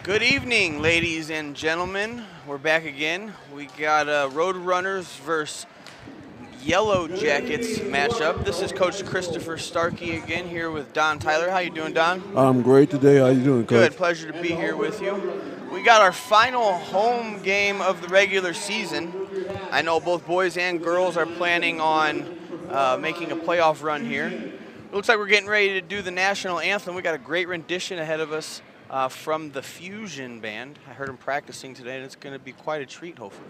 Good evening, ladies and gentlemen. We're back again. We got Road Runners versus Yellow Jackets matchup. This is Coach Christopher Starkey again here with Don Tyler. How you doing, Don? I'm great today. How you doing, Coach? Good. Pleasure to be here with you. We got our final home game of the regular season. I know both boys and girls are planning on making a playoff run here. It looks like we're getting ready to do the national anthem. We got a great rendition ahead of us from the Fusion Band. I heard them practicing today, and it's going to be quite a treat, hopefully.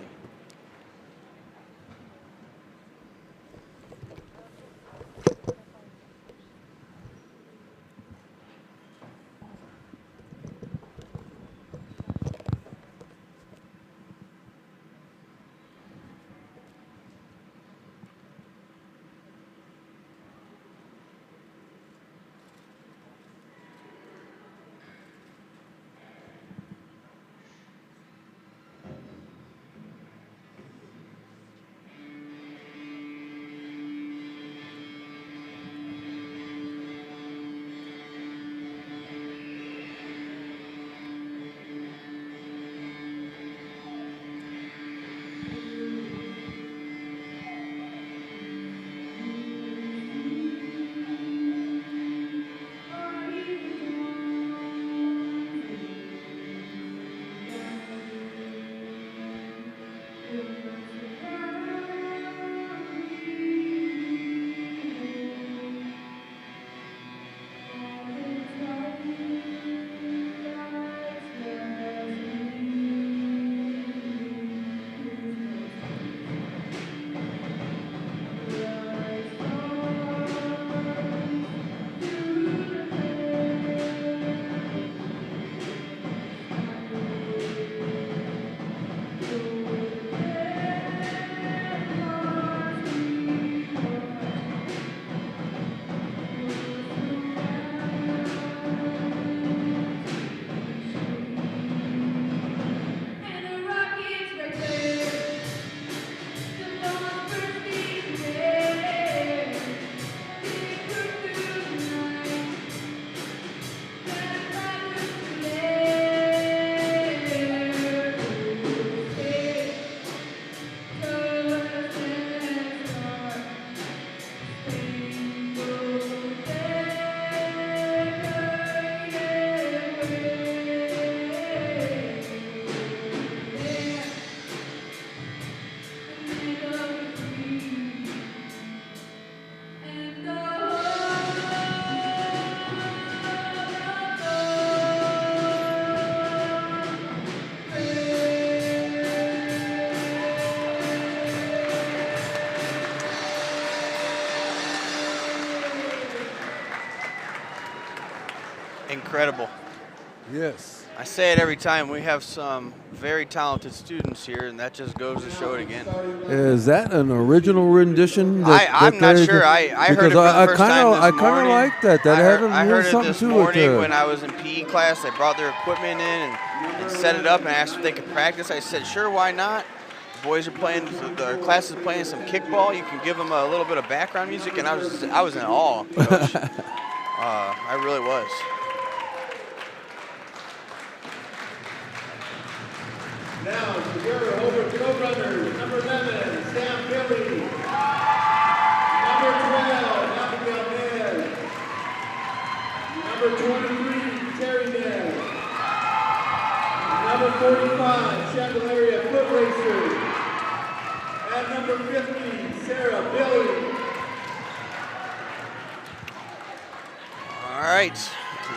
Incredible. Yes. I say it every time. We have some very talented students here, and that just goes to show it again. Is that an original rendition? I'm not sure. I heard it for the first time this morning. I kind of like that. I heard it something this to morning it. when I was in PE class. They brought their equipment in and set it up and asked if they could practice. I said, sure, why not? The boys are playing, the class is playing some kickball. You can give them a little bit of background music, and I was in awe, Coach. I really was. Now, together over to Road Runners, number 11, Sam Billy. Number 12, Abigail Ned. Number 23, Terry Ned. Number 45, Chandelaria Foot Racer. And number 50, Sarah Billy. All right,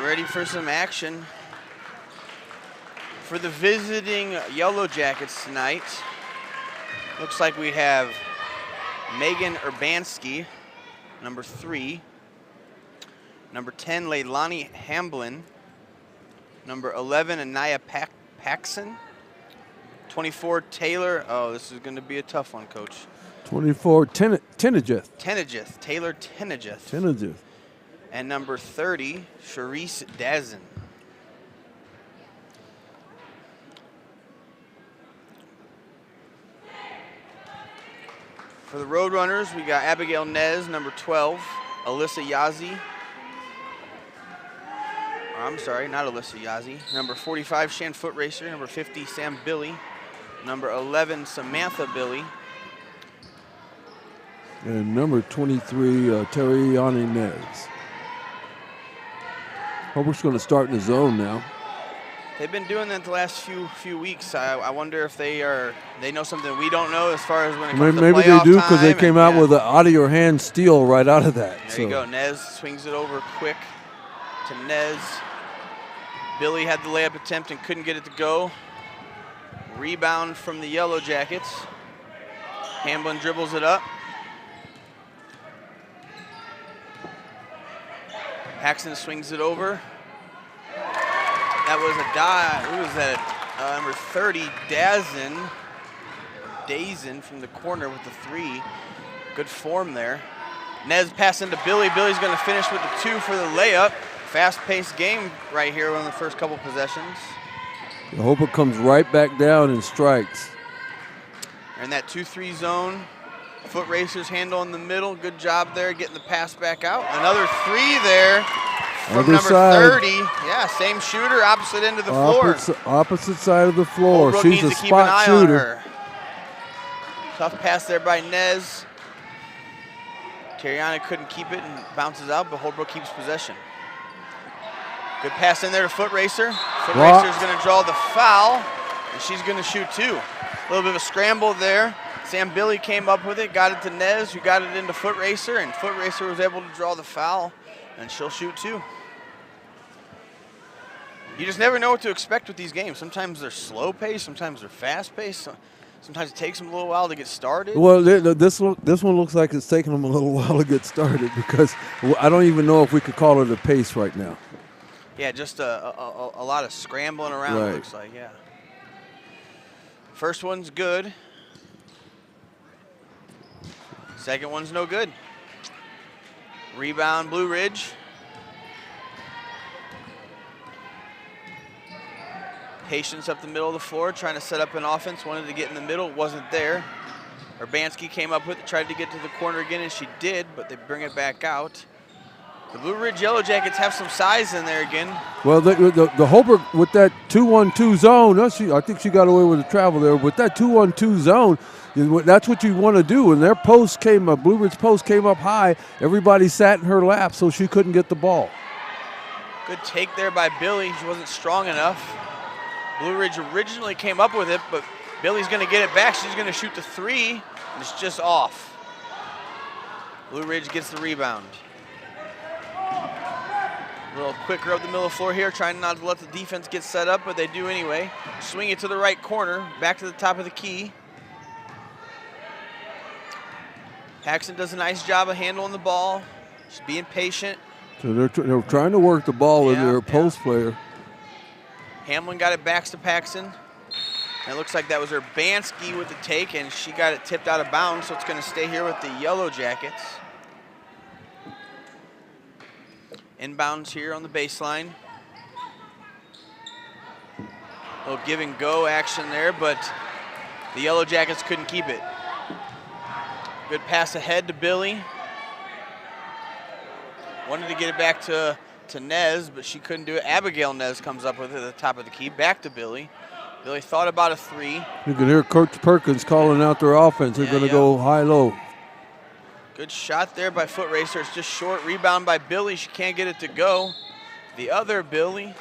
ready for some action. For the visiting Yellow Jackets tonight, looks like we have Megan Urbanski, number 3. Number 10, Leilani Hamblin. Number 11, Anaya Paxson. 24, Taylor. Oh, this is going to be a tough one, Coach. 24, Tenejeth. Taylor Tenejeth. Tenejeth. And number 30, Charisse Dazin. For the Road Runners, we got Abigail Nez, number 12, Alyssa Yazi. I'm sorry, not Alyssa Yazzie. Number 45, Shan Foot Racer. Number 50, Sam Billy. Number 11, Samantha Billy. And number 23, Terriani Nez. Hobart's going to start in the zone now. They've been doing that the last few weeks. I wonder if they know something we don't know as far as when it comes to maybe playoff they do because they time, came out with an out of your hand steal right out of that. There you go. Nez swings it over quick to Nez. Billy had the layup attempt and couldn't get it to go. Rebound from the Yellow Jackets. Hamblin dribbles it up. Paxton swings it over. That was a who was that? Number 30, Dazen from the corner with the 3. Good form there. Nez pass into Billy. Billy's going to finish with the 2 for the layup. Fast-paced game right here on the first couple possessions. I hope it comes right back down and strikes. In that 2-3 zone. Foot Racers handle in the middle. Good job there getting the pass back out. Another 3 there. From Other number side. 30, yeah, same shooter, opposite end of the floor. Opposite side of the floor. Holbrook She's needs a to keep an eye spot on shooter. her. Tough pass there by Nez. Terriana couldn't keep it and bounces out, but Holbrook keeps possession. Good pass in there to Foot Racer. Foot Racer's going to draw the foul, and she's going to shoot 2. A little bit of a scramble there. Sam Billy came up with it, got it to Nez, who got it into Foot Racer, and Foot Racer was able to draw the foul, and she'll shoot 2. You just never know what to expect with these games. Sometimes they're slow paced, sometimes they're fast paced. Sometimes it takes them a little while to get started. Well, this one looks like it's taking them a little while to get started because I don't even know if we could call it a pace right now. Yeah, just a lot of scrambling around, right. It looks like, yeah. First one's good. Second one's no good. Rebound, Blue Ridge. Patience up the middle of the floor, trying to set up an offense. Wanted to get in the middle, wasn't there. Urbanski came up with it, tried to get to the corner again, and she did, but they bring it back out. The Blue Ridge Yellow Jackets have some size in there again. Well, the Holbrook with that 2-1-2 zone, I think she got away with the travel there. With that 2-1-2 zone, that's what you want to do. When their post Blue Ridge post came up high, everybody sat in her lap, so she couldn't get the ball. Good take there by Billy. She wasn't strong enough. Blue Ridge originally came up with it, but Billy's going to get it back. She's going to shoot the 3, and it's just off. Blue Ridge gets the rebound. A little quicker up the middle of the floor here, trying not to let the defense get set up, but they do anyway. Swing it to the right corner, back to the top of the key. Paxton does a nice job of handling the ball. She's being patient. So they're trying to work the ball in their post player. Hamlin got it back to Paxton. And it looks like that was Urbanski with the take, and she got it tipped out of bounds, so it's going to stay here with the Yellow Jackets. Inbounds here on the baseline. A little give and go action there, but the Yellow Jackets couldn't keep it. Good pass ahead to Billy. Wanted to get it back to Nez, but she couldn't do it. Abigail Nez comes up with it at the top of the key. Back to Billy. Billy thought about a 3. You can hear Coach Perkins calling out their offense. They're going to go high-low. Good shot there by Foot Racer. It's just short. Rebound by Billy. She can't get it to go. The other Billy,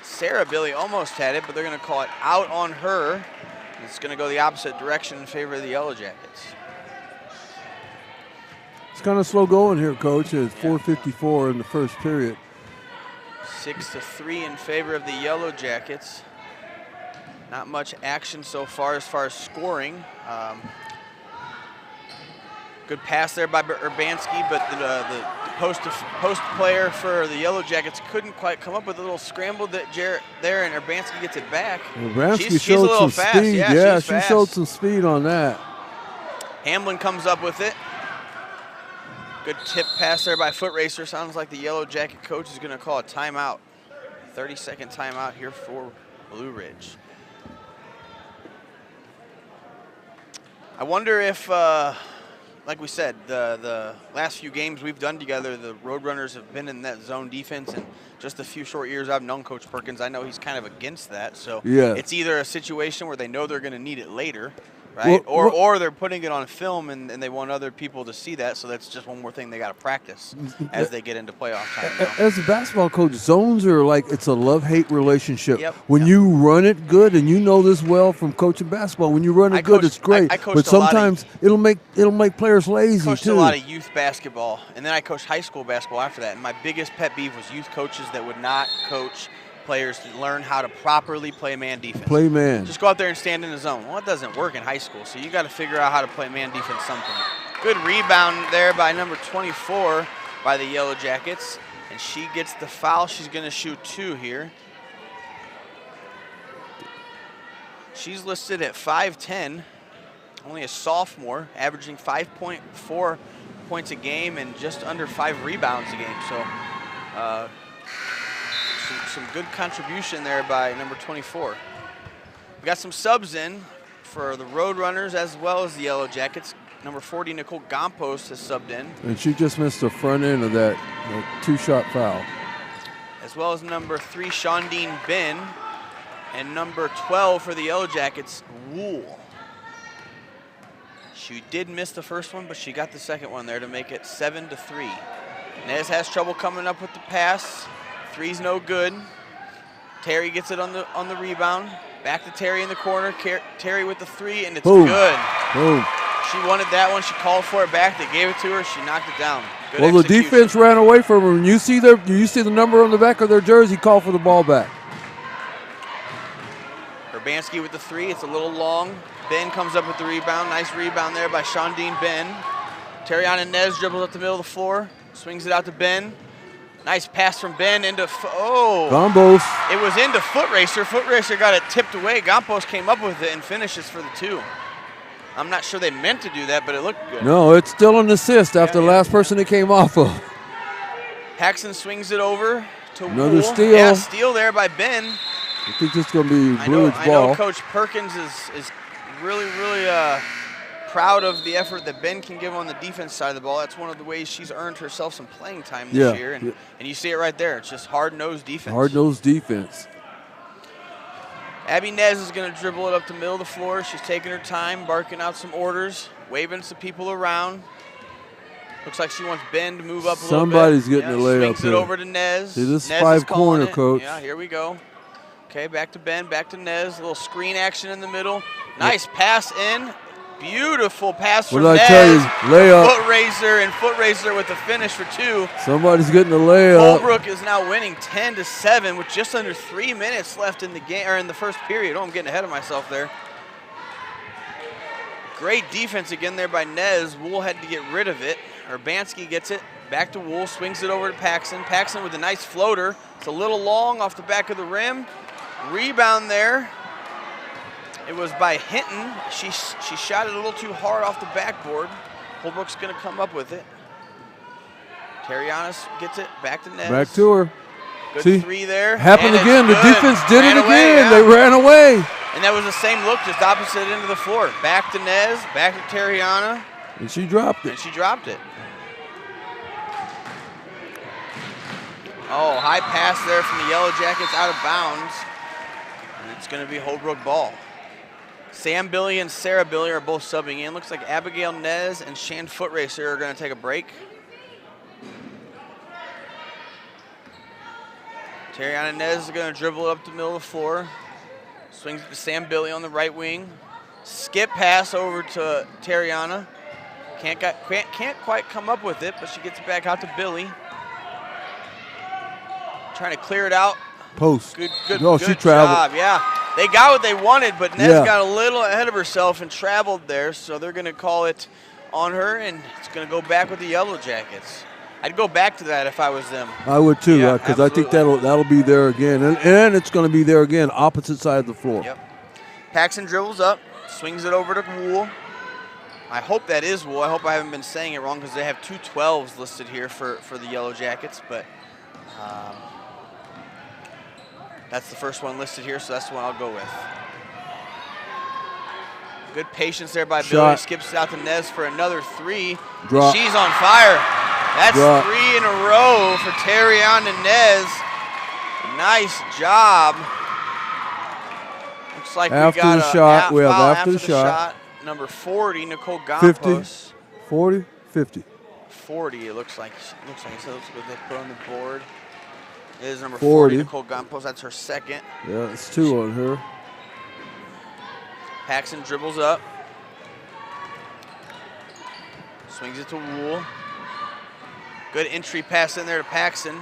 Sarah Billy, almost had it, but they're going to call it out on her. It's going to go the opposite direction in favor of the Yellow Jackets. It's kind of slow going here, Coach. It's 4:54 in the first period. 6-3 in favor of the Yellow Jackets. Not much action so far as scoring. Good pass there by Urbanski, but the post player for the Yellow Jackets couldn't quite come up with a little scramble there, and Urbanski gets it back. Urbanski showed some speed. Yeah, she showed some speed on that. Hamlin comes up with it. Good tip pass there by Foot Racer. Sounds like the Yellow Jacket coach is going to call a timeout. 30-second timeout here for Blue Ridge. I wonder if like we said, the last few games we've done together, the Roadrunners have been in that zone defense, and just the few short years I've known Coach Perkins, I know he's kind of against that. So Yeah. it's either a situation where they know they're going to need it later, right? Or they're putting it on film and they want other people to see that, so that's just one more thing they got to practice as they get into playoff time now. As a basketball coach, zones are like, it's a love-hate relationship. Yep. When you run it good, and you know this well from coaching basketball, when you run it good, it's great. I coached but sometimes it'll make players lazy too. I coached a lot of youth basketball, and then I coached high school basketball after that. And my biggest pet peeve was youth coaches that would not coach players to learn how to properly play man defense. Play man. Just go out there and stand in the zone. Well, it doesn't work in high school, so you got to figure out how to play man defense something. Good rebound there by number 24 by the Yellow Jackets, and she gets the foul. She's going to shoot 2 here. She's listed at 5'10", only a sophomore, averaging 5.4 points a game and just under 5 rebounds a game. So some good contribution there by number 24. We got some subs in for the Roadrunners as well as the Yellow Jackets. Number 40, Nicole Gompos, has subbed in. And she just missed the front end of that 2-shot foul. As well as number 3, Shondine Ben. And number 12 for the Yellow Jackets, Wool. She did miss the first one, but she got the second one there to make it 7-3. Nez has trouble coming up with the pass. 3's no good. Terry gets it on the rebound. Back to Terry in the corner. Terry with the 3, and it's good. Boom. She wanted that one. She called for it back. They gave it to her. She knocked it down. Good well, execution. The defense ran away from her. When you see the number on the back of their jersey, call for the ball back. Urbanski with the 3. It's a little long. Ben comes up with the rebound. Nice rebound there by Shondine Ben. Terriana Nez dribbles up the middle of the floor. Swings it out to Ben. Nice pass from Ben into, Gompos. It was into Foot Racer. Foot Racer got it tipped away. Gompos came up with it and finishes for the 2. I'm not sure they meant to do that, but it looked good. No, it's still an assist after the last person it came off of. Paxson swings it over to Another Wool. steal. Yeah, steal there by Ben. I think this is going to be Blue Ridge I ball. know Coach Perkins is really proud of the effort that Ben can give on the defense side of the ball. That's one of the ways she's earned herself some playing time this year. And you see it right there. It's just hard-nosed defense. Hard-nosed defense. Abby Nez is going to dribble it up the middle of the floor. She's taking her time, barking out some orders, waving some people around. Looks like she wants Ben to move up a little bit. Somebody's getting a layup swings it over to Nez. See, this Nez is 5 is calling corner, it. Coach. Yeah, here we go. Okay, back to Ben, back to Nez. A little screen action in the middle. Nice pass in. Beautiful pass from Nez. What did I tell you? Layup. Foot racer with the finish for 2. Somebody's getting a layup. Holbrook is now winning 10-7 with just under 3 minutes left in the game, or in the first period. Oh, I'm getting ahead of myself there. Great defense again there by Nez. Wool had to get rid of it. Urbanski gets it. Back to Wool, swings it over to Paxson. Paxson with a nice floater. It's a little long off the back of the rim. Rebound there. It was by Hinton. She shot it a little too hard off the backboard. Holbrook's going to come up with it. Terrianis gets it back to Nez. Back to her. Good 3 there. Happened again. The defense did ran it away, again. yeah. They ran away. And that was the same look, just opposite end of the floor. Back to Nez, back to Terriana. And she dropped it. Oh, high pass there from the Yellow Jackets out of bounds. And it's going to be Holbrook ball. Sam Billy and Sarah Billy are both subbing in. Looks like Abigail Nez and Shan Foot Racer are going to take a break. Terriana Nez is going to dribble it up the middle of the floor. Swings it to Sam Billy on the right wing. Skip pass over to Terriana. Can't quite come up with it, but she gets it back out to Billy. Trying to clear it out. Post. Good she traveled. job. Yeah, they got what they wanted, but Nez got a little ahead of herself and traveled there, so they're going to call it on her, and it's going to go back with the Yellow Jackets. I'd go back to that if I was them. I would too, because I think that'll be there again, and it's going to be there again, opposite side of the floor. Yep. Paxson dribbles up, swings it over to Wool. I hope that is Wool. I hope I haven't been saying it wrong because they have 2 12s listed here for the Yellow Jackets, but that's the first one listed here, so that's the one I'll go with. Good patience there by Shot. Billy. Skips out to Nez for another 3. Drop. She's on fire. That's Drop. 3 in a row for Terriana Nez. Nice job. Looks like After we got the a shot, we have foul after the shot. Number 40, Nicole 50, Gompos. 40, 50. 40, it looks like. So let's go they put on the board. It is number 40. 40, Nicole Gompos. That's her second. Yeah, it's 2 on her. Paxson dribbles up. Swings it to Wool. Good entry pass in there to Paxson.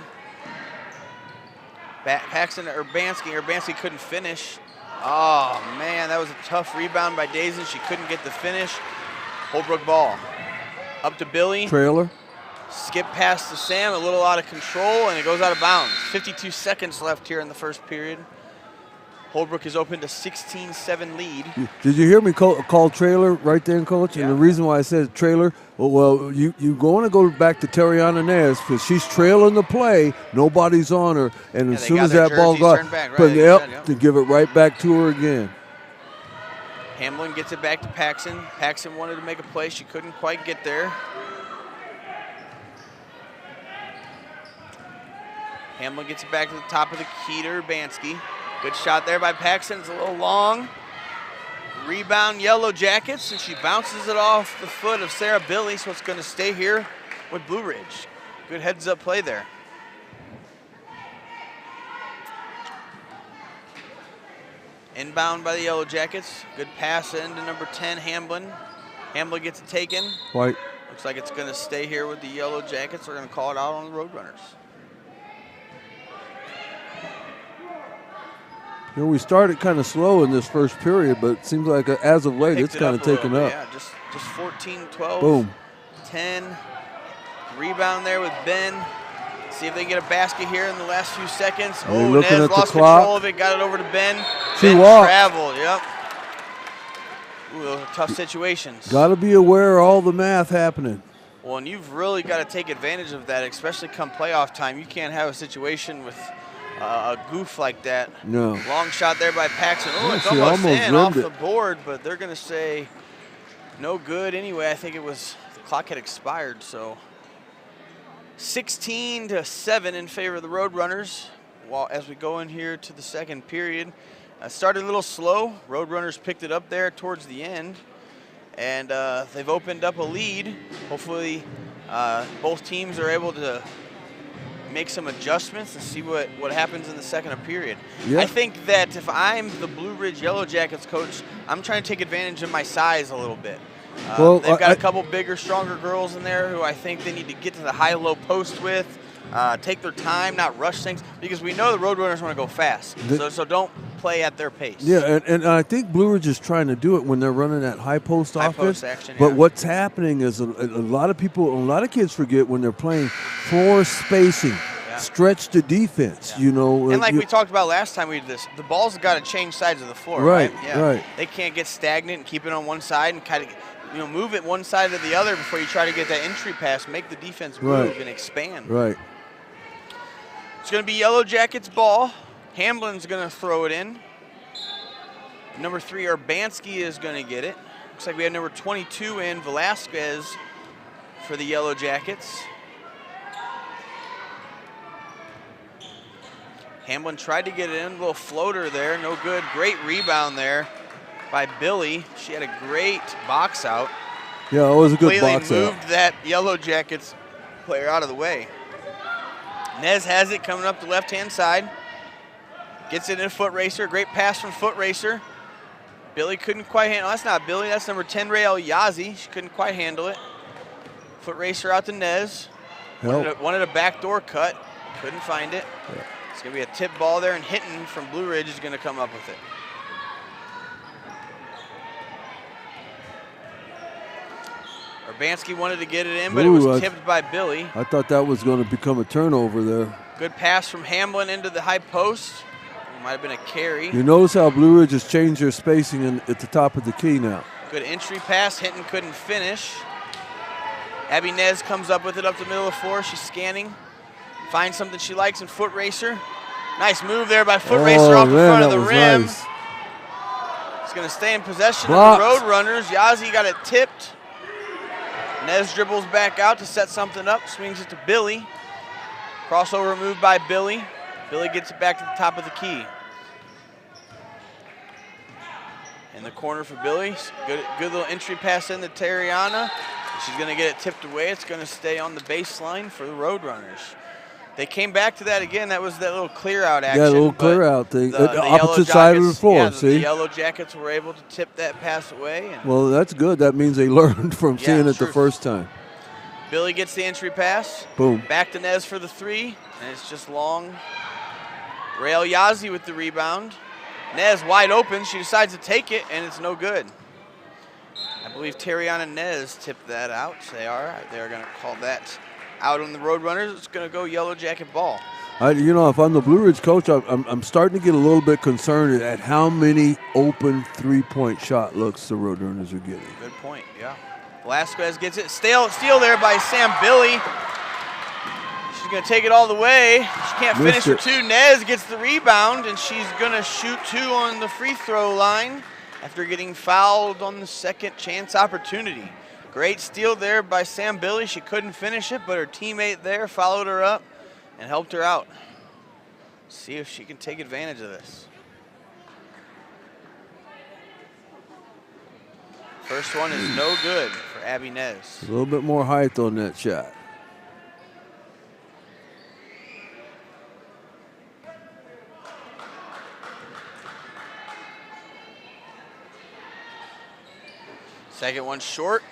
Paxson to Urbanski. Urbanski couldn't finish. Oh, man, that was a tough rebound by Dazen. She couldn't get the finish. Holbrook ball. Up to Billy. Trailer. Skip pass to Sam, a little out of control, and it goes out of bounds. 52 seconds left here in the first period. Holbrook is open to 16-7 lead. Did you hear me call trailer right there, Coach? Yeah. And the reason why I said trailer, well, you want to go back to Terriana Nez because she's trailing the play. Nobody's on her, and as soon as that ball got, to give it right back to her again. Hamlin gets it back to Paxson. Paxson wanted to make a play. She couldn't quite get there. Hamlin gets it back to the top of the key to Urbanski. Good shot there by Paxson. It's a little long. Rebound, Yellow Jackets, and she bounces it off the foot of Sarah Billy, so it's going to stay here with Blue Ridge. Good heads-up play there. Inbound by the Yellow Jackets. Good pass into number 10, Hamlin. Hamlin gets it taken. White. Looks like it's going to stay here with the Yellow Jackets. They're going to call it out on the Roadrunners. You know, we started kind of slow in this first period, but it seems like as of late, it's kind of taken up. Yeah, just 14-12. Boom. 10. Rebound there with Ben. See if they get a basket here in the last few seconds. They're Oh, looking Nez at the lost clock. control of it, got it over to Ben. She Ben walked. traveled, yep. Ooh, those are tough situations. Got to be aware of all the math happening. Well, and you've really got to take advantage of that, especially come playoff time. You can't have a situation with a goof like that. No. Long shot there by Paxson. Oh, Yeah, it's she almost almost in off rimmed the board, but they're going to say no good anyway. I think it was, the clock had expired, so 16-7 in favor of the Roadrunners. While as we go in here to the second period, started a little slow. Roadrunners picked it up there towards the end, and they've opened up a lead. Hopefully, both teams are able to make some adjustments and see what happens in the second period. Yep. I think that if I'm the Blue Ridge Yellow Jackets coach, I'm trying to take advantage of my size a little bit. Well, they've got a couple bigger, stronger girls in there who I think they need to get to the high-low post with, take their time, not rush things, because we know the Roadrunners want to go fast. So don't play at their pace. Yeah, and I think Blue Ridge is trying to do it when they're running that high post offense. Post action, but yeah. what's happening is a lot of people, a lot of kids forget when they're playing floor spacing, stretch the defense. You know, and like we talked about last time we did this, the ball's got to change sides of the floor. Right, Yeah. right. They can't get stagnant and keep it on one side and kind of move it one side to the other before you try to get that entry pass. Make the defense move and expand. Right. It's going to be Yellow Jackets ball. Hamlin's going to throw it in. Number 3, Urbanski is going to get it. Looks like we have number 22 in, Velasquez, for the Yellow Jackets. Hamlin tried to get it in, a little floater there, no good. Great rebound there by Billy. She had a great box out. Yeah, it was a good Completely box out. moved that Yellow Jackets player out of the way. Nez has it coming up the left-hand side. Gets it in a foot racer. Great pass from foot racer. Billy couldn't quite handle it. That's not Billy. That's number 10, Rael Yazi. She couldn't quite handle it. Foot racer out to Nez. Wanted a backdoor cut. Couldn't find it. Yeah. It's going to be a tip ball there, and Hinton from Blue Ridge is going to come up with it. Urbanski wanted to get it in, but it was tipped by Billy. I thought that was going to become a turnover there. Good pass from Hamlin into the high post. It might have been a carry. You notice how Blue Ridge has changed their spacing at the top of the key now. Good entry pass. Hinton couldn't finish. Abby Nez comes up with it up the middle of the floor. She's scanning. Finds something she likes in foot racer. Nice move there by foot racer off the front of the rim. Nice. It's going to stay in possession Blocked. of the Roadrunners. Yazzie got it tipped. Nez dribbles back out to set something up, swings it to Billy. Crossover move by Billy. Billy gets it back to the top of the key. In the corner for Billy. Good little entry pass in to Terriana. She's going to get it tipped away. It's going to stay on the baseline for the Roadrunners. They came back to that again. That was that little clear out action. Yeah, a little clear out thing. The Opposite side of the floor, see? The Yellow Jackets were able to tip that pass away. And well, that's good. That means they learned from seeing it the first time. Billy gets the entry pass. Boom. Back to Nez for the three, and it's just long. Rael Yazzie with the rebound. Nez wide open. She decides to take it, and it's no good. I believe Terriana Nez tipped that out. They are going to call that out on the Roadrunners. It's going to go Yellow Jacket ball. You know, if I'm the Blue Ridge coach, I'm starting to get a little bit concerned at how many open three-point shot looks the Roadrunners are getting. Good point, yeah. Velasquez gets it. Steal there by Sam Billy. She's going to take it all the way. She can't finish for two. Nez gets the rebound, and she's going to shoot two on the free throw line after getting fouled on the second chance opportunity. Great steal there by Sam Billy. She couldn't finish it, but her teammate there followed her up and helped her out. See if she can take advantage of this. First one is no good for Abby Nez. A little bit more height on that shot. Second one short.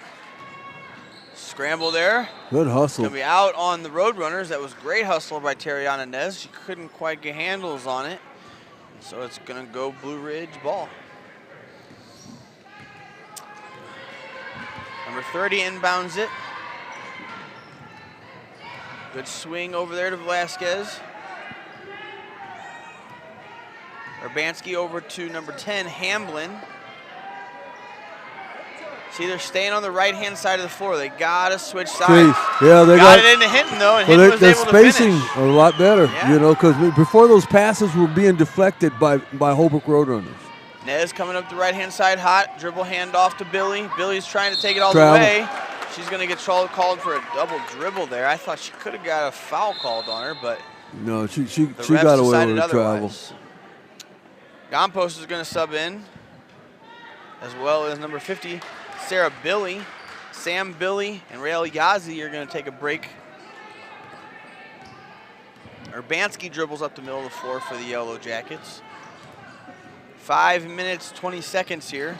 Scramble there. Good hustle. Going to be out on the Roadrunners. That was great hustle by Terriana Nez. She couldn't quite get handles on it. So it's going to go Blue Ridge ball. Number 30 inbounds it. Good swing over there to Velasquez. Urbanski over to number 10, Hamblin. See, they're staying on the right-hand side of the floor. They got to switch sides. Yeah, they got it into Hinton, though, and Hinton was able to finish. They're spacing a lot better, you know, because before those passes were being deflected by Holbrook Roadrunners. Nez coming up the right-hand side hot. Dribble handoff to Billy. Billy's trying to take it all the way. She's going to get called for a double dribble there. I thought she could have got a foul called on her, but no, she got away with the travel. Gompos is going to sub in, as well as number 50, Sarah Billy. Sam Billy and Rael Yazzie are going to take a break. Urbanski dribbles up the middle of the floor for the Yellow Jackets. 5 minutes, 20 seconds here.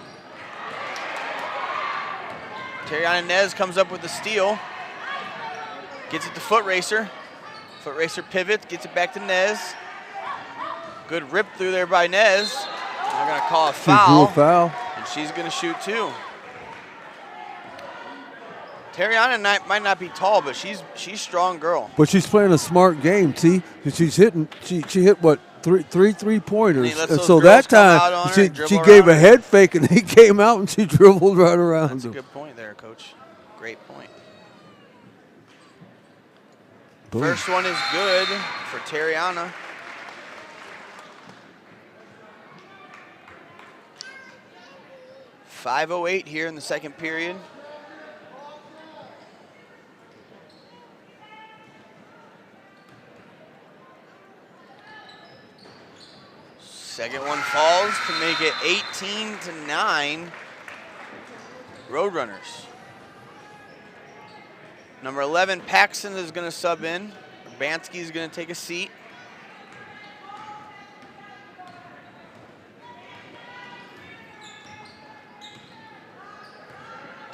Terriana Nez comes up with the steal. Gets it to Foot Racer. Foot Racer pivots, gets it back to Nez. Good rip through there by Nez. They're going to call a foul. And she's going to shoot two. Terriana might not be tall, but she's a strong girl. But she's playing a smart game, see? She's hitting, she hit what, three pointers. And so that time she gave a head fake and he came out and she dribbled right around That's him. a good point there, Coach. Great point. Boom. First one is good for Terriana. .508 here in the second period. Second one falls to make it 18-9 Roadrunners. Number 11, Paxson is going to sub in. Urbanski is going to take a seat.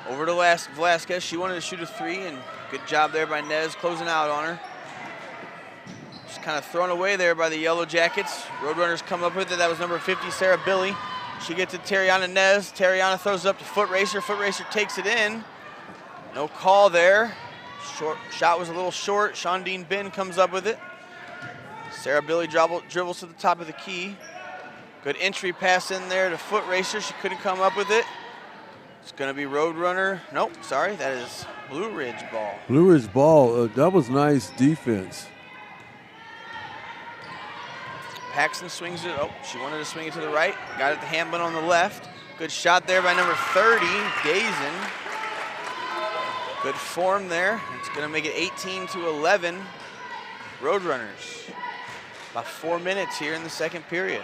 Over to Velasquez. She wanted to shoot a three, and good job there by Nez closing out on her. Just kind of thrown away there by the Yellow Jackets. Roadrunners come up with it. That was number 50, Sarah Billy. She gets to Terriana Nez. Terriana throws it up to Foot Racer. Foot Racer takes it in. No call there. Shot was a little short. Shondine Bin comes up with it. Sarah Billy dribbles to the top of the key. Good entry pass in there to Foot Racer. She couldn't come up with it. It's going to be Roadrunner. Nope, sorry. That is Blue Ridge ball. Blue Ridge ball. That was nice defense. Paxton swings it. Oh, she wanted to swing it to the right. Got it to Hamblin on the left. Good shot there by number 30, Dazen. Good form there. It's going to make it 18-11. Roadrunners. About 4 minutes here in the second period.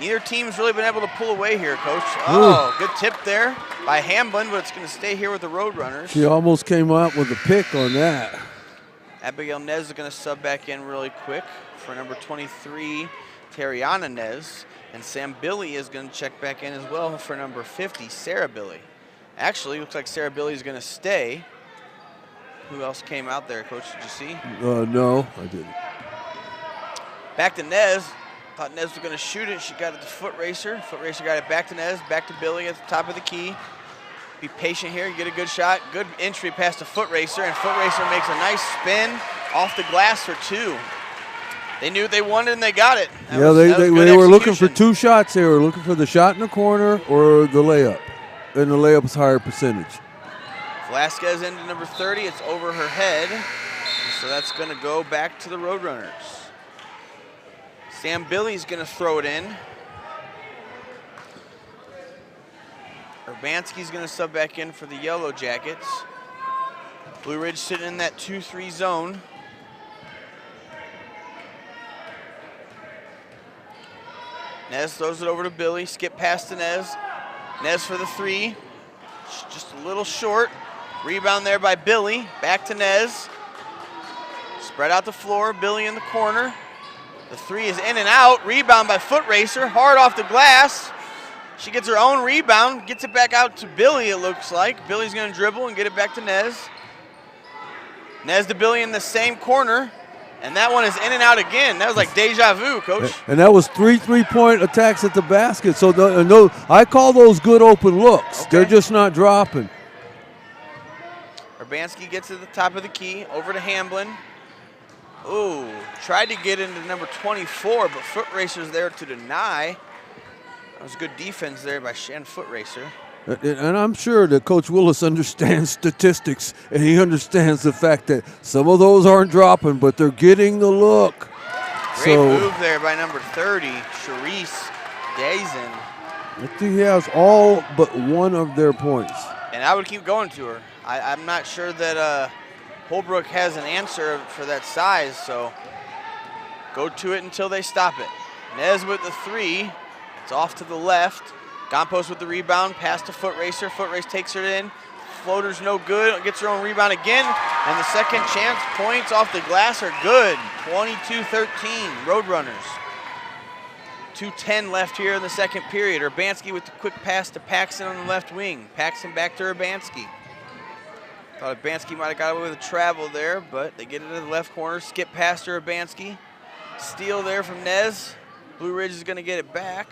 Neither team's really been able to pull away here, Coach. Oh, good tip there by Hamblin, but it's going to stay here with the Roadrunners. She almost came out with a pick on that. Abigail Nez is going to sub back in really quick for number 23, Tariana Nez. And Sam Billy is going to check back in as well for number 50, Sarah Billy. Actually, looks like Sarah Billy is going to stay. Who else came out there, Coach? Did you see? No, I didn't. Back to Nez. Thought Nez was going to shoot it. She got it to Foot Racer. Foot Racer got it back to Nez, back to Billy at the top of the key. Be patient here, get a good shot. Good entry past the Foot Racer, and Foot Racer makes a nice spin off the glass for 2. They knew what they wanted and they got it. They were looking for 2 shots. They were looking for the shot in the corner or the layup. And the layup was higher percentage. Velasquez into number 30. It's over her head. So that's going to go back to the Roadrunners. Sam Billy's going to throw it in. Urbanski's going to sub back in for the Yellow Jackets. Blue Ridge sitting in that 2-3 zone. Nez throws it over to Billy. Skip past to Nez. Nez for the 3. Just a little short. Rebound there by Billy. Back to Nez. Spread out the floor. Billy in the corner. The 3 is in and out. Rebound by Foot Racer. Hard off the glass. She gets her own rebound. Gets it back out to Billy, it looks like. Billy's going to dribble and get it back to Nez. Nez to Billy in the same corner. And that one is in and out again. That was like deja vu, Coach. And that was 3 3-point attacks at the basket. So I call those good open looks. Okay. They're just not dropping. Urbanski gets to the top of the key, over to Hamblin. Ooh, tried to get into number 24, but Foot Racer's there to deny. That was good defense there by Shan Foot Racer. And I'm sure that Coach Willis understands statistics, and he understands the fact that some of those aren't dropping, but they're getting the look. Great move there by number 30, Charisse Dazen. I think he has all but one of their points. And I would keep going to her. I'm not sure that Holbrook has an answer for that size, so go to it until they stop it. Nez with the 3. It's off to the left. Gompos with the rebound, pass to Foot Racer. Foot Race takes her in. Floater's no good. Gets her own rebound again. And the second chance points off the glass are good. 22-13, Roadrunners. 2:10 left here in the second period. Urbanski with the quick pass to Paxton on the left wing. Paxton back to Urbanski. Thought Urbanski might have got away with a travel there, but they get it to the left corner. Skip past to Urbanski. Steal there from Nez. Blue Ridge is going to get it back.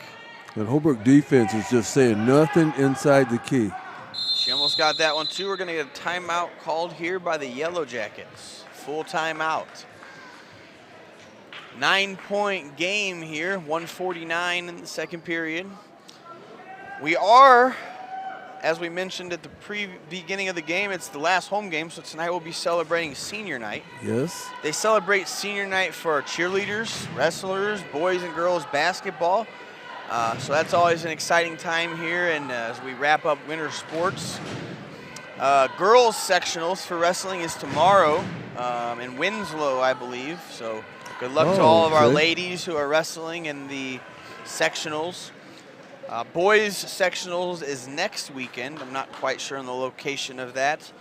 And Holbrook defense is just saying nothing inside the key. She almost got that one too. We're going to get a timeout called here by the Yellow Jackets. Full timeout. 9-point game here, 1:49 in the second period. We are, as we mentioned at the beginning of the game, it's the last home game, so tonight we'll be celebrating senior night. Yes. They celebrate senior night for our cheerleaders, wrestlers, boys and girls basketball. So that's always an exciting time here, and as we wrap up winter sports. Girls sectionals for wrestling is tomorrow in Winslow, I believe. So good luck to all of our ladies who are wrestling in the sectionals. Boys sectionals is next weekend. I'm not quite sure on the location of that.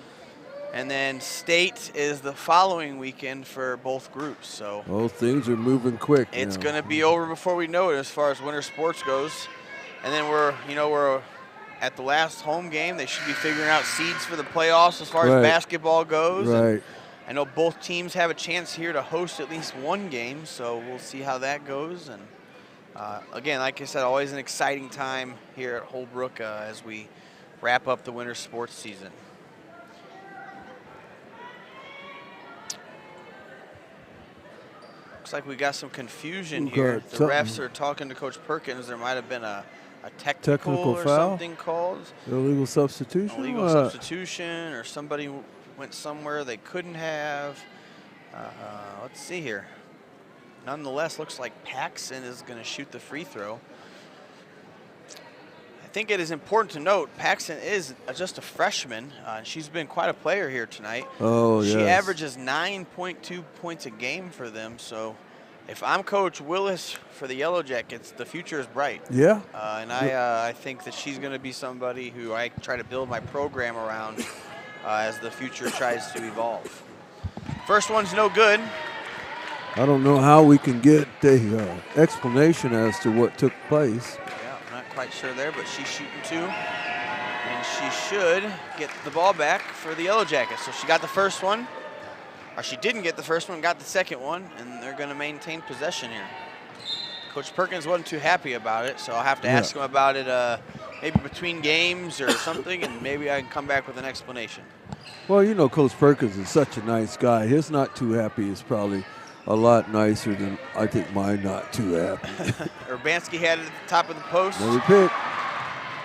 And then state is the following weekend for both groups. So things are moving quick. It's going to be over before we know it as far as winter sports goes. And then we're at the last home game. They should be figuring out seeds for the playoffs as far as basketball goes. Right. I know both teams have a chance here to host at least one game, so we'll see how that goes. And again, like I said, always an exciting time here at Holbrook as we wrap up the winter sports season. Looks like we got some confusion here. The refs are talking to Coach Perkins. There might have been a technical or foul? something called. Illegal substitution? Illegal substitution, or somebody went somewhere they couldn't have. Let's see here. Nonetheless, looks like Paxson is going to shoot the free throw. think it is important to note Paxton is just a freshman. She's been quite a player here tonight. Oh, She yes. averages 9.2 points a game for them. So if I'm Coach Willis for the Yellow Jackets, the future is bright. Yeah. And I think that she's going to be somebody who I try to build my program around as the future tries to evolve. First one's no good. I don't know how we can get the explanation as to what took place. Yeah, I'm not quite sure there, but she's shooting two. And she should get the ball back for the Yellow Jackets. So she got the first one, or she didn't get the first one, got the second one, and they're going to maintain possession here. Coach Perkins wasn't too happy about it, so I'll have to ask him about it maybe between games or something, and maybe I can come back with an explanation. Well, you know, Coach Perkins is such a nice guy. His not too happy is probably a lot nicer than I think mine not too happy. Urbanski had it at the top of the post. Another pick.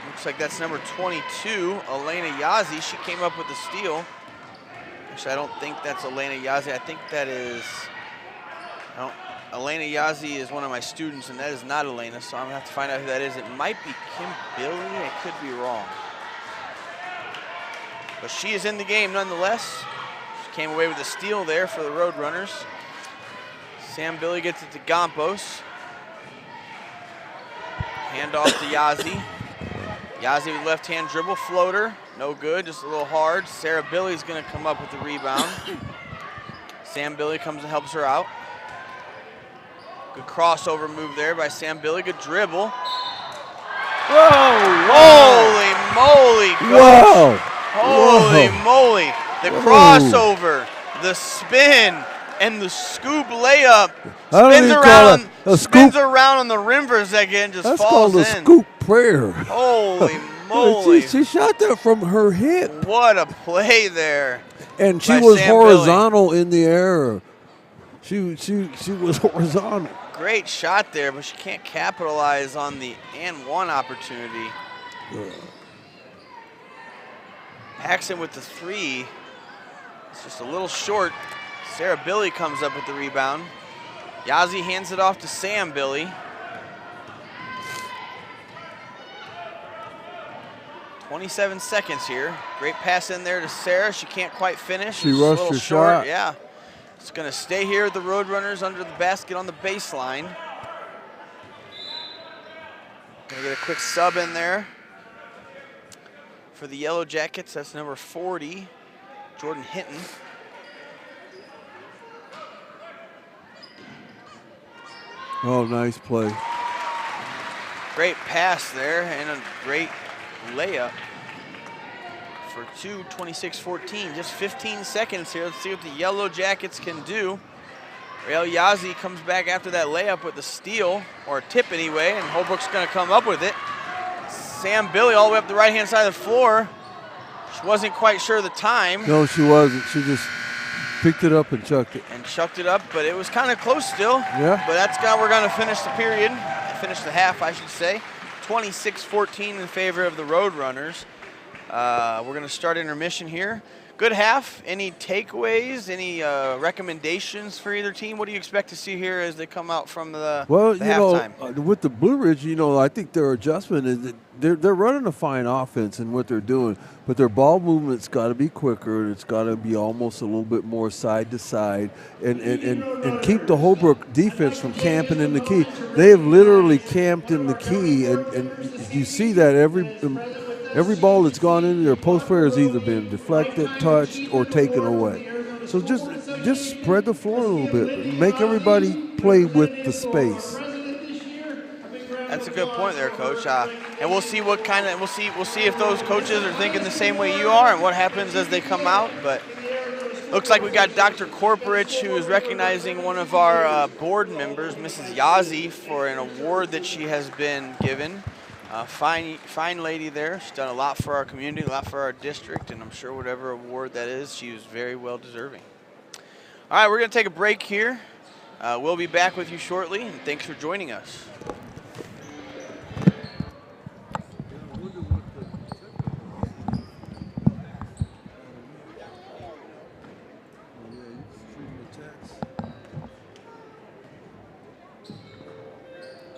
Looks like that's number 22, Elena Yazzie. She came up with the steal. Actually, I don't think that's Elena Yazzie. I think that is, Elena Yazzie is one of my students, and that is not Elena, so I'm going to have to find out who that is. It might be Kim Billy. I could be wrong. But she is in the game nonetheless. She came away with a steal there for the Roadrunners. Sam Billy gets it to Gompos. Hand off to Yazzie. Yazzie with left-hand dribble, floater. No good, just a little hard. Sarah Billy's going to come up with the rebound. Sam Billy comes and helps her out. Good crossover move there by Sam Billy. Good dribble. Whoa! Holy moly, Coach. Wow! Holy Whoa. moly. The crossover, the spin, and the scoop layup. Spins around on the rim for a second and just That's falls in. That's called a scoop prayer. Holy moly. She shot that from her hip. What a play there. And she was horizontal in the air. She was horizontal. Great shot there, but she can't capitalize on the and one opportunity. Paxton with the three. It's just a little short. Sarah Billy comes up with the rebound. Yazzie hands it off to Sam Billy. 27 seconds here. Great pass in there to Sarah. She can't quite finish. She rushed her shot. Yeah. It's going to stay here. The Roadrunners under the basket on the baseline. Going to get a quick sub in there for the Yellow Jackets. That's number 40, Jordan Hinton. Oh, nice play. Great pass there and a great layup for 2, 26-14. Just 15 seconds here. Let's see what the Yellow Jackets can do. Rael Yazzie comes back after that layup with a steal, or a tip anyway, and Holbrook's going to come up with it. Sam Billy all the way up the right-hand side of the floor. She wasn't quite sure of the time. No, she wasn't. She just picked it up and chucked it. And chucked it up, but it was kind of close still. Yeah. But that's how we're going to finish the period. Finish the half, I should say. 26-14 in favor of the Roadrunners. We're going to start intermission here. Good half. Any takeaways? Any recommendations for either team? What do you expect to see here as they come out from the halftime? With the Blue Ridge, I think their adjustment is that they're running a fine offense in what they're doing, but their ball movement's got to be quicker, and it's got to be almost a little bit more side to side, and keep the Holbrook defense from camping in the key. They have literally camped in the key, and you see that every ball that's gone into their post player has either been deflected, touched, or taken away. So just spread the floor a little bit. Make everybody play with the space. That's a good point there, Coach. And we'll see what kind of we'll see if those coaches are thinking the same way you are and what happens as they come out. But looks like we got Dr. Korporich, who is recognizing one of our board members, Mrs. Yazzie, for an award that she has been given. Fine lady there. She's done a lot for our community, a lot for our district, and I'm sure whatever award that is, she was very well deserving. All right, we're going to take a break here. We'll be back with you shortly, and thanks for joining us.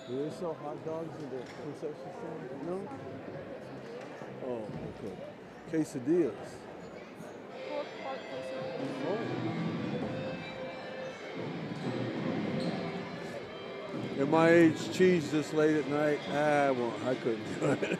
Do they sell hot dogs in the concession stand? No? Oh, okay. Quesadillas. Pork quesadilla. Oh. At my age, cheese this late at night, I couldn't do it.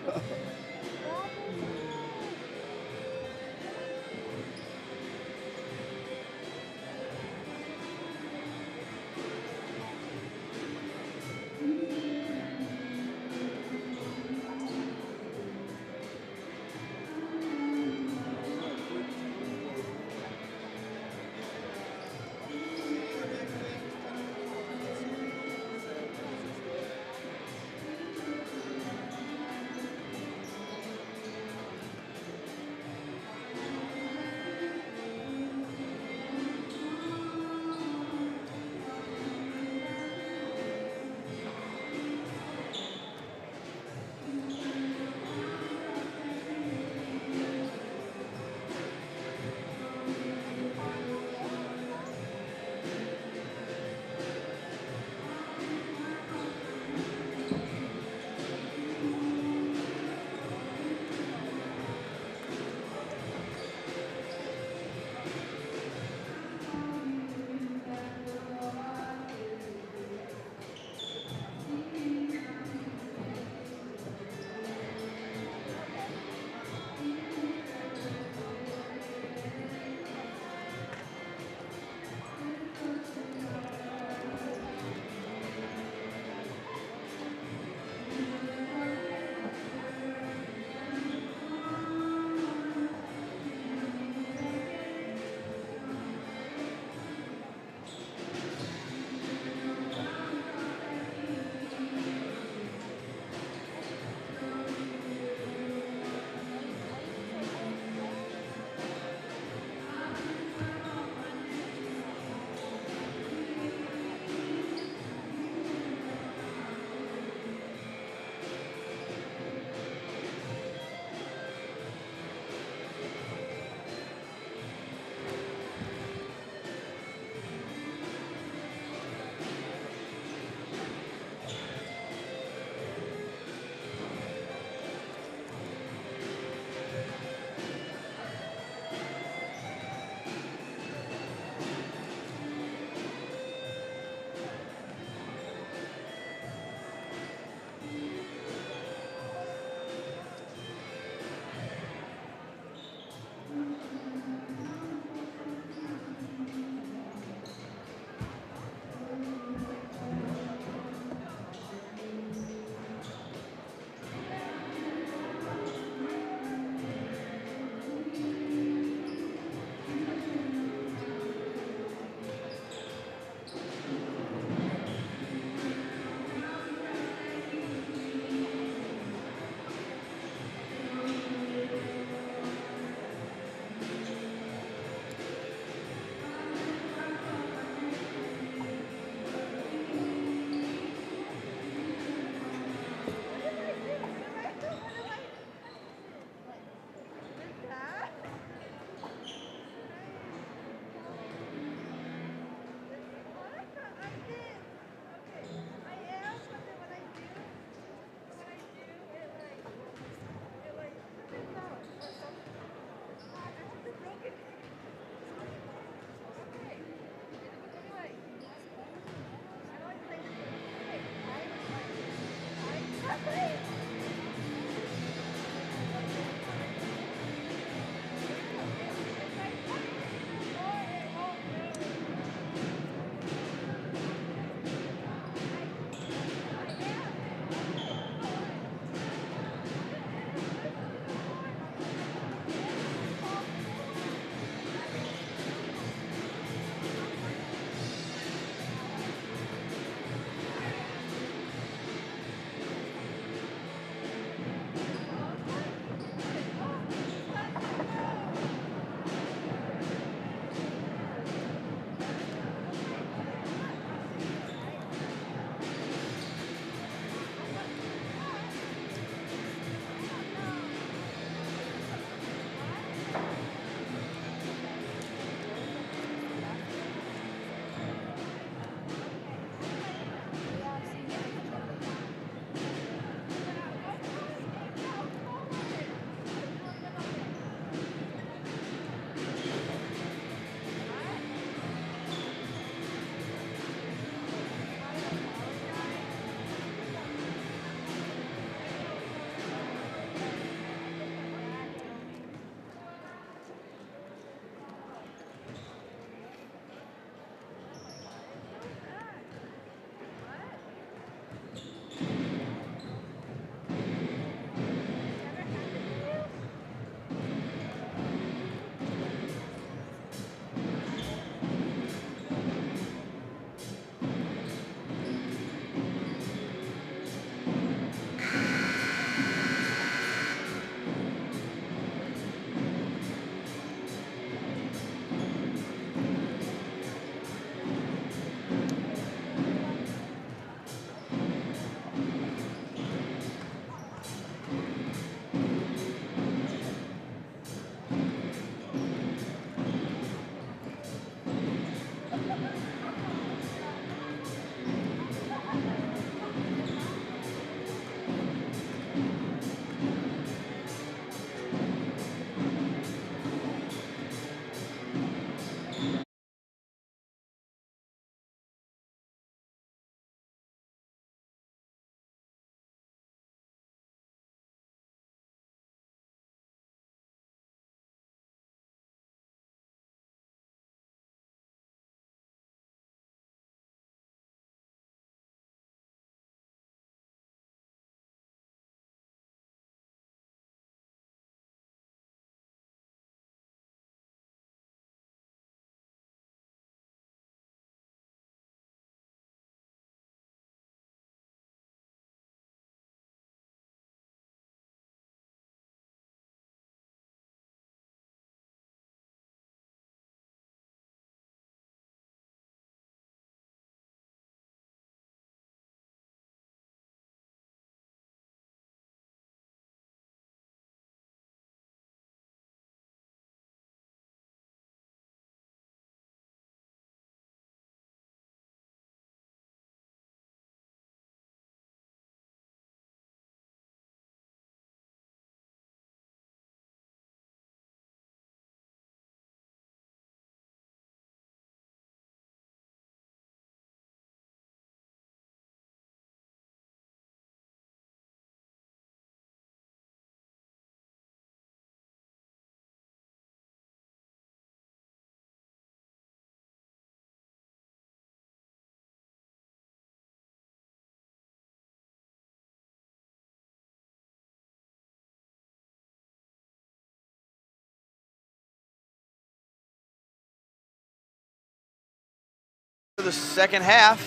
For the second half.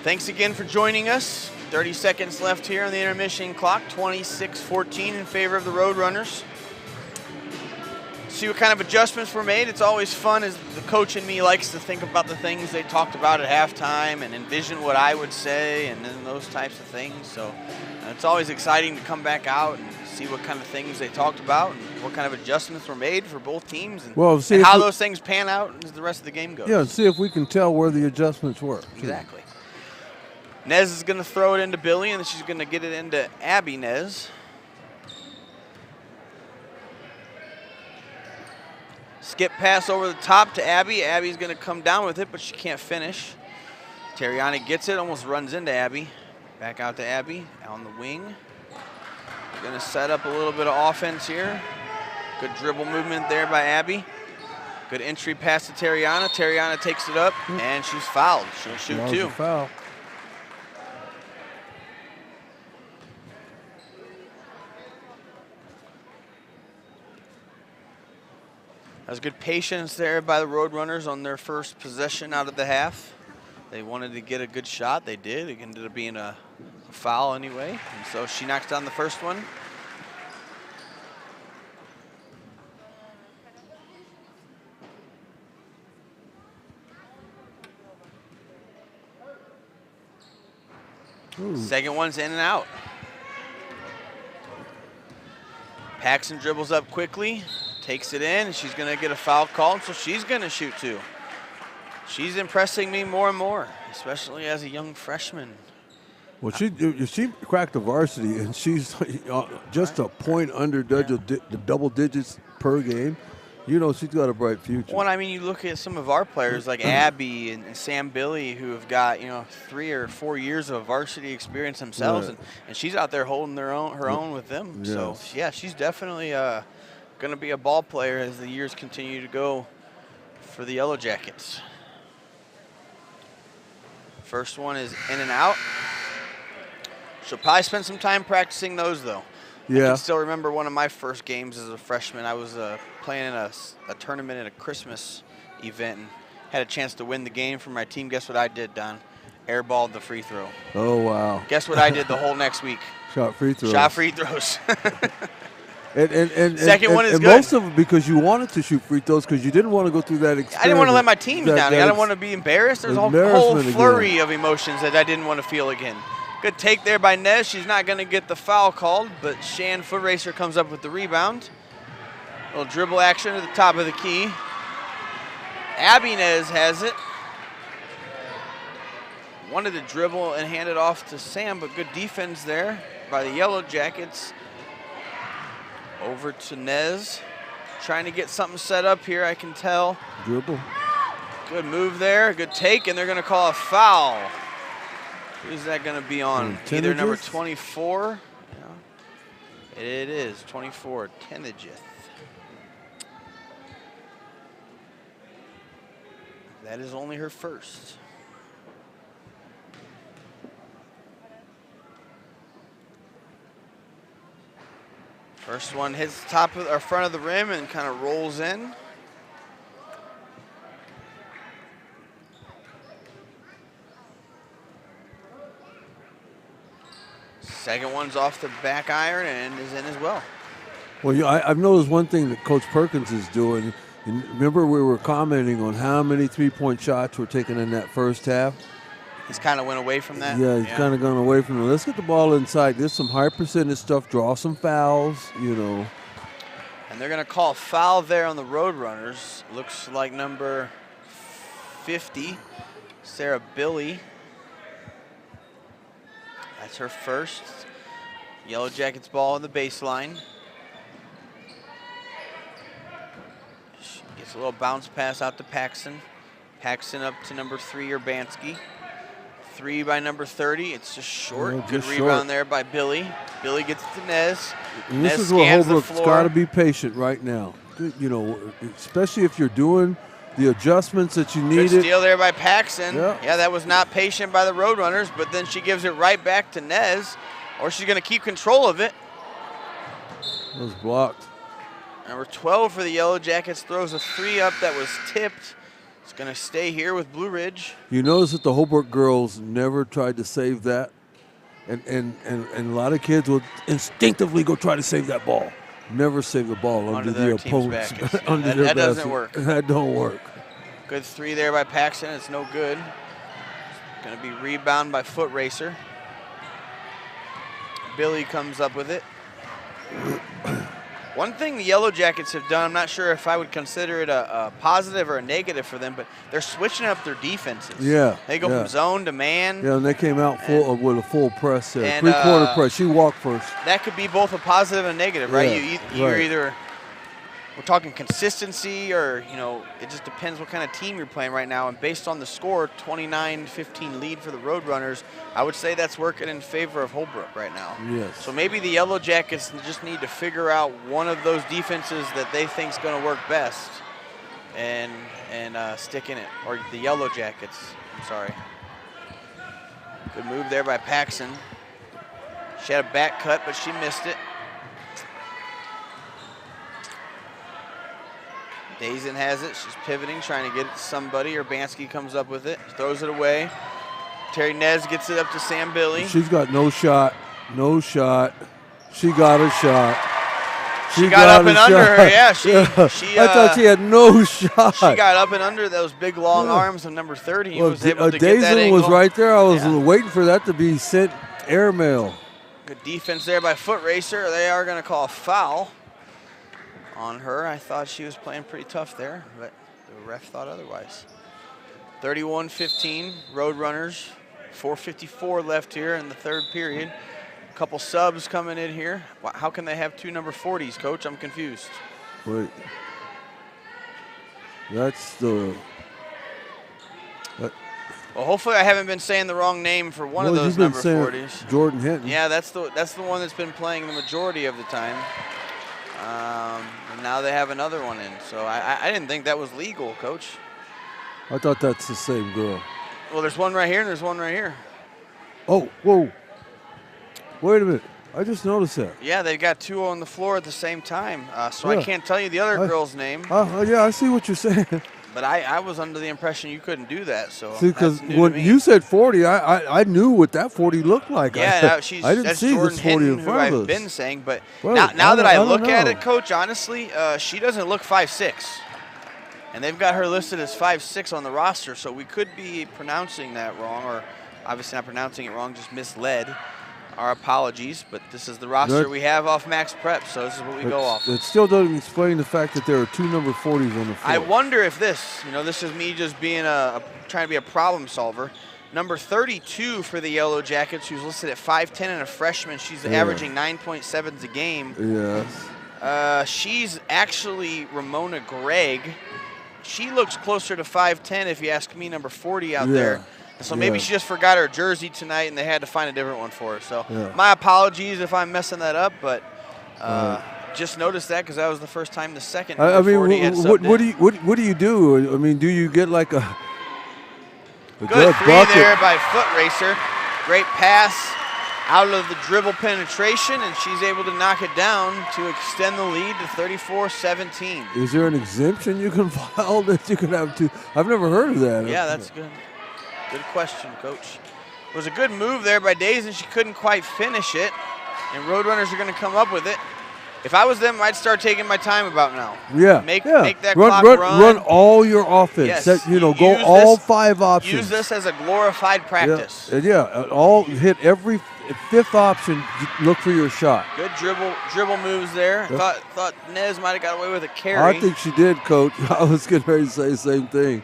Thanks again for joining us. 30 seconds left here on the intermission clock. 26-14 in favor of the Roadrunners. See what kind of adjustments were made. It's always fun as the coach in me likes to think about the things they talked about at halftime and envision what I would say and then those types of things. So it's always exciting to come back out and see what kind of things they talked about and what kind of adjustments were made for both teams and, and how those things pan out as the rest of the game goes. Yeah, and see if we can tell where the adjustments were. Exactly. Nez is going to throw it into Billy, and she's going to get it into Abby Nez. Skip pass over the top to Abby. Abby's going to come down with it, but she can't finish. Terriani gets it, almost runs into Abby. Back out to Abby on the wing. We're going to set up a little bit of offense here. Good dribble movement there by Abby. Good entry pass to Terriana. Terriana takes it up, and she's fouled. She'll shoot two. Foul. That was good patience there by the Roadrunners on their first possession out of the half. They wanted to get a good shot. They did. It ended up being a foul anyway. And so she knocks down the first one. Ooh. Second one's in and out. Paxson dribbles up quickly. Takes it in, and she's going to get a foul called, so she's going to shoot two. She's impressing me more and more, especially as a young freshman. Well, she cracked the varsity, and she's just a point under double digits per game. You know, she's got a bright future. Well, I mean, you look at some of our players like Abby and Sam Billy, who have got 3 or 4 years of varsity experience themselves, Right. and she's out there holding her own with them. Yes. So yeah, she's definitely going to be a ball player as the years continue to go for the Yellow Jackets. First one is in and out. She'll probably spend some time practicing those, though. Yeah. I can still remember one of my first games as a freshman. I was playing in a tournament at a Christmas event and had a chance to win the game for my team. Guess what I did, Don? Airballed the free throw. Oh, wow. Guess what I did the whole next week? Shot free throws. Shot free throws. And Second one is and good. Most of it because you wanted to shoot free throws because you didn't want to go through that experience. I didn't want to let my team down. I didn't want to be embarrassed. There's a whole flurry of emotions that I didn't want to feel again. Good take there by Nez. She's not going to get the foul called, but Shan Foot Racer comes up with the rebound. A little dribble action at the top of the key. Abby Nez has it. Wanted to dribble and hand it off to Sam, but good defense there by the Yellow Jackets. Over to Nez. Trying to get something set up here, I can tell. Dribble. Good move there, good take, and they're going to call a foul. Who's that going to be on? Either number 24. Yeah. It is 24, Tenegith. That is only her first. First one hits the top of or front of the rim and kind of rolls in. Second one's off the back iron and is in as well. Well, yeah, I've noticed one thing that Coach Perkins is doing. And remember, we were commenting on how many three-point shots were taken in that first half. He's kind of went away from that. Yeah, he's kind of gone away from it. Let's get the ball inside. There's some high percentage stuff. Draw some fouls, And they're going to call a foul there on the Roadrunners. Looks like number 50, Sarah Billy. That's her first. Yellow Jackets ball on the baseline. She gets a little bounce pass out to Paxson. Paxson up to number 3, Urbanski. 3 by number 30. It's just short. Yeah, good rebound there by Billy. Billy gets it to Nez. And Nez this is where scans the Holbrook's floor. got to be patient right now. Especially if you're doing the adjustments that you Good needed. steal there by Paxson. Yeah. Yeah, that was not patient by the Roadrunners, but then she gives it right back to Nez, or she's going to keep control of it. It was blocked. Number 12 for the Yellow Jackets throws a 3 up that was tipped. It's going to stay here with Blue Ridge. You notice that the Holbrook girls never tried to save that, and a lot of kids will instinctively go try to save that ball. Never save the ball under the opponent's under their that basket. doesn't work. That don't work. Good 3 there by Paxton. It's no good. Going to be rebound by Foot Racer. Billy comes up with it. One thing the Yellow Jackets have done, I'm not sure if I would consider it a positive or a negative for them, but they're switching up their defenses. Yeah. They go from zone to man. Yeah, and they came out with a full press there. 3-quarter press. She walked first. That could be both a positive and a negative, right? Yeah, You're either, we're talking consistency, or, you know, it just depends what kind of team you're playing right now. And based on the score, 29-15 lead for the Roadrunners, I would say that's working in favor of Holbrook right now. Yes. So maybe the Yellow Jackets just need to figure out one of those defenses that they think is going to work best and stick in it. Or the Yellow Jackets, I'm sorry. Good move there by Paxson. She had a back cut, but she missed it. Dazen has it. She's pivoting, trying to get it to somebody. Urbanski comes up with it, throws it away. Terry Nez gets it up to Sam Billy. She's got no shot. No shot. She got a shot. She got up and under her. Yeah, she I thought she had no shot. She got up and under those big long arms of number 30. He was able to get that Dazen angle. was right there. I was waiting for that to be sent airmail. Good defense there by Foot Racer. They are going to call a foul on her. I thought she was playing pretty tough there, but the ref thought otherwise. 31-15, Roadrunners. 4:54 left here in the third period. A couple subs coming in here. How can they have 2 number 40s, Coach? I'm confused. Wait. That's the... Well, hopefully I haven't been saying the wrong name for one of those number 40s. Jordan Hinton. Yeah, that's the one that's been playing the majority of the time. And now they have another one in. So I didn't think that was legal, Coach. I thought that's the same girl. Well, there's one right here and there's one right here. Oh, whoa. Wait a minute. I just noticed that. Yeah, they've got 2 on the floor at the same time. So I can't tell you the other girl's name. Yeah, I see what you're saying. But I was under the impression you couldn't do that. So see, because when you said 40, I knew what that 40 looked like. Yeah, I didn't that's see Jordan this 40 Hinton, in who front of I've us. been saying. But Well, now that I look at know. it, Coach, honestly, she doesn't look 5'6". And they've got her listed as 5'6" on the roster. So we could be pronouncing that wrong, or obviously not pronouncing it wrong, just misled. Our apologies, but this is the roster we have off Max Prep, so this is what we go off. It still doesn't explain the fact that there are 2 number 40s on the floor. I wonder if this is me just being trying to be a problem solver. Number 32 for the Yellow Jackets, who's listed at 5'10" and a freshman. She's averaging 9.7s a game. Yes. She's actually Ramona Gregg. She looks closer to 5'10", if you ask me, number 40 out there. So maybe she just forgot her jersey tonight and they had to find a different one for her. So my apologies if I'm messing that up, but just noticed that because that was the first time the second I mean, 40 had what do you do? I mean, do you get like a good 3 bucket there by Foot Racer. Great pass out of the dribble penetration, and she's able to knock it down to extend the lead to 34-17. Is there an exemption you can file that you can have 2? I've never heard of that. Yeah, that's good. Good question, Coach. It was a good move there by Dazen. She couldn't quite finish it, and Roadrunners are going to come up with it. If I was them, I'd start taking my time about now. Yeah. Make that clock run all your offense. Yes. Go all 5 options. Use this as a glorified practice. All hit every 5th option. Look for your shot. Good dribble moves there. Thought Nez might have got away with a carry. I think she did, Coach. I was getting ready to say the same thing.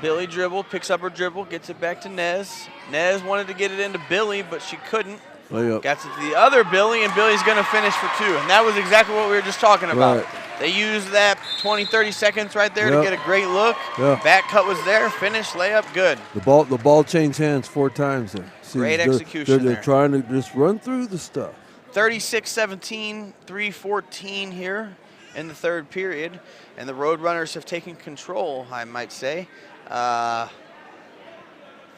Billy picks up her dribble, gets it back to Nez. Nez wanted to get it into Billy, but she couldn't. Gets it to the other Billy, and Billy's going to finish for 2. And that was exactly what we were just talking about. Right. They used that 20-30 seconds right there to get a great look. Back cut was there, finish, layup, good. The ball changed hands 4 times there. See, great execution they're trying to just run through the stuff. 36-17, 3:14 here in the third period. And the Roadrunners have taken control, I might say. The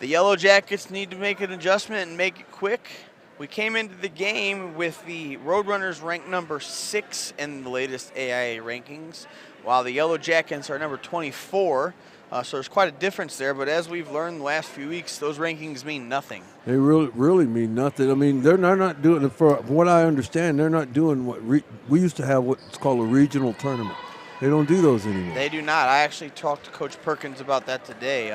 Yellow Jackets need to make an adjustment and make it quick. We came into the game with the Roadrunners ranked number 6 in the latest AIA rankings, while the Yellow Jackets are number 24. So there's quite a difference there, but as we've learned the last few weeks, those rankings mean nothing. They really mean nothing. I mean, they're not doing it. For what I understand, they're not doing what we used to have, what's called a regional tournament. They don't do those anymore. They do not. I actually talked to Coach Perkins about that today.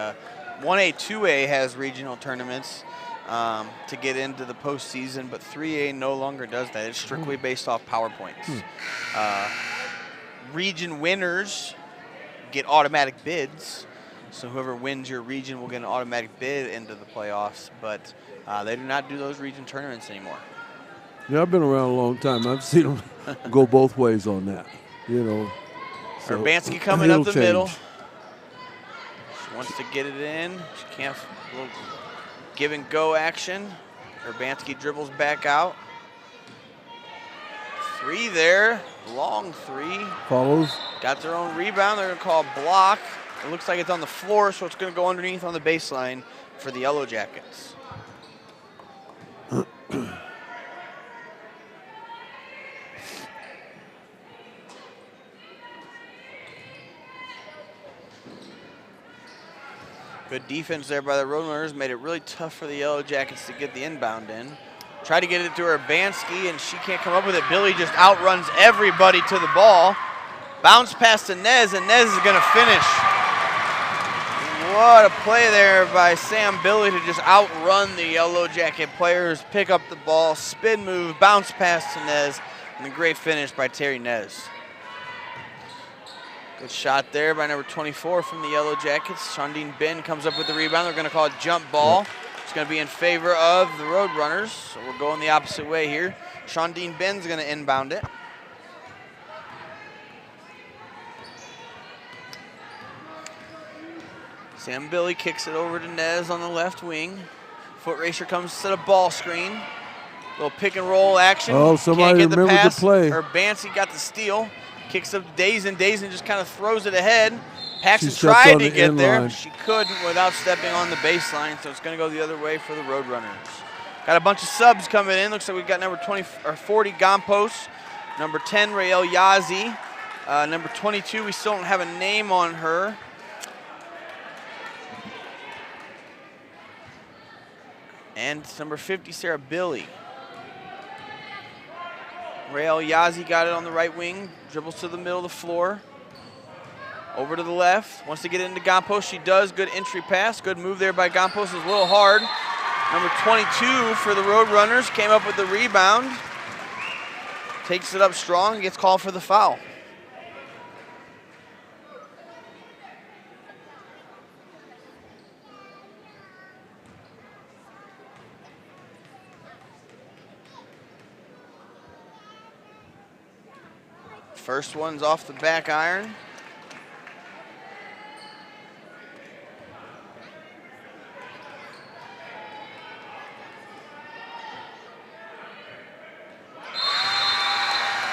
1A, 2A has regional tournaments to get into the postseason, but 3A no longer does that. It's strictly based off power points. Region winners get automatic bids, so whoever wins your region will get an automatic bid into the playoffs, but they do not do those region tournaments anymore. Yeah, I've been around a long time. I've seen them go both ways on that, you know. So Urbanski coming up the middle. change. She wants to get it in. She can't. A little give and go action. Urbanski dribbles back out. 3 there. Long 3. Follows. Got their own rebound. They're going to call a block. It looks like it's on the floor, so it's going to go underneath on the baseline for the Yellow Jackets. Good defense there by the Roadrunners. Made it really tough for the Yellow Jackets to get the inbound in. Tried to get it to Urbanski, and she can't come up with it. Billy just outruns everybody to the ball. Bounce pass to Nez, and Nez is going to finish. What a play there by Sam Billy to just outrun the Yellow Jacket players, pick up the ball, spin move, bounce pass to Nez, and a great finish by Terry Nez. Good shot there by number 24 from the Yellow Jackets. Shondine Ben comes up with the rebound. They're going to call it jump ball. It's going to be in favor of the Roadrunners, so we're going the opposite way here. Shondine Ben's going to inbound it. Sam Billy kicks it over to Nez on the left wing. Foot racer comes to the ball screen. Little pick and roll action. Oh, somebody Can't get the remembered pass. the play. Urbanski got the steal. Kicks up Dazen just kind of throws it ahead. Paxton She stepped tried on to the get there. inline. She couldn't without stepping on the baseline, so it's going to go the other way for the Roadrunners. Got a bunch of subs coming in. Looks like we've got number 40, Gompos. Number 10, Rael Yazi. Number 22, we still don't have a name on her. And number 50, Sarah Billy. Rael Yazi got it on the right wing, dribbles to the middle of the floor. Over to the left, wants to get into Gompos. She does. Good entry pass. Good move there by Gompos. It was a little hard. Number 22 for the Roadrunners came up with the rebound. Takes it up strong and gets called for the foul. First one's off the back iron.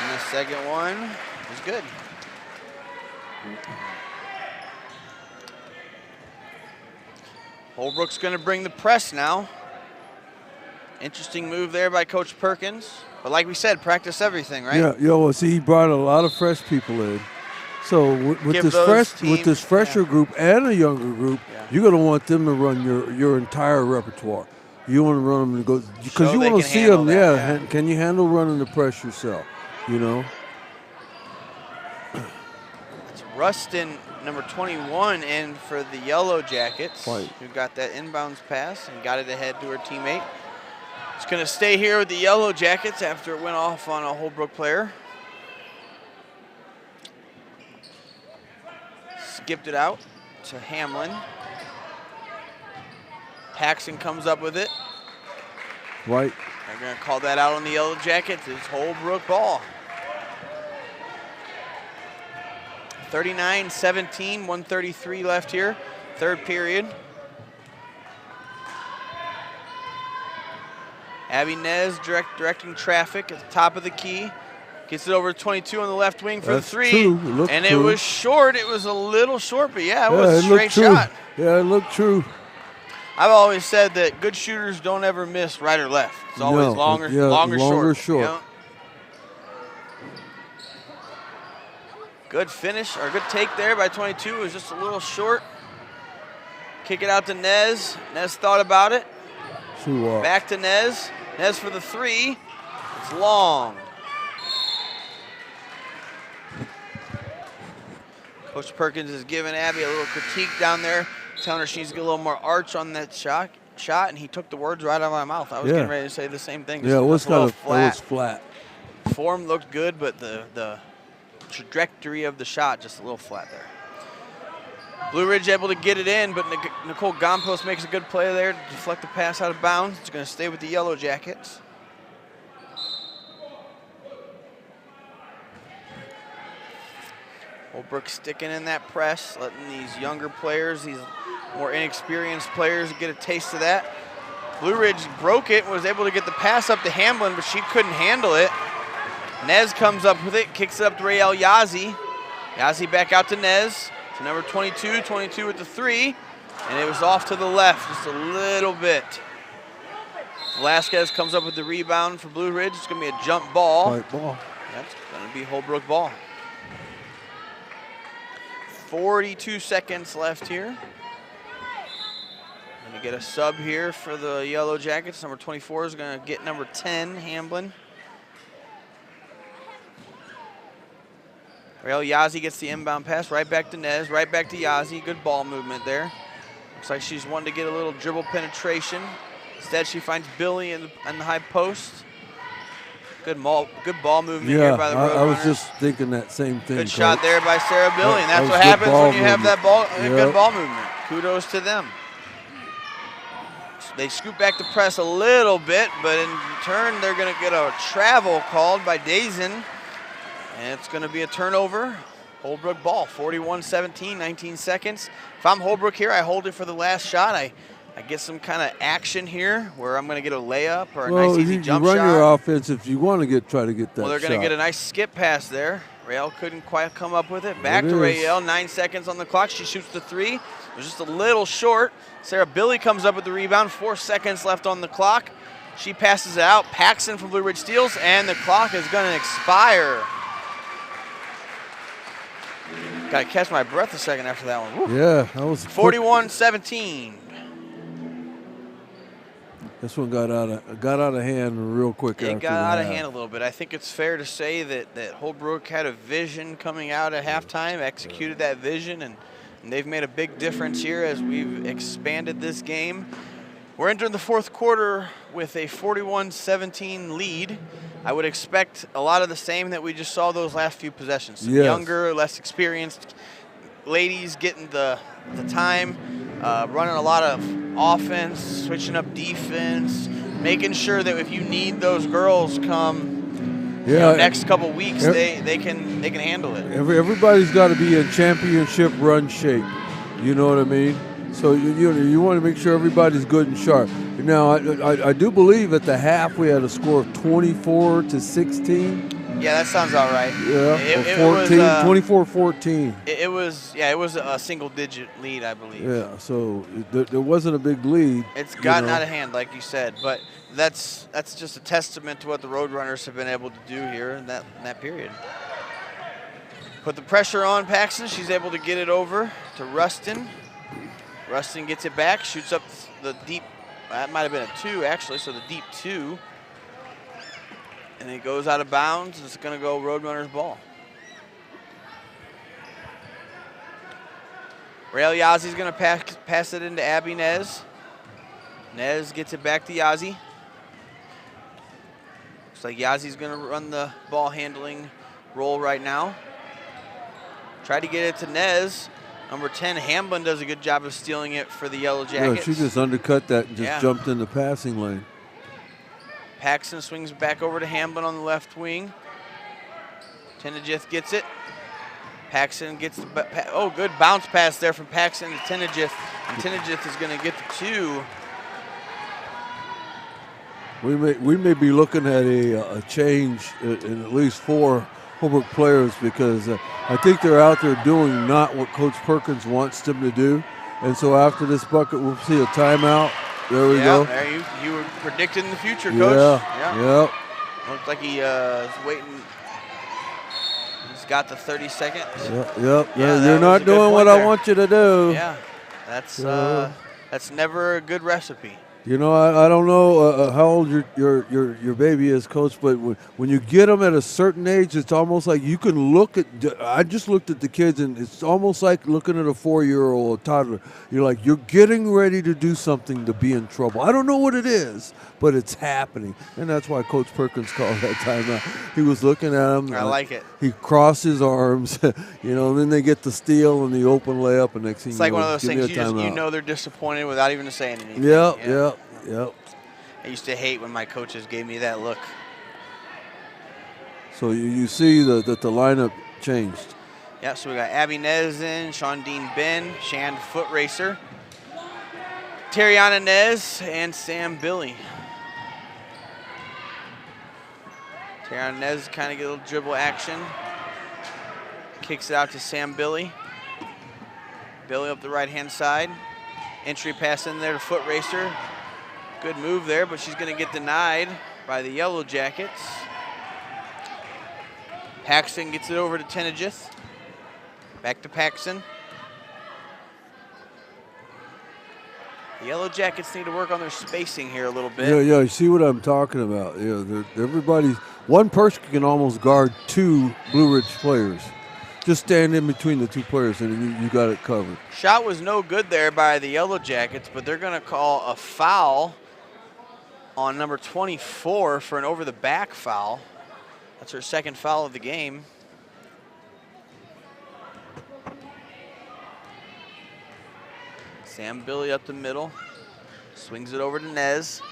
And the second one is good. Holbrook's going to bring the press now. Interesting move there by Coach Perkins. But like we said, practice everything, right? Yeah, well, see, he brought a lot of fresh people in. So with this fresher group and a younger group, you're going to want them to run your entire repertoire. You want to run them and go because you want to see them. Can you handle running the press yourself? You know. It's Rustin, number 21, in for the Yellow Jackets, Right. who got that inbounds pass and got it ahead to her teammate. It's going to stay here with the Yellow Jackets after it went off on a Holbrook player. Skipped it out to Hamlin. Paxton comes up with it. Right. They're going to call that out on the Yellow Jackets. It's Holbrook ball. 39-17, 1:33 left here, third period. Abby Nez directing traffic at the top of the key. Gets it over to 22 on the left wing for the three. And it was short. It was a little short, but yeah, it was a straight shot. Yeah, it looked true. I've always said that good shooters don't ever miss right or left. It's always longer, short. Yep. Good finish, or good take there by 22. It was just a little short. Kick it out to Nez. Nez thought about it. She walked. Back to Nez. Nez for the 3. It's long. Coach Perkins is giving Abby a little critique down there, telling her she needs to get a little more arch on that shot, and he took the words right out of my mouth. I was getting ready to say the same thing. Yeah, it was kind of flat. It was flat. Form looked good, but the trajectory of the shot just a little flat there. Blue Ridge able to get it in, but Nicole Gompos makes a good play there to deflect the pass out of bounds. It's going to stay with the Yellow Jackets. Holbrook sticking in that press, letting these younger players, these more inexperienced players get a taste of that. Blue Ridge broke it, was able to get the pass up to Hamblin, but she couldn't handle it. Nez comes up with it, kicks it up to Rael Yazi. Yazi back out to Nez, to number 22, 22 with the 3, and it was off to the left just a little bit. Velasquez comes up with the rebound for Blue Ridge. It's going to be a jump ball. White ball. That's going to be Holbrook ball. 42 seconds left here. Going to get a sub here for the Yellow Jackets. Number 24 is going to get number 10, Hamblin. Rael Yazi gets the inbound pass, right back to Nez, right back to Yazi. Good ball movement there. Looks like she's wanting to get a little dribble penetration. Instead, she finds Billy in the high post. Good ball movement here by the Roadrunners. I was just thinking that same thing. Good shot there by Sarah Billy, and that's that what was happens good when you have that ball, good ball movement. Kudos to them. They scoop back the press a little bit, but in turn, they're going to get a travel called by Dazen. And it's going to be a turnover. Holbrook ball, 41-17, 19 seconds. If I'm Holbrook here, I hold it for the last shot. I get some kind of action here where I'm going to get a layup or a nice easy jump shot. You run your offense if you want to try to get that shot. Well, they're going to get a nice skip pass there. Rael couldn't quite come up with it. Back to Rael, 9 seconds on the clock. She shoots the 3. It was just a little short. Sarah Billy comes up with the rebound. 4 seconds left on the clock. She passes it out. Paxson from Blue Ridge steals, and the clock is going to expire. Got to catch my breath a second after that one. Woo. Yeah, that was 41-17. This one got out of hand real quick. It got out of hand a little bit. I think it's fair to say that Holbrook had a vision coming out at halftime, executed that vision, and they've made a big difference here as we've expanded this game. We're entering the fourth quarter with a 41-17 lead. I would expect a lot of the same that we just saw those last few possessions. Some younger, less experienced ladies getting the time, running a lot of offense, switching up defense, making sure that if you need those girls come next couple weeks, they can handle it. Everybody's got to be in championship run shape. You know what I mean? So you want to make sure everybody's good and sharp. Now, I do believe at the half we had a score of 24-16. Yeah, that sounds all right. Yeah, 24-14. It was a single-digit lead, I believe. Yeah, so there wasn't a big lead. It's gotten out of hand, like you said, but that's just a testament to what the Roadrunners have been able to do here in that period. Put the pressure on Paxson. She's able to get it over to Rustin. Rustin gets it back, shoots up the deep. That might have been a 2, actually, so the deep 2. And it goes out of bounds. It's going to go Roadrunners ball. Rael Yazi's going to pass it into Abby Nez. Nez gets it back to Yazi. Looks like Yazi's going to run the ball handling role right now. Try to get it to Nez. Number 10, Hamblin, does a good job of stealing it for the Yellow Jackets. Yeah, she just undercut that and just jumped in the passing lane. Paxson swings back over to Hamblin on the left wing. Tenejith gets it. Paxson gets the good bounce pass there from Paxson to Tenejith. And Tenejith is going to get the 2. We may be looking at a change in at least 4 Holbrook players because I think they're out there doing not what Coach Perkins wants them to do. And so after this bucket, we'll see a timeout. There we go. There you were predicting the future, Coach. Yeah. Looked like he is waiting. He's got the 30 seconds. Yep. You're not doing what I want you to do. Yeah. That's never a good recipe. You know, I don't know how old your baby is, Coach, but when you get them at a certain age, it's almost like you can look at. I just looked at the kids, and it's almost like looking at a 4-year-old, a toddler. You're like, you're getting ready to do something to be in trouble. I don't know what it is, but it's happening, and that's why Coach Perkins called that timeout. He was looking at him. I like it. He crossed his arms, you know, and then they get the steal and the open layup, and next thing It's you like know, one of those things you timeout. know they're disappointed without even saying anything. Yep. I used to hate when my coaches gave me that look. So you see that the lineup changed. Yeah, so we got Abby Nez in, Shondine Ben, Shand Foot Racer, Tariana Nez, and Sam Billy. Tariana Nez kind of get a little dribble action. Kicks it out to Sam Billy. Billy up the right-hand side. Entry pass in there to Foot Racer. Good move there, but she's going to get denied by the Yellow Jackets. Paxton gets it over to Tenegith. Back to Paxton. The Yellow Jackets need to work on their spacing here a little bit. Yeah, you see what I'm talking about. Yeah, everybody, one person can almost guard 2 Blue Ridge players. Just stand in between the 2 players, and you got it covered. Shot was no good there by the Yellow Jackets, but they're going to call a foul on number 24 for an over-the-back foul. That's her second foul of the game. Sam Billy up the middle. Swings it over to Nez.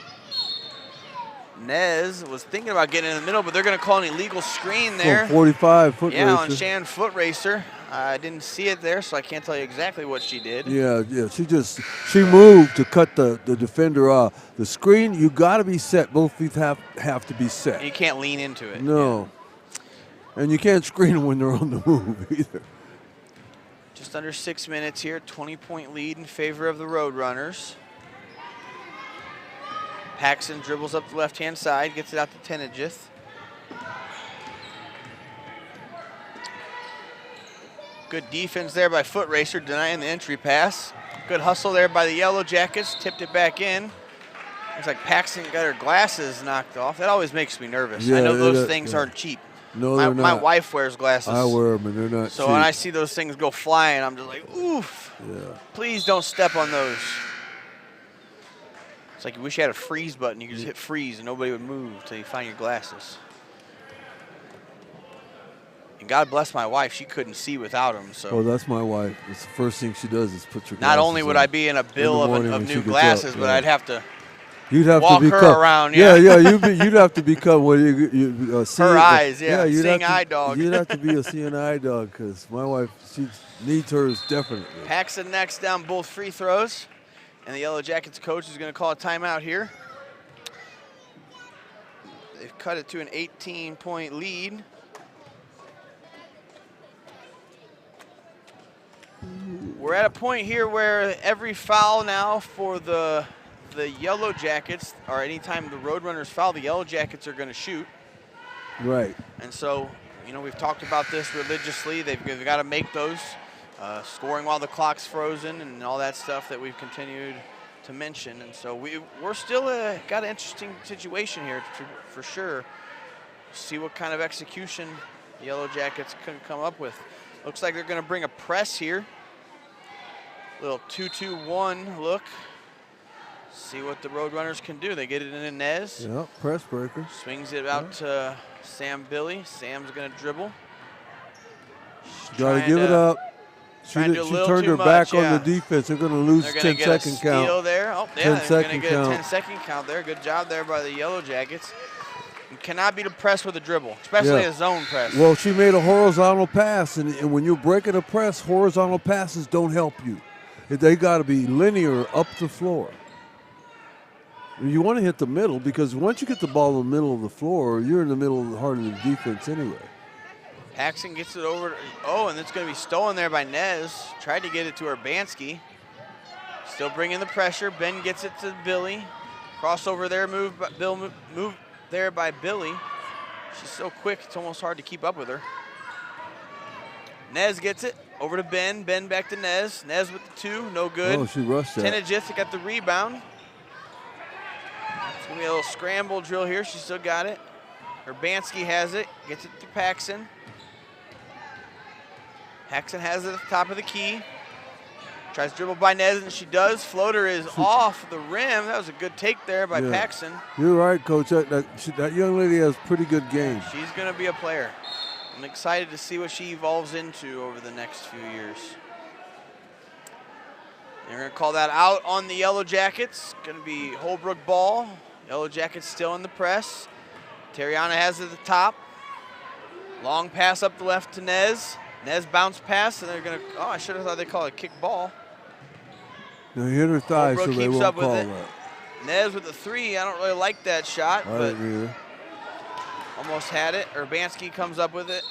Nez was thinking about getting in the middle, but they're going to call an illegal screen there. 45 foot racer. Yeah, on Shan Foot Racer. I didn't see it there, so I can't tell you exactly what she did. Yeah, she moved to cut the defender off. The screen, you got to be set. Both feet have to be set. You can't lean into it. No. Yeah. And you can't screen them when they're on the move either. Just under 6 minutes here, 20-point lead in favor of the Roadrunners. Paxton dribbles up the left-hand side, gets it out to Tenegith. Good defense there by Foot Racer, denying the entry pass. Good hustle there by the Yellow Jackets, tipped it back in. Looks like Paxton got her glasses knocked off. That always makes me nervous. Yeah, I know those things aren't cheap. No, they're not. My wife wears glasses. I wear them, and they're not So cheap. when I see those things go flying, I'm just like, oof. Yeah. Please don't step on those. It's like you wish you had a freeze button. You could just hit freeze and nobody would move until you find your glasses. And God bless my wife. She couldn't see without them. So. Oh, that's my wife. It's the first thing she does is put your glasses Not only would on. I be in a bill of new glasses, but I'd have to You'd have walk to become, her around. Yeah, you'd have to become what her eyes. Yeah, seeing eye dog. You'd have to be a seeing eye dog because my wife, she needs hers definitely. Paxton knocks down both free throws, and the Yellow Jackets coach is going to call a timeout here. They've cut it to an 18-point lead. We're at a point here where every foul now for the Yellow Jackets, or anytime the Roadrunners foul, the Yellow Jackets are going to shoot. Right. And so, you know, we've talked about this religiously. They've got to make those, scoring while the clock's frozen and all that stuff that we've continued to mention. And so we're still got an interesting situation here for sure. See what kind of execution the Yellow Jackets can come up with. Looks like they're going to bring a press here. Little 2-2-1 look. See what the Roadrunners can do. They get it in Inez. Yep, press breaker. Swings it out to Sam Billy. Sam's going to dribble. Got to give it up. She turned her back on the defense. They're going to lose 10-second count. Steal there. Oh, yeah, they're going to get a 10-second count there. Good job there by the Yellow Jackets. You cannot be pressed with a dribble, especially a zone press. Well, she made a horizontal pass, and when you're breaking a press, horizontal passes don't help you. They got to be linear up the floor. You want to hit the middle because once you get the ball in the middle of the floor, you're in the middle of the heart of the defense anyway. Paxton gets it over. And it's going to be stolen there by Nez. Tried to get it to Urbanski. Still bringing the pressure. Ben gets it to Billy. Crossover there, move there by Billy. She's so quick, it's almost hard to keep up with her. Nez gets it. Over to Ben. Ben back to Nez. Nez with the 2. No good. Oh, she rushed that. Tenajith got the rebound. It's going to be a little scramble drill here. She still got it. Urbanski has it. Gets it to Paxson. Paxson has it at the top of the key. Tries to dribble by Nez, and she does. Floater is off the rim. That was a good take there by Paxson. You're right, Coach. That young lady has pretty good game. She's going to be a player. I'm excited to see what she evolves into over the next few years. They're going to call that out on the Yellow Jackets. Going to be Holbrook ball. Yellow Jackets still in the press. Terriana has it at the top. Long pass up the left to Nez. Nez bounce pass, and they're going to, oh, I should have thought they called it a kick ball. No, he hit her thigh, Holbrook so they keeps won't up with call it. that. Nez with the 3. I don't really like that shot, I but didn't either. almost had it. Urbanski comes up with it.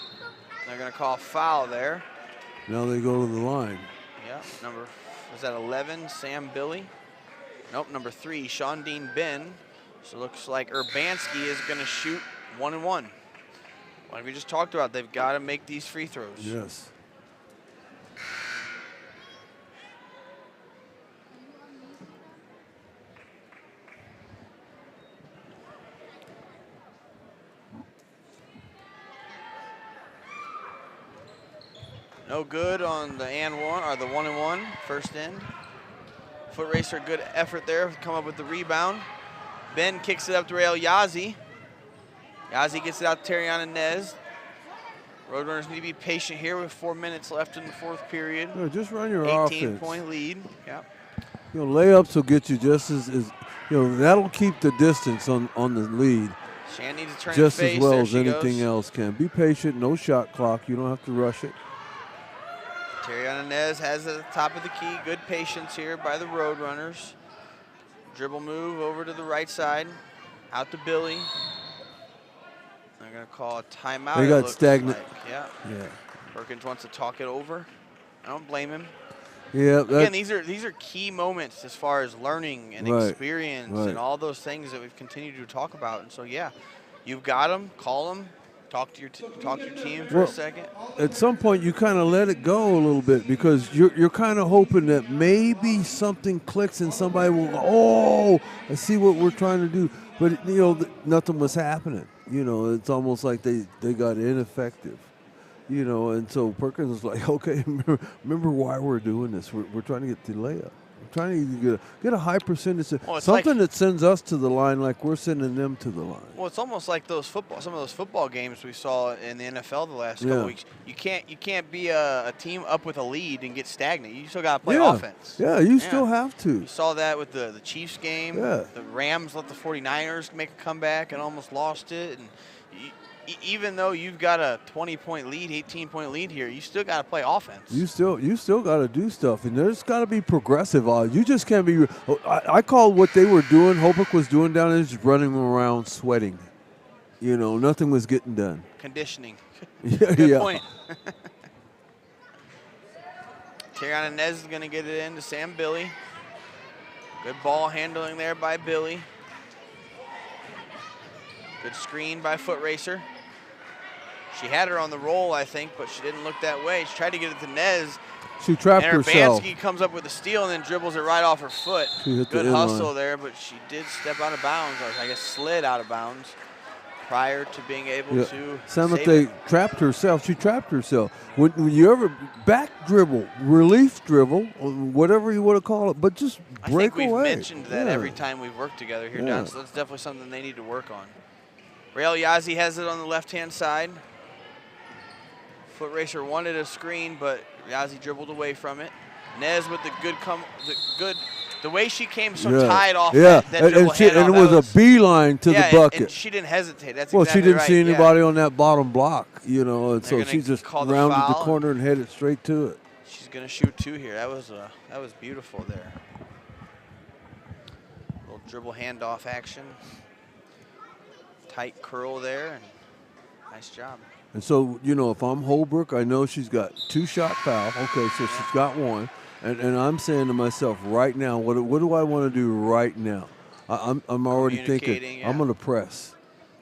They're going to call a foul there. Now they go to the line. Yeah, was that 11, Sam Billy? Nope, number 3, Sean Dean Ben. So it looks like Urbanski is going to shoot 1 and 1. Like we just talked about, they've got to make these free throws. Yes. No good on the and 1 or the 1 and 1 first in. Foot racer, good effort there. Come up with the rebound. Ben kicks it up to Rael Yazi. Yazi gets it out to Terriana Nez. Roadrunners need to be patient here with 4 minutes left in the 4th period. Yeah, just run your 18-point lead. Yeah. You know, layups will get you just as you know, that'll keep the distance on the lead. Shan needs to turn just face. as well There as she anything goes. else can. Be patient, no shot clock. You don't have to rush it. Terriana Nez has it at the top of the key. Good patience here by the Roadrunners. Dribble move over to the right side. Out to Billy. They're going to call a timeout. They got stagnant. Like. Yeah. Yeah. Perkins wants to talk it over. I don't blame him. Yeah. Again, these are key moments as far as learning and experience and all those things that we've continued to talk about. And so, yeah, you've got them. Call them. Talk to your team for a second. At some point, you kind of let it go a little bit because you're kind of hoping that maybe something clicks and somebody will go, oh, I see what we're trying to do. But, you know, nothing was happening. You know, it's almost like they got ineffective. You know, and so Perkins was like, okay, remember why we're doing this. We're trying to get the layup. We're trying to get a high percentage. Something that sends us to the line like we're sending them to the line. Well, it's almost like some of those football games we saw in the NFL the last couple weeks. You can't be a team up with a lead and get stagnant. You still got to play offense. Yeah, you still have to. You saw that with the Chiefs game. Yeah. The Rams let the 49ers make a comeback and almost lost it. And even though you've got a 20-point lead, 18-point lead here, you still got to play offense. You still got to do stuff, and there's got to be progressive. You just can't be. I call what they were doing, Holbrook was doing down there, just running around sweating. You know, nothing was getting done. Conditioning. Yeah, Good point. Terriana Nez is going to get it in to Sam Billy. Good ball handling there by Billy. Good screen by Foot Racer. She had her on the roll, I think, but she didn't look that way. She tried to get it to Nez. She trapped herself. And Urbanski comes up with a steal and then dribbles it right off her foot. Good hustle there, but she did step out of bounds, or I guess slid out of bounds prior to being able to save it. trapped herself. She trapped herself. When you ever back dribble, relief dribble, whatever you want to call it, but just break away. I think we've mentioned that every time we've worked together here, Don, so that's definitely something they need to work on. Rael Yazi has it on the left-hand side. Foot Racer wanted a screen, but Yazi dribbled away from it. Nez with the way she came so tied off that dribble handoff. And it was a beeline to the bucket. And she didn't hesitate. That's well, exactly she didn't right. see anybody on that bottom block, you know, and so she just rounded the corner and headed straight to it. She's going to shoot 2 here. That was beautiful there. Little dribble handoff action. Tight curl there, and nice job. And so, you know, if I'm Holbrook, I know she's got 2 shot foul. Okay, so she's got 1. And I'm saying to myself right now, what do I want to do right now? I'm already thinking, I'm going to press.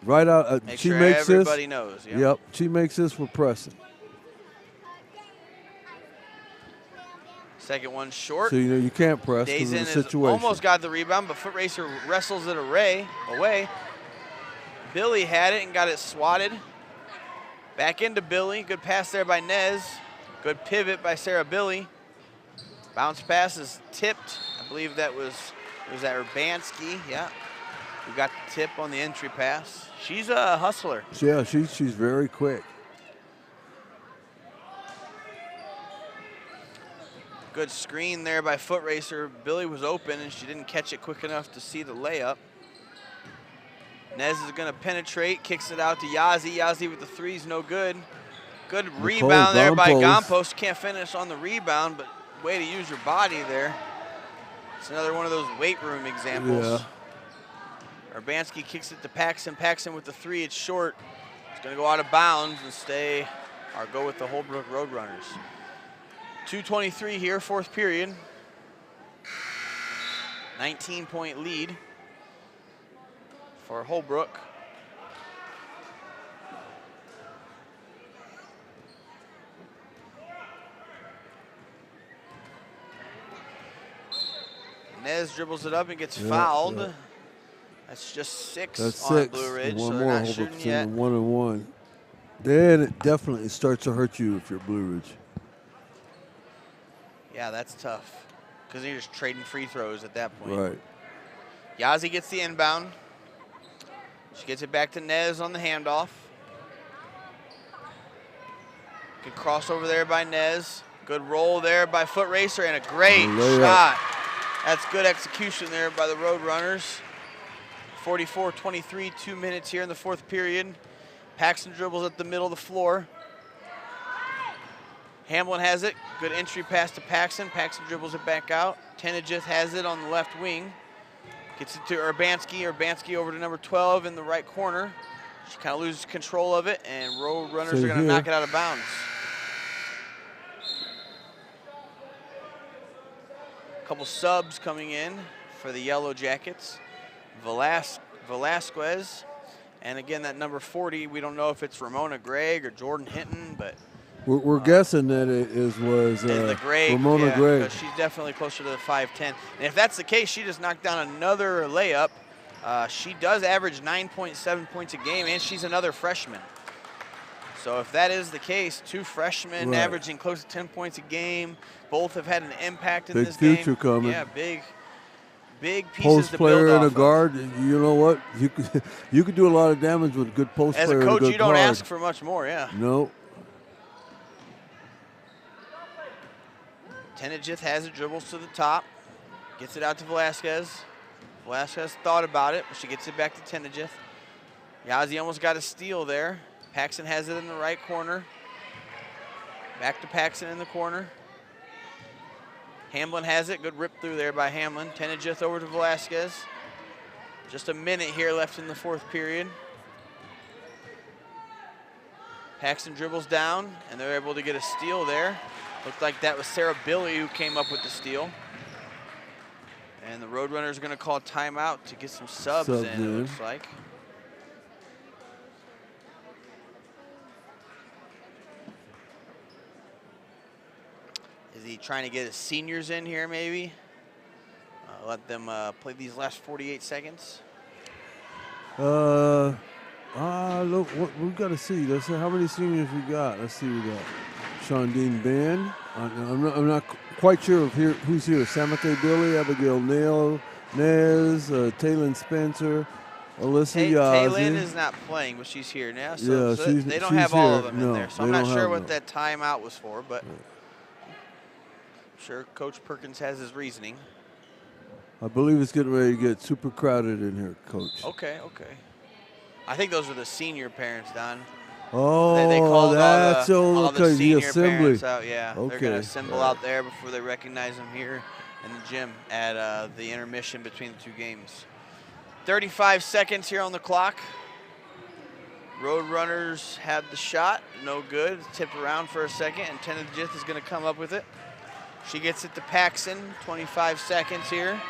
Right out. Make she sure makes everybody this. knows. Yep, she makes this, we're pressing. Second one short. So, you can't press because of the Dazen situation. almost got the rebound, but Foot Racer wrestles it away. Billy had it and got it swatted. Back into Billy. Good pass there by Nez. Good pivot by Sarah Billy. Bounce pass is tipped. I believe that was that Urbanski. Yeah. We got the tip on the entry pass. She's a hustler. Yeah, she's very quick. Good screen there by Foot Racer. Billy was open and she didn't catch it quick enough to see the layup. Nez is gonna penetrate, kicks it out to Yazzie. Yazzie with the threes, no good. Good rebound there by Gompos. Can't finish on the rebound, but way to use your body there. It's another one of those weight room examples. Yeah. Urbanski kicks it to Paxson. Paxson with the three, it's short. It's gonna go out of bounds and stay, or go with the Holbrook Roadrunners. 2:23 here, fourth period. 19-point lead for Holbrook. Nez dribbles it up and gets fouled. Yeah. That's just six That's on 6. Blue Ridge, One so more they're not Holbrook's shooting in yet. the 1-and-1. Then it definitely starts to hurt you if you're Blue Ridge. Yeah, that's tough because you're just trading free throws at that point. Right. Yazzie gets the inbound. She gets it back to Nez on the handoff. Good crossover there by Nez. Good roll there by Foot Racer and a great shot. That's good execution there by the Roadrunners. 44-23, 2 minutes here in the fourth period. Paxton dribbles at the middle of the floor. Hamlin has it. Good entry pass to Paxton. Paxton dribbles it back out. Tenejith has it on the left wing. Gets it to Urbanski. Urbanski over to number 12 in the right corner. She kind of loses control of it, and Roadrunners are going to knock it out of bounds. A couple subs coming in for the Yellow Jackets. Velasquez, and again that number 40. We don't know if it's Ramona Gregg or Jordan Hinton, but we're guessing that it was the Gregg, Ramona Gregg. because she's definitely closer to the 5'10". And if that's the case, she just knocked down another layup. She does average 9.7 points a game, and she's another freshman. So if that is the case, two freshmen averaging close to 10 points a game, both have had an impact in this game. Big future coming. Yeah, big pieces post to player build and a off guard. You know what? You could do a lot of damage with a good post As player. a coach, and a good you don't guard. ask for much more, yeah. No. Tenejith has it, dribbles to the top, gets it out to Velasquez. Velasquez thought about it, but she gets it back to Tenejith. Yazzie almost got a steal there. Paxton has it in the right corner. Back to Paxton in the corner. Hamlin has it, good rip through there by Hamlin. Tenejith over to Velasquez. Just a minute here left in the fourth period. Paxton dribbles down, and they're able to get a steal there. Looked like that was Sarah Billy who came up with the steal. And the Roadrunners are going to call timeout to get some subs in, it looks like. Is he trying to get his seniors in here, maybe? Let them play these last 48 seconds? Look, what we got to see. Let's see how many seniors we got. Let's see, we got Shondine Band. I'm not quite sure of who's here. Samake Billy, Abigail Nail, Nez, Taylin Spencer, Alyssa Yazzie. Taylin is not playing, but she's here now. So, Yeah, they don't have all here. of them in there. So I'm not sure what that timeout was for, but I'm sure Coach Perkins has his reasoning. I believe it's getting ready to get super crowded in here, Coach. Okay. I think those are the senior parents, Don. Oh, they called that's all the senior the assembly. parents out. Yeah, Okay. They're going to assemble out there before they recognize them here in the gym at the intermission between the two games. 35 seconds here on the clock. Roadrunners had the shot, no good. Tipped around for a second, and Tenejith is going to come up with it. She gets it to Paxson, 25 seconds here.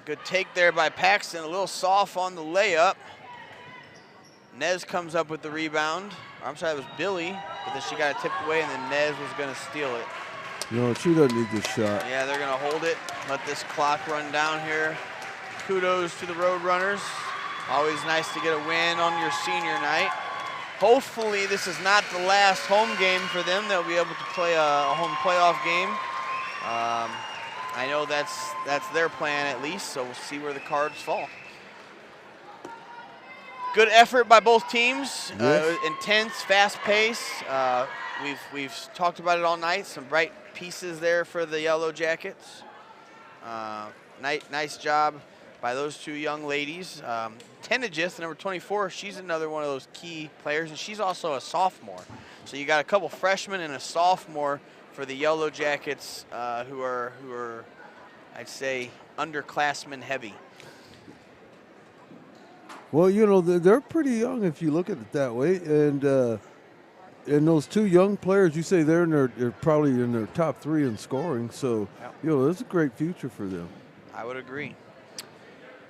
Good take there by Paxton, a little soft on the layup. Nez comes up with the rebound, I'm sorry, it was Billy, but then she got it tipped away, and then Nez was going to steal it. No, she doesn't need this shot. Yeah, they're going to hold it, let this clock run down here. Kudos to the Roadrunners. Always nice to get a win on your senior night. Hopefully this is not the last home game for them. They'll be able to play a home playoff game. I know that's their plan at least, so we'll see where the cards fall. Good effort by both teams. Yes. Intense, fast pace. We've talked about it all night. Some bright pieces there for the Yellow Jackets. Nice job by those two young ladies. Tenegis, number 24, she's another one of those key players, and she's also a sophomore. So you got a couple freshmen and a sophomore for the Yellow Jackets who are, I'd say, underclassmen heavy. Well, you know, they're pretty young if you look at it that way. And those two young players, you say they're probably in their top 3 in scoring. So, you know, there's a great future for them. I would agree.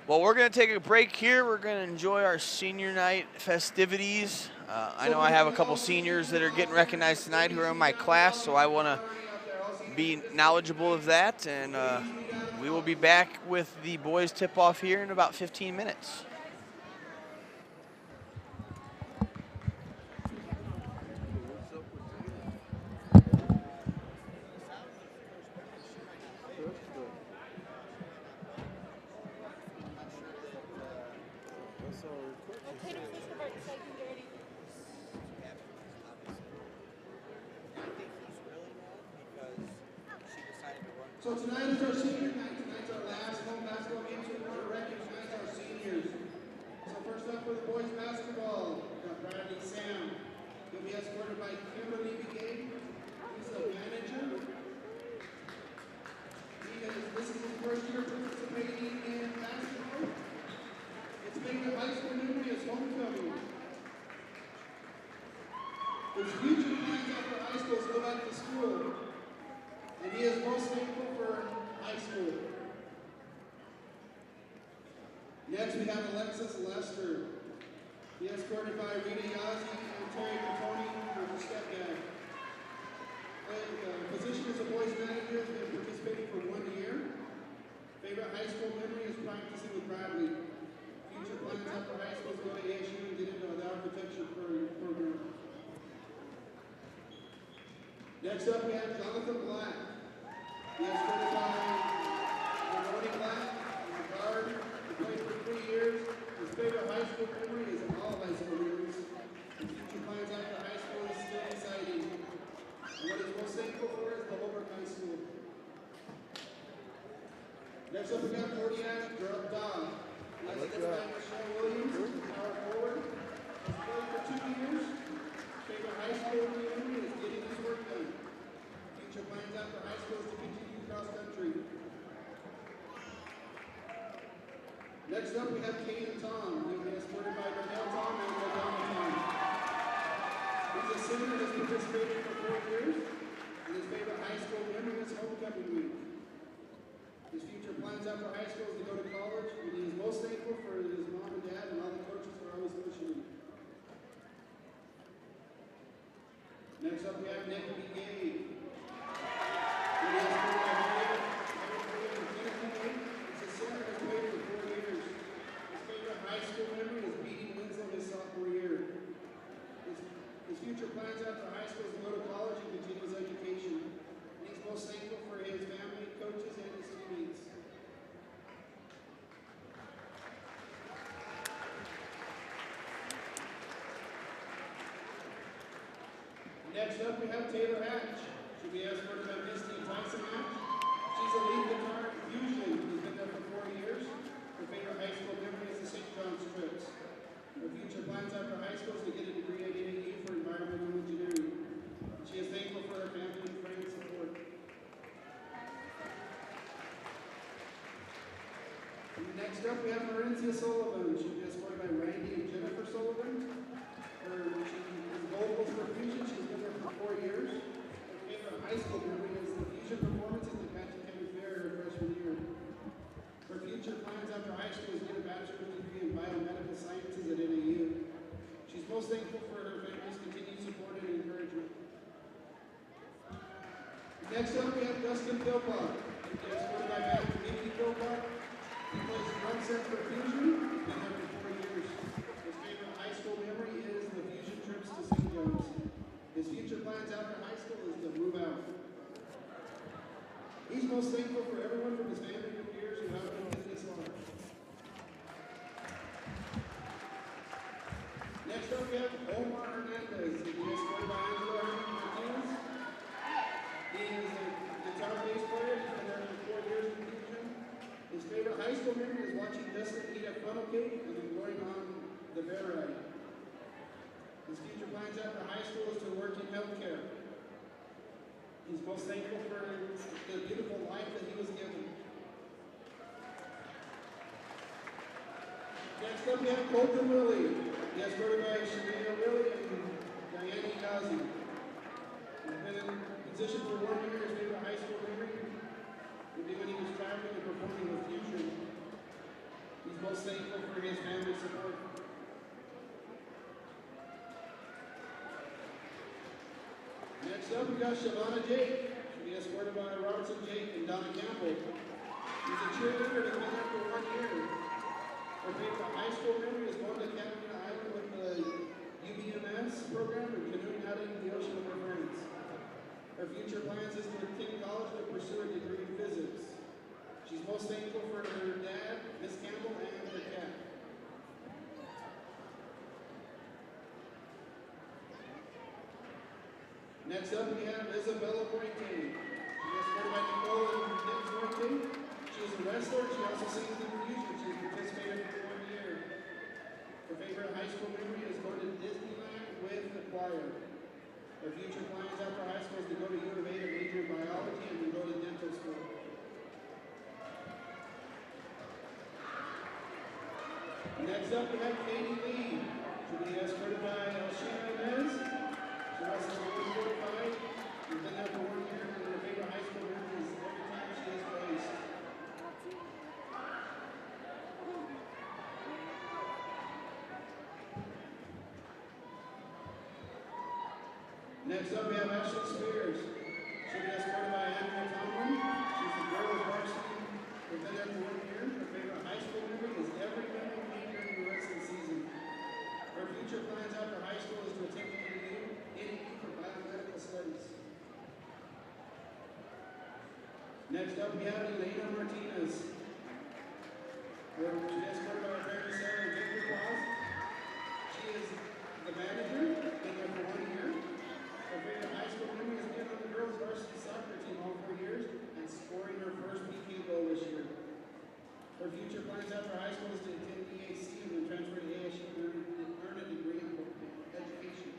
Well, we're going to take a break here. We're going to enjoy our senior night festivities. I know I have a couple seniors that are getting recognized tonight who are in my class, so I want to be knowledgeable of that. And we will be back with the boys tip-off here in about 15 minutes. So tonight is our senior night. Tonight's our last home basketball game, so we want to recognize our seniors. So first up for the boys basketball, we've got Bradley Sam. He'll be escorted by Kimberly Begay. He's the manager. This is his first year participating in basketball. It's made the high school memory as homecoming. His future plans after high school is go back to school. And he is most thankful for high school. Next, we have Alexis Lester. He is escorted by Rita Yazzie and Terry Catoni for the step dad. Position as a boys manager has been participating for 1 year. Favorite high school memory is practicing with Bradley. Future plans after high school is go to ASU and get into the architecture program. Next up, we have Jonathan Black. He is escorted by Ronnie Black, a guard, who played for 3 years. His favorite high school memory is all high school memories. His future plans after high school is still exciting. And what he's most thankful for is the Holbrook High School. Next up, we got Cordiac Dodd. Let's get back Michelle Williams, power forward. He's played for 2 years. Favorite high school memory is getting his work done. Future plans after high school is to continue cross country. Next up, we have Caden Tom. He'll be escorted by Donnell Tom and Madonna Tom. He's a senior that has participated for 4 years, and his favorite high school memory is homecoming week. His future plans after high school is to go to college, and he is most thankful for his mom and dad and all the coaches who are always pushing him. Next up, we have Nick Begay. He is escorted by Harriet Begay. He's a senior that has played for 4 years. His favorite high school memory is beating Winslow his sophomore year. His future plans after high school is to go to college and continue his education. And he's most thankful for his family, coaches, and his teammates. Next up, we have Taylor Hatch. She'll be escorted by Misty Tyson Hatch. She's a lead guitar fusion who's been there for 4 years. Her favorite high school memory is the St. John's trips. Her future plans after high school is to get a degree at NAU for environmental engineering. She is thankful for her family and friends' support. Next up, we have Marencia Sullivan. She'll be escorted by Randy and Jennifer Sullivan. She is vocals for Fusion. She's been there for 4 years. Her favorite high school memory is the Fusion performance at the Patrick County Fair her freshman year. Her future plans after high school is to get a bachelor's degree in biomedical sciences at NAU. She's most thankful for her family's continued watching Dustin eat a funnel cake and then going on the bear ride. His future plans after high school is to work in healthcare. He's most thankful for the beautiful life that he was given. Next up, we have Colton Willie. He has voted by Shanita Willie and Diane Igazi. He's been in position for 1 year. His favorite high school memory would be when he was traveling and performing with Fusion. He's most thankful for his family support. Next up, we got Shavana Jake. She'll be escorted by Robertson Jake and Donna Campbell. He's a cheerleader that's been there for 1 year. Her favorite high school memory is going to Catalina Island with the UBMS program and canoeing out into the ocean with her friends. Her future plans is to attend college and pursue a degree in physics. She's most thankful for her dad, Miss Campbell, and her cat. Next up, we have Isabella Boyte. She is supported by Nicole and Nick Boyte. She is a wrestler. She also sings in Fusion. She's participated for 1 year. Her favorite high school memory is going to Disneyland with the choir. Her future plans after high school is to go to U of A to major in biology and to go to dental school. Next up, we have Katie Lee. She'll be escorted by Elshina Inez. She also has 145. She's been there for 1 year, and her favorite high school memory is every time she is placed. Next up, we have Ashley Spears. She'll be escorted by Andrea Tomlin. She's the girls varsity. They've been there for 1 year. Her favorite high school memory is every memory made during the wrestling season. Her future plans after high school is to attend NEU for biomedical studies. Next up, we have Elena Martinez. She'll be escorted by her parents, Sarah and Victor Claus. She is the manager. Been there for 1 year. Her favorite high school memory is being on the girls' varsity soccer team all 4 years and scoring her first PK goal this year. Her future plans after high school is to attend EAC and then transfer to ASU and earn a degree in education.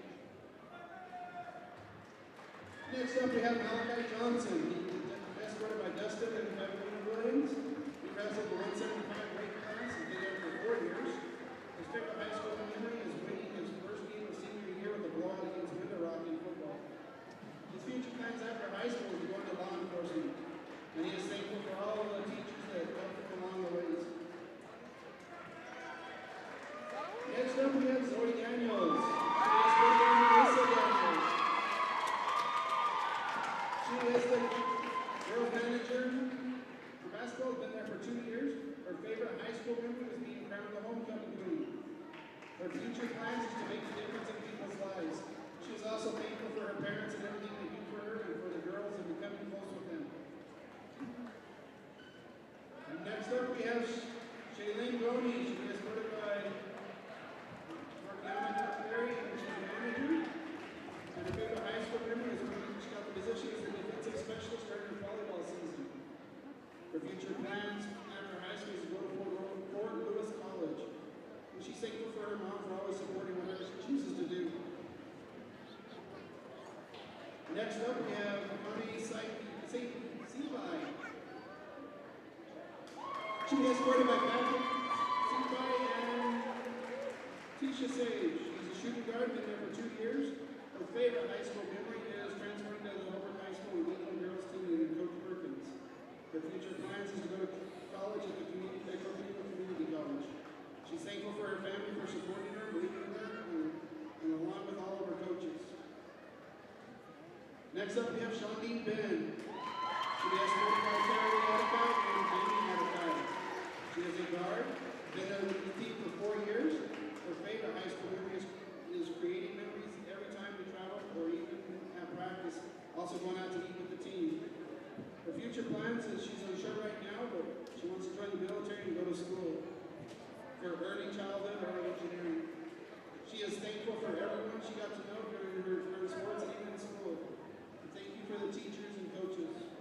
Next up, we have Malachi Johnson. He's escorted by Dustin and Beverly Williams. He wrestled the 175 weight class and been there for 4 years. His favorite high school memory is winning his first game of senior year with a blowout against Winter Rock in football. His future plans after high school is to go into law enforcement, and he is thankful for all of the teachers that helped him along the ways. Next up, we have Zoe Daniels. She is escorted by Melissa Daniels. She is the girls manager for basketball, has been there for 2 years. Her favorite high school memory is being crowned the homecoming queen. Her future plans is to make a difference in people's lives. She is also thankful for her parents and everything they do for her and for the girls and becoming close with them. And next up, we have Shailene Boney. She is escorted by Markiana Perry, and she's a manager. And her favorite high school memory is when she got the position as the defensive specialist during her volleyball season. Her future plans after high school is to go to Fort Lewis College. And she's thankful for her mom for always supporting whatever she chooses to do. Next up, we have Connie Sebai. She is escorted by Patrick Sebai and Tisha Sage. She's a shooting guard, been there for 2 years. Her favorite high school memory is transferring to the Hobart High School with Wheatland Girls team and Coach Perkins. Her future plans is to go to college at the community college. She's thankful for her family for supporting her, believing in her, and along with all of her coaches. Next up, we have Shondine Ben. She is escorted by Terry Attica and Jamie Attica. She is a guard, been there with the team for 4 years. Her favorite high school memory is creating memories every time we travel or even at practice, also going out to eat with the team. Her future plans is she's unsure right now, but she wants to join the military and go to school for early childhood or engineering. She is thankful for everyone she got to know during her sports and even in school. And thank you for the teachers and coaches.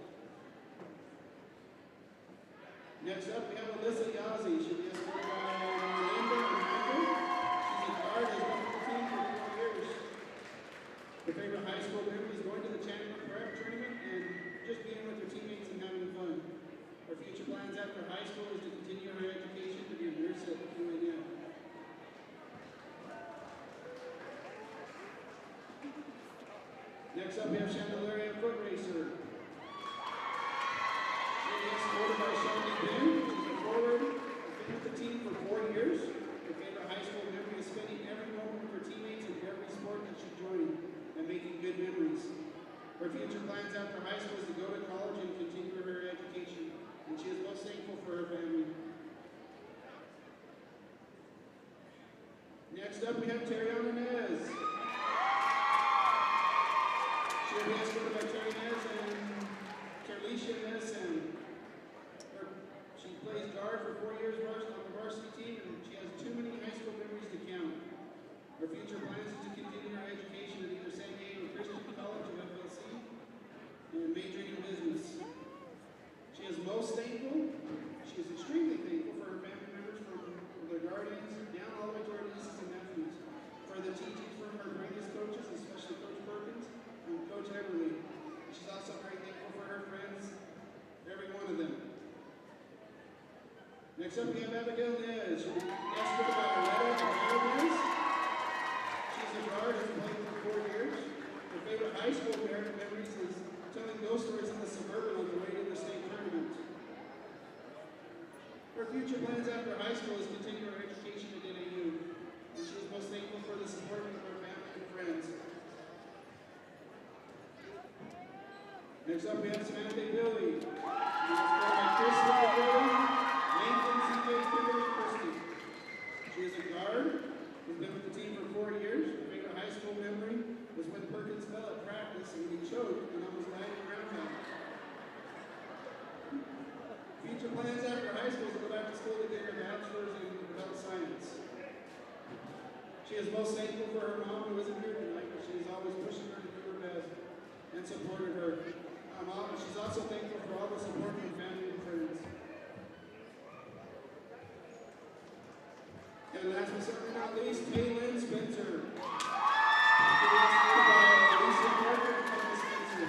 Next up, we have Alyssa Yazzie. She'll be Next up, we have Chandelier Foot Racer. She is supported by Shawnee Ben. She's a forward. She's been with the team for 4 years. Her favorite high school memory is spending every moment with her teammates in every sport that she joined and making good memories. Her future plans after high school is to go to college and continue her education, and she is most thankful for her family. Next up, we have Terriana Nez. She'll be escorted by Terry Nez and Terlisha Nez. She plays guard for 4 years on the varsity team, and she has too many high school memories to count. Her future plans is to continue her education at either San Diego Christian College or FLC and majoring in business. She is most thankful. She is extremely thankful for her family members, for their guardians, down all the way to her nieces and nephews, for the teachings from her greatest coaches, especially Coach Perkins and Coach Everly. She's also very thankful for her friends, every one of them. Next up, we have Abigail Nez. She'll be escorted by Loretta and Nez. She's a guard who's played for 4 years. Her favorite high school memories is telling ghost stories in the Suburban on the way to the state tournament. Her future plans after high school is continue her education at NAU, and she is most thankful for the support of her family and friends. Next up, we have Samantha Billy. She's escorted by Chris Billy, Nathan, CJ, Kimberly, and Christy. She is a guard who's been with the team for 4 years. Her favorite high school memory was when Perkins fell at practice and he choked and almost died in ground out. Future plans after high school is to go back to school to get her bachelor's in adult science. She is most thankful for her mom who isn't here tonight, but she is always pushing her to do her best and supported her. She's also thankful for all the support from family and friends. And last but certainly not least, Kaylin Spencer. She is supported by Alicia Parker and Thomas Spencer.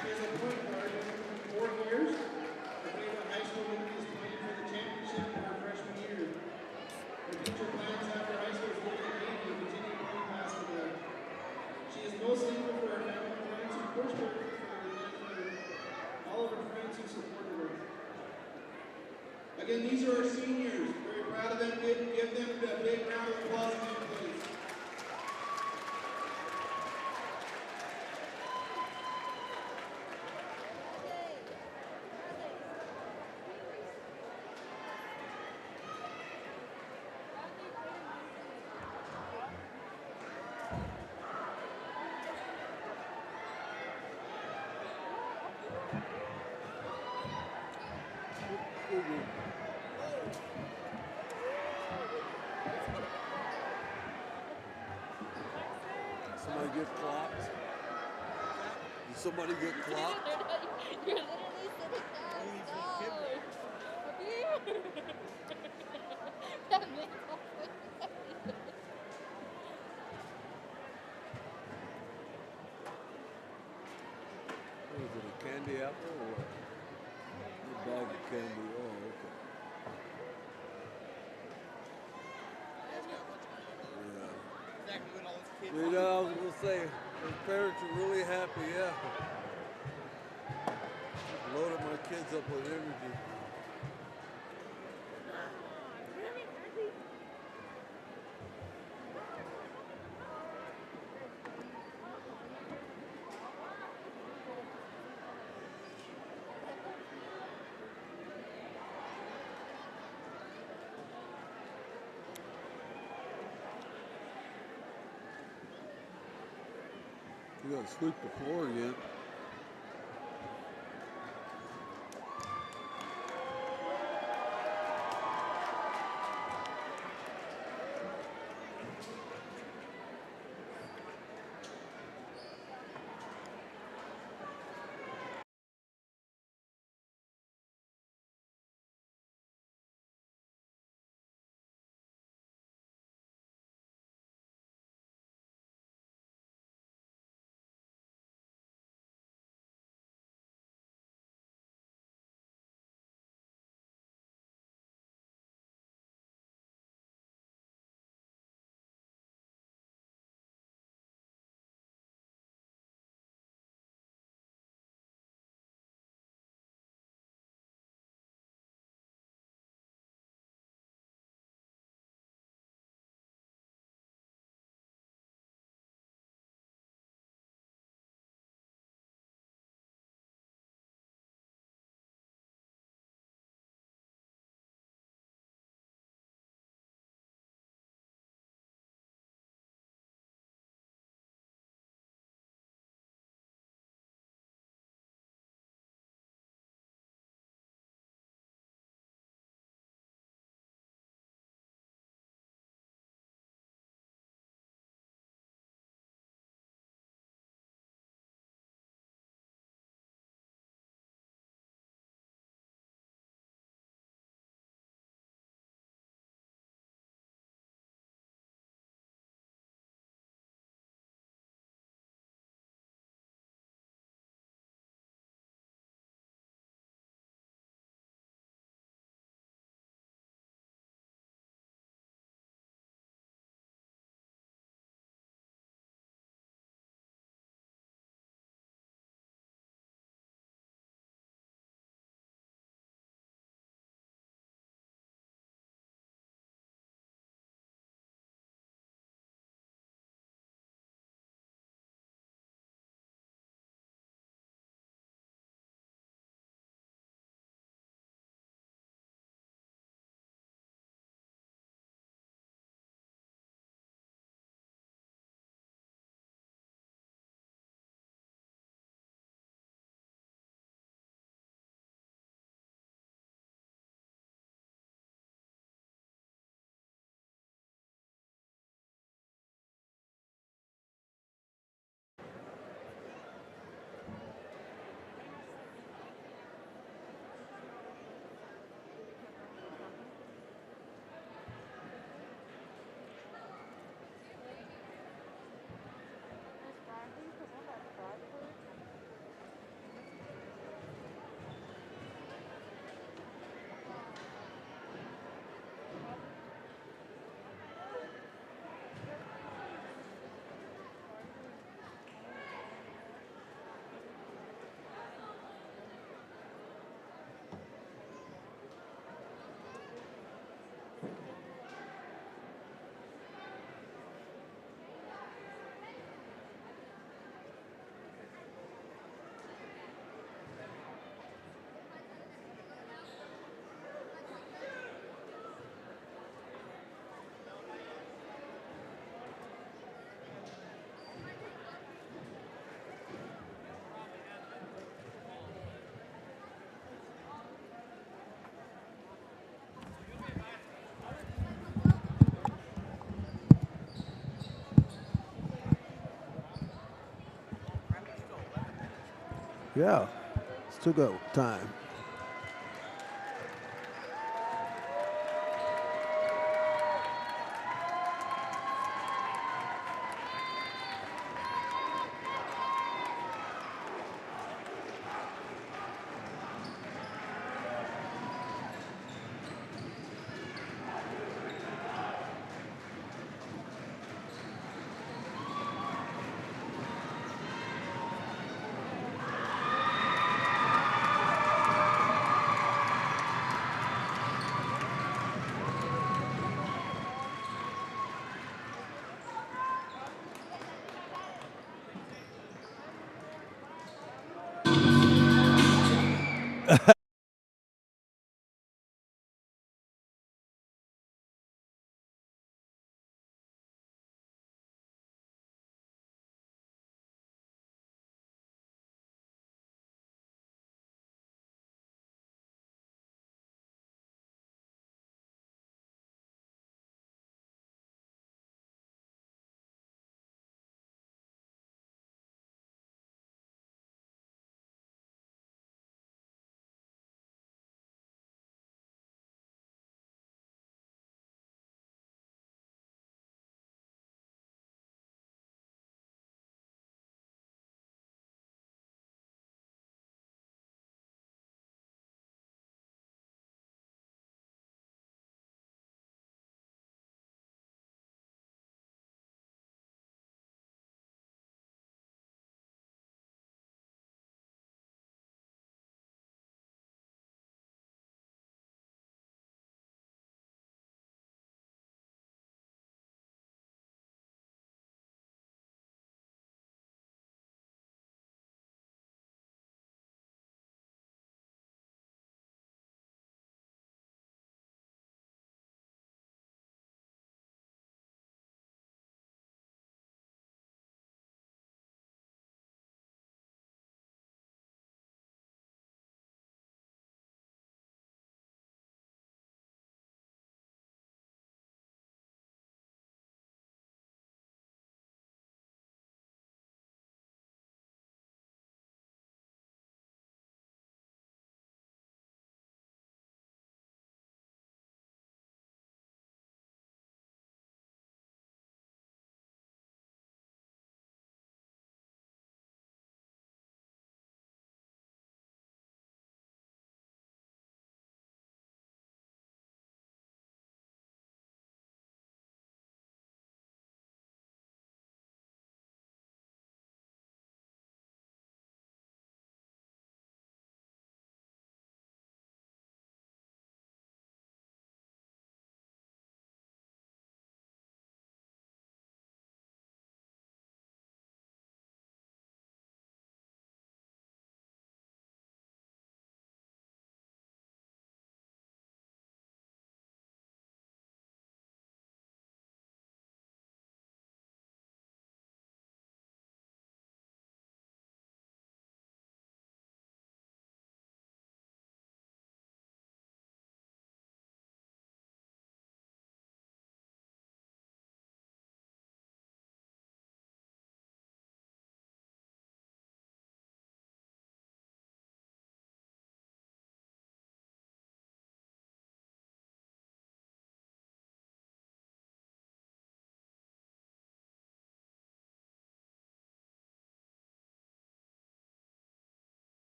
She is a point guard for 4 years. Her favorite high school memory is playing for the championship in her freshman year. Her future plans after high school is to get and continue playing basketball. She is most thankful for her family and friends who pushed her, all of her friends who supported her. Again, these are our seniors. Very proud of them. Give them a big round of applause, please. Somebody get clocked? Did somebody get clocked? You're literally sitting down. No. Up here. That makes all sense. What is it, a candy apple or what? A bag of candy. Oh, okay. You know, I was going to say, his parents are really happy, yeah. Loaded my kids up with energy. You got to sweep the floor again. Yeah, still go time.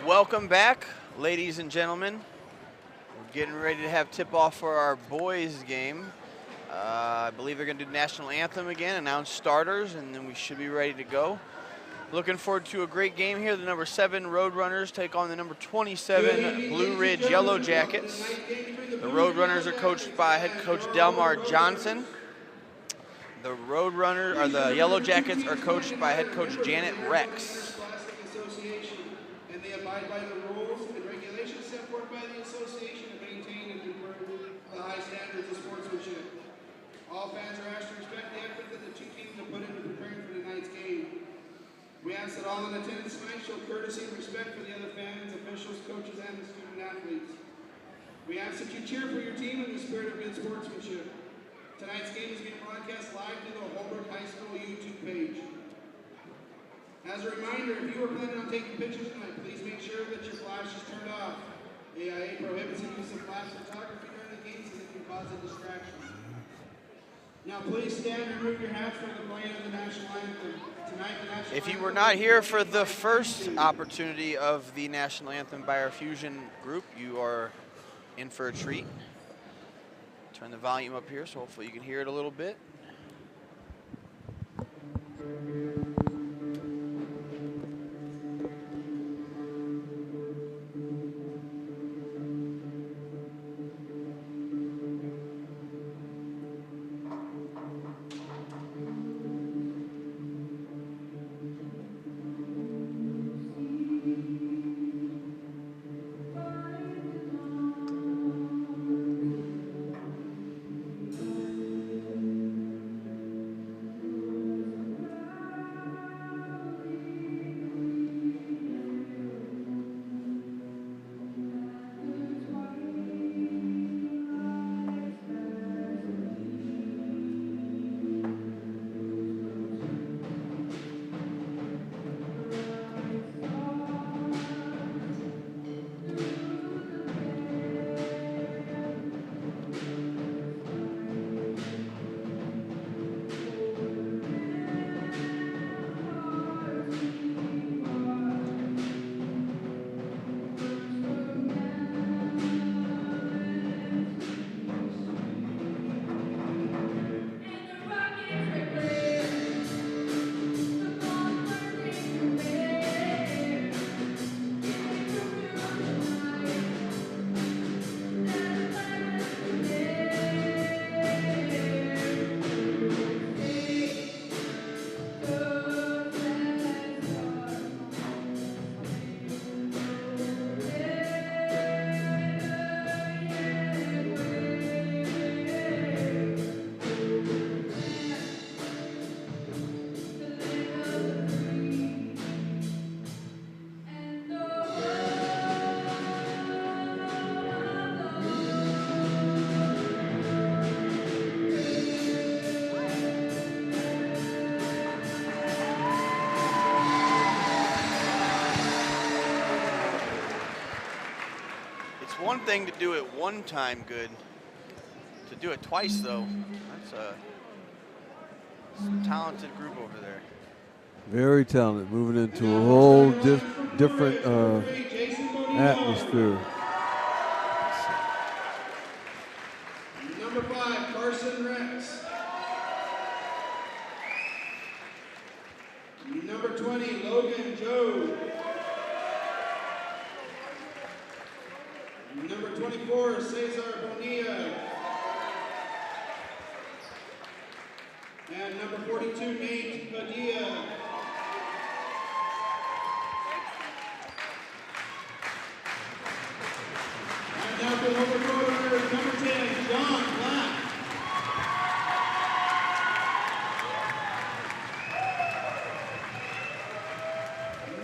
Welcome back, ladies and gentlemen. We're getting ready to have tip-off for our boys game. I believe they're going to do national anthem again, announce starters, and then we should be ready to go. Looking forward to a great game here. The number 7 Roadrunners take on the number 27 Blue Ridge Yellow Jackets. The Roadrunners are coached by head coach Delmar Johnson. The Yellow Jackets are coached by head coach Janet Rex. And they abide by the rules and regulations set forth by the association and maintain and improve the high standards of sportsmanship. All fans are asked to respect the effort that the two teams have put into preparing for tonight's game. We ask that all in attendance tonight show courtesy and respect for the other fans, officials, coaches, and the student athletes. We ask that you cheer for your team in the spirit of good sportsmanship. Tonight's game is being broadcast live through the Holbrook High School YouTube page. As a reminder, if you are planning on taking pictures tonight, please make sure that your flash is turned off. AIA prohibits the use of flash photography during the game so it can cause a distraction. Now please stand and remove your hats for the playing of the national anthem. Tonight, the national If you anthem were not here for the first opportunity of the national anthem by our fusion group, you are in for a treat. Turn the volume up here so hopefully you can hear it a little bit. One thing to do it one time good. To do it twice, though, that's a talented group over there. Very talented, moving into a whole different atmosphere. Number 5, Carson Rex. Number 20, Logan Joe. Number 24, Cesar Bonilla. And number 42, Nate Padilla. And now for Holbrook number 10, John Black.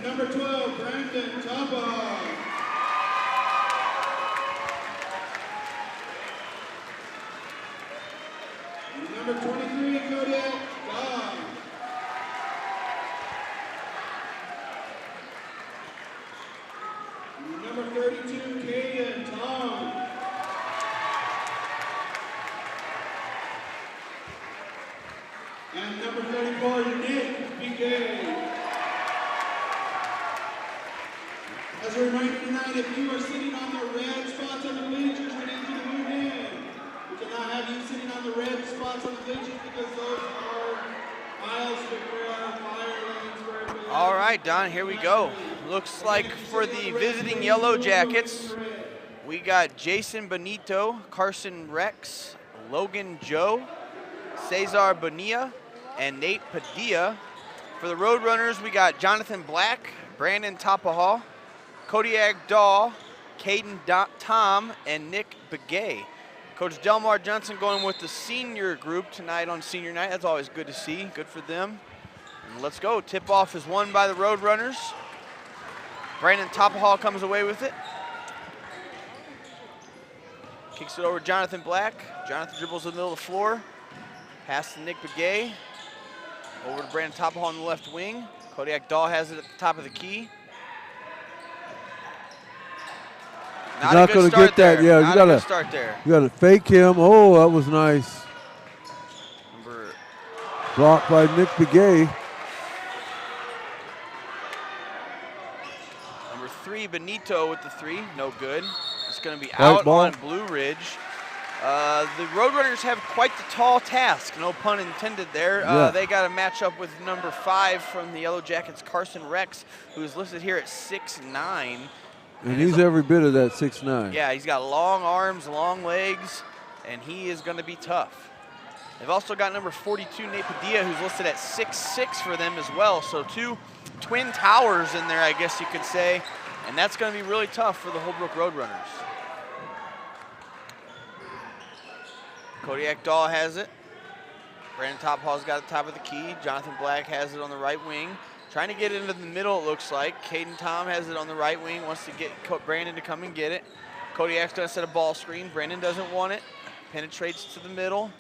Number 12, Brandon Taba. Number 23, Kodak Bob. Number 32, Kaden Tom. And number 34, Nick BK. As As a reminder tonight, if you are sitting on the red spots on the bleachers, we need you to move in. We cannot have you sitting on the red spots on the bleachers because those are aisles for our fire lanes for everybody. All right, Don, here we go. Looks like for the visiting Yellow Jackets, we got Jason Benito, Carson Rex, Logan Joe, Cesar Bonilla, and Nate Padilla. For the Roadrunners, we got Jonathan Black, Brandon Tapahal, Kodiak Daw, Caden Tom, and Nick Begay. Coach Delmar Johnson going with the senior group tonight on senior night. That's always good to see. Good for them. And let's go. Tip-off is won by the Roadrunners. Brandon Tapahal comes away with it. Kicks it over to Jonathan Black. Jonathan dribbles in the middle of the floor. Pass to Nick Begay. Over to Brandon Tapahal on the left wing. Kodiak Dahl has it at the top of the key. Not going to get that. Yeah, you got to start there. You got to fake him. Oh, that was nice. Blocked by Nick Begay. Number 3, Benito with the 3. No good. It's going to be out on Blue Ridge. The Roadrunners have quite the tall task, no pun intended there. Yeah. They got a matchup with number 5 from the Yellow Jackets, Carson Rex, who's listed here at 6'9". And he's every bit of that 6'9". Yeah, he's got long arms, long legs, and he is going to be tough. They've also got number 42, Nate Padilla, who's listed at 6'6" for them as well. So 2 twin towers in there, I guess you could say, and that's going to be really tough for the Holbrook Roadrunners. Kodiak Dahl has it. Brandon Tophal's got the top of the key. Jonathan Black has it on the right wing. Trying to get it into the middle, it looks like. Caden Tom has it on the right wing, wants to get Brandon to come and get it. Kodiak's going to set a ball screen. Brandon doesn't want it. Penetrates to the middle.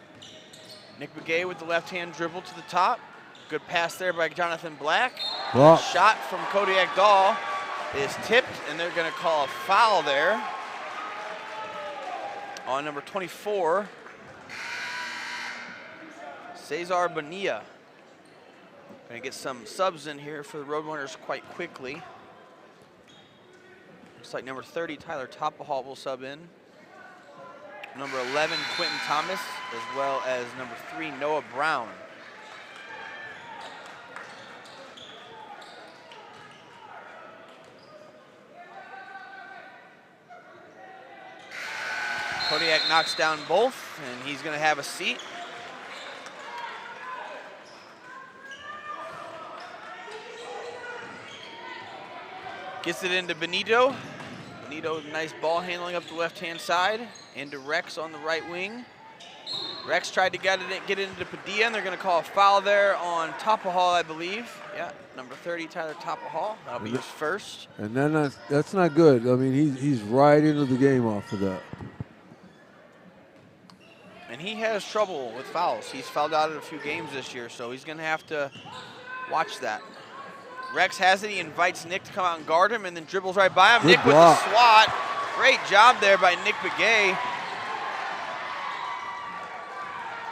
Nick Begay with the left-hand dribble to the top. Good pass there by Jonathan Black. Block. Shot from Kodiak Dahl is tipped, and they're going to call a foul there on number 24. Cesar Bonilla. Going to get some subs in here for the Roadrunners quite quickly. Looks like number 30, Tyler Topahal will sub in. Number 11, Quentin Thomas, as well as number 3, Noah Brown. Kodiak knocks down both, and he's going to have a seat. Gets it into Benito. Benito, nice ball handling up the left-hand side. Into Rex on the right wing. Rex tried to get it into Padilla, and they're going to call a foul there on Topahal, I believe. Yeah, number 30, Tyler Topahal. That'll be his first. And then that's not good. I mean, he's right into the game off of that. And he has trouble with fouls. He's fouled out in a few games this year, so he's going to have to watch that. Rex has it. He invites Nick to come out and guard him and then dribbles right by him. Good Nick block. with the swat. Great job there by Nick Begay.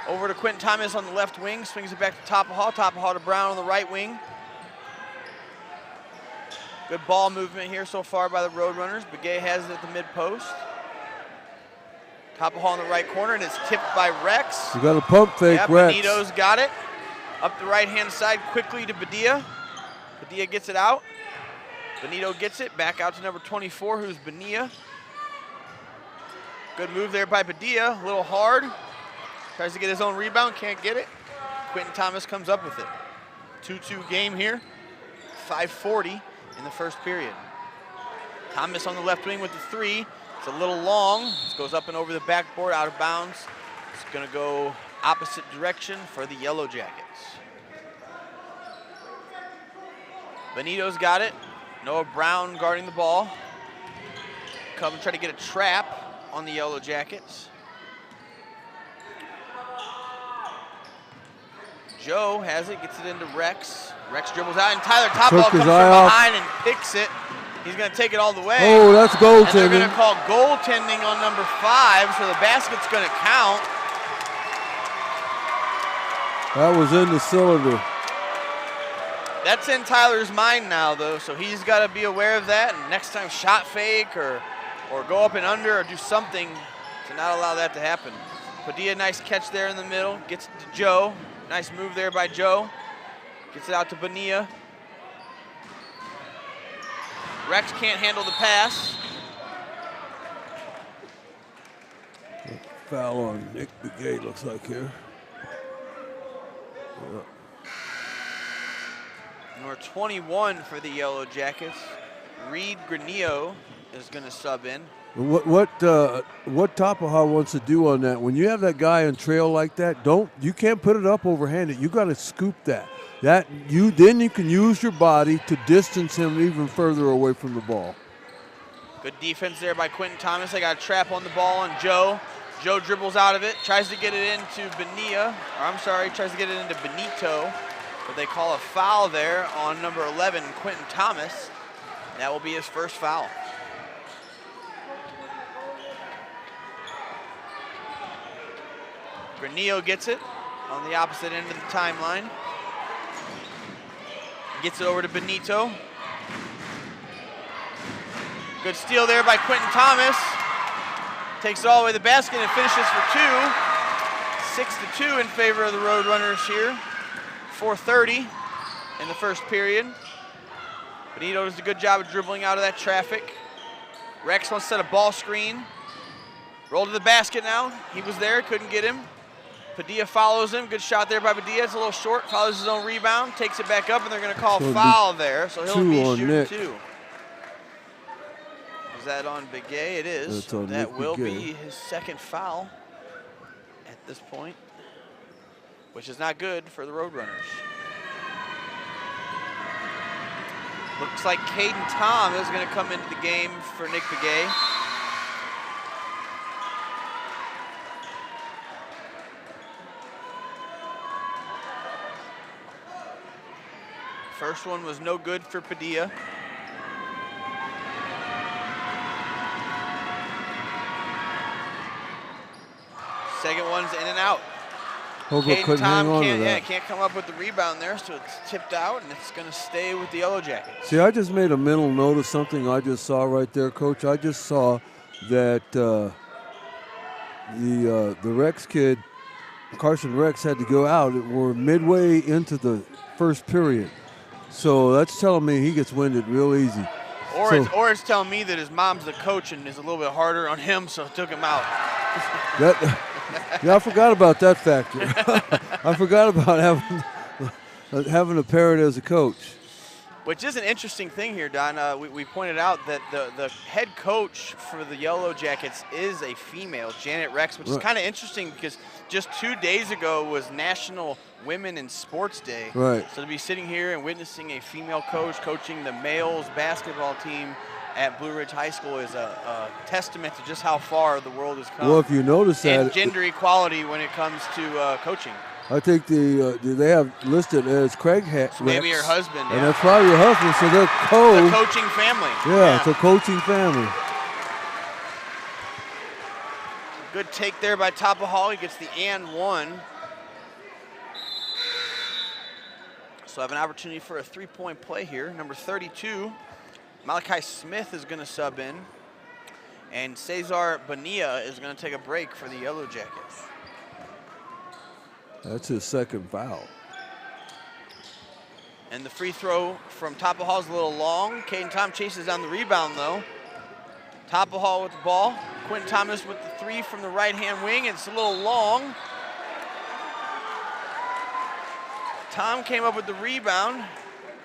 Over to Quentin Thomas on the left wing. Swings it back to Topahal. Topahal to Brown on the right wing. Good ball movement here so far by the Roadrunners. Begay has it at the mid-post. Topahal in the right corner, and it's tipped by Rex. You got a pump fake, Yeah, Rex. Benito's got it. Up the right-hand side quickly to Padilla. Padilla gets it out. Benito gets it back out to number 24, who's Bonilla. Good move there by Padilla, a little hard. Tries to get his own rebound, can't get it. Quentin Thomas comes up with it. 2-2 game here. 5:40 in the first period. Thomas on the left wing with the 3. It's a little long. It goes up and over the backboard, out of bounds. It's going to go opposite direction for the Yellow Jackets. Benito's got it. Noah Brown guarding the ball. Come and try to get a trap on the Yellow Jackets. Joe has it, gets it into Rex. Rex dribbles out, and Tyler Topal comes from behind and picks it. He's going to take it all the way. Oh, that's And they're goaltending. going to call goaltending on number 5, so the basket's going to count. That was in the cylinder. That's in Tyler's mind now, though, so he's got to be aware of that. And next time, shot fake or go up and under or do something to not allow that to happen. Padilla, nice catch there in the middle. Gets it to Joe. Nice move there by Joe. Gets it out to Bonilla. Rex can't handle the pass. Foul on Nick Begay, looks like here. Yeah. Number 21 for the Yellow Jackets, Reed Granillo, is going to sub in. What Tapaha wants to do on that? When you have that guy in trail like that, you can't put it up overhanded. You got to scoop that. Then you can use your body to distance him even further away from the ball. Good defense there by Quentin Thomas. They got a trap on the ball on Joe. Joe dribbles out of it, tries to get it into tries to get it into Benito, but they call a foul there on number 11, Quentin Thomas. That will be his first foul. Granillo gets it on the opposite end of the timeline. Gets it over to Benito. Good steal there by Quentin Thomas. Takes it all the way to the basket and finishes for 2. 6-2 in favor of the Roadrunners here. 4:30 in the first period. Benito does a good job of dribbling out of that traffic. Rex wants to set a ball screen. Roll to the basket now. He was there, couldn't get him. Padilla follows him. Good shot there by Padilla. It's a little short. Follows his own rebound. Takes it back up, and they're going to call foul there. So he'll be shooting Nick. 2. Is that on Begay? It is. That will be his second foul at this point, which is not good for the Roadrunners. Looks like Caden Tom is going to come into the game for Nick Begay. First one was no good for Padilla. Second one's in and out. Caden couldn't hang on to that. Can't come up with the rebound there, so it's tipped out, and it's going to stay with the Yellow Jackets. See, I just made a mental note of something I just saw right there, Coach. I just saw that the Rex kid, Carson Rex, had to go out. We're midway into the first period. So that's telling me he gets winded real easy. Or it's telling me that his mom's the coach and is a little bit harder on him, so it took him out. Yeah, I forgot about that factor. I forgot about having a parent as a coach. Which is an interesting thing here, Don. We pointed out that the head coach for the Yellow Jackets is a female, Janet Rex, which is kind of interesting because just 2 days ago was National Women in Sports Day. Right. So to be sitting here and witnessing a female coach coaching the males basketball team at Blue Ridge High School is a testament to just how far the world has come. Well, if you notice that. And gender equality when it comes to coaching. I think they have listed as Craig Rex. So maybe her husband. And that's probably your husband, so they're the coaching family. Yeah, it's a coaching family. Good take there by Tapaha. He gets the and one. So I have an opportunity for a three-point play here. Number 32, Malachi Smith is going to sub in. And Cesar Bonilla is going to take a break for the Yellow Jackets. That's his second foul. And the free throw from Tapaha is a little long. Caden Tom chases down the rebound, though. Tapaha with the ball. Quentin Thomas with the three from the right-hand wing. It's a little long. Tom came up with the rebound.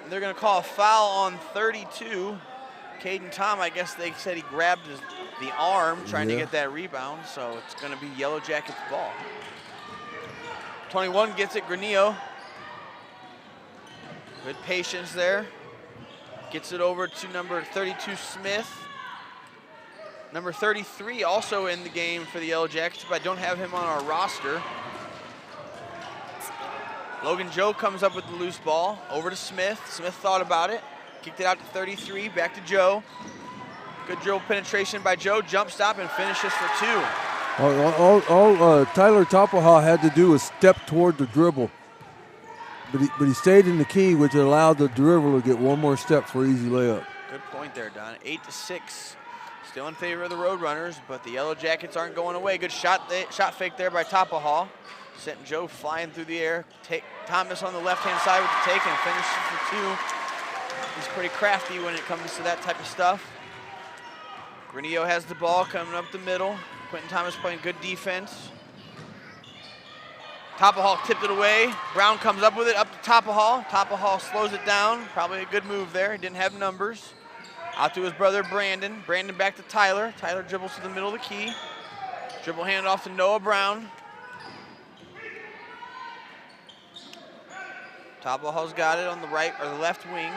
And they're going to call a foul on 32. Caden Tom, I guess they said he grabbed the arm trying to get that rebound. So it's going to be Yellow Jackets ball. 21 gets it, Granillo. Good patience there. Gets it over to number 32, Smith. Number 33 also in the game for the Yellow Jackets, but I don't have him on our roster. Logan Joe comes up with the loose ball. Over to Smith. Smith thought about it. Kicked it out to 33, back to Joe. Good dribble penetration by Joe. Jump stop and finishes for two. All Tyler Tapaha had to do was step toward the dribble. But he stayed in the key, which allowed the dribbler to get one more step for easy layup. Good point there, Don. 8-6. Still in favor of the Roadrunners, but the Yellow Jackets aren't going away. Good shot fake there by Tapahal. Sent Joe flying through the air. Thomas on the left-hand side with the take and finishes for 2. He's pretty crafty when it comes to that type of stuff. Granillo has the ball coming up the middle. Quentin Thomas playing good defense. Tapahal tipped it away. Brown comes up with it, up to Tapahal. Tapahal slows it down. Probably a good move there. He didn't have numbers. Out to his brother Brandon. Brandon back to Tyler. Tyler dribbles to the middle of the key. Dribble hand off to Noah Brown. Tapahal's got it on the right or the left wing.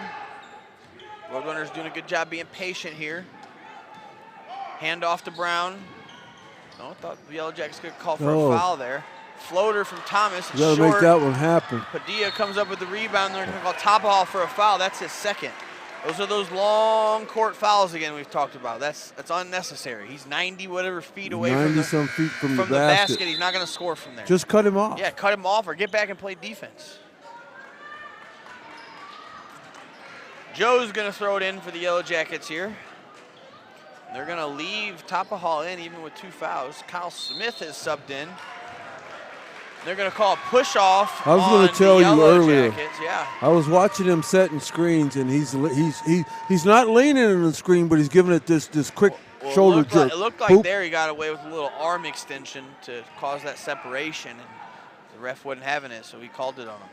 Roadrunners doing a good job being patient here. Hand off to Brown. Oh, I thought the Yellow Jackets could call for a foul there. Floater from Thomas. You gotta make that one happen. Padilla comes up with the rebound. They're gonna call Tapahal for a foul. That's his second. Those are those long court fouls again we've talked about. That's unnecessary. He's 90 whatever feet away from the basket. He's not gonna score from there. Just cut him off. Yeah, cut him off or get back and play defense. Joe's gonna throw it in for the Yellow Jackets here. They're gonna leave Tapahal in even with 2 fouls. Kyle Smith has subbed in. They're gonna call a push off. I was gonna tell you earlier. Jackets. Yeah. I was watching him setting screens, and he's not leaning in the screen, but he's giving it this quick shoulder jerk. It looked like there he got away with a little arm extension to cause that separation, and the ref wasn't having it, so he called it on him.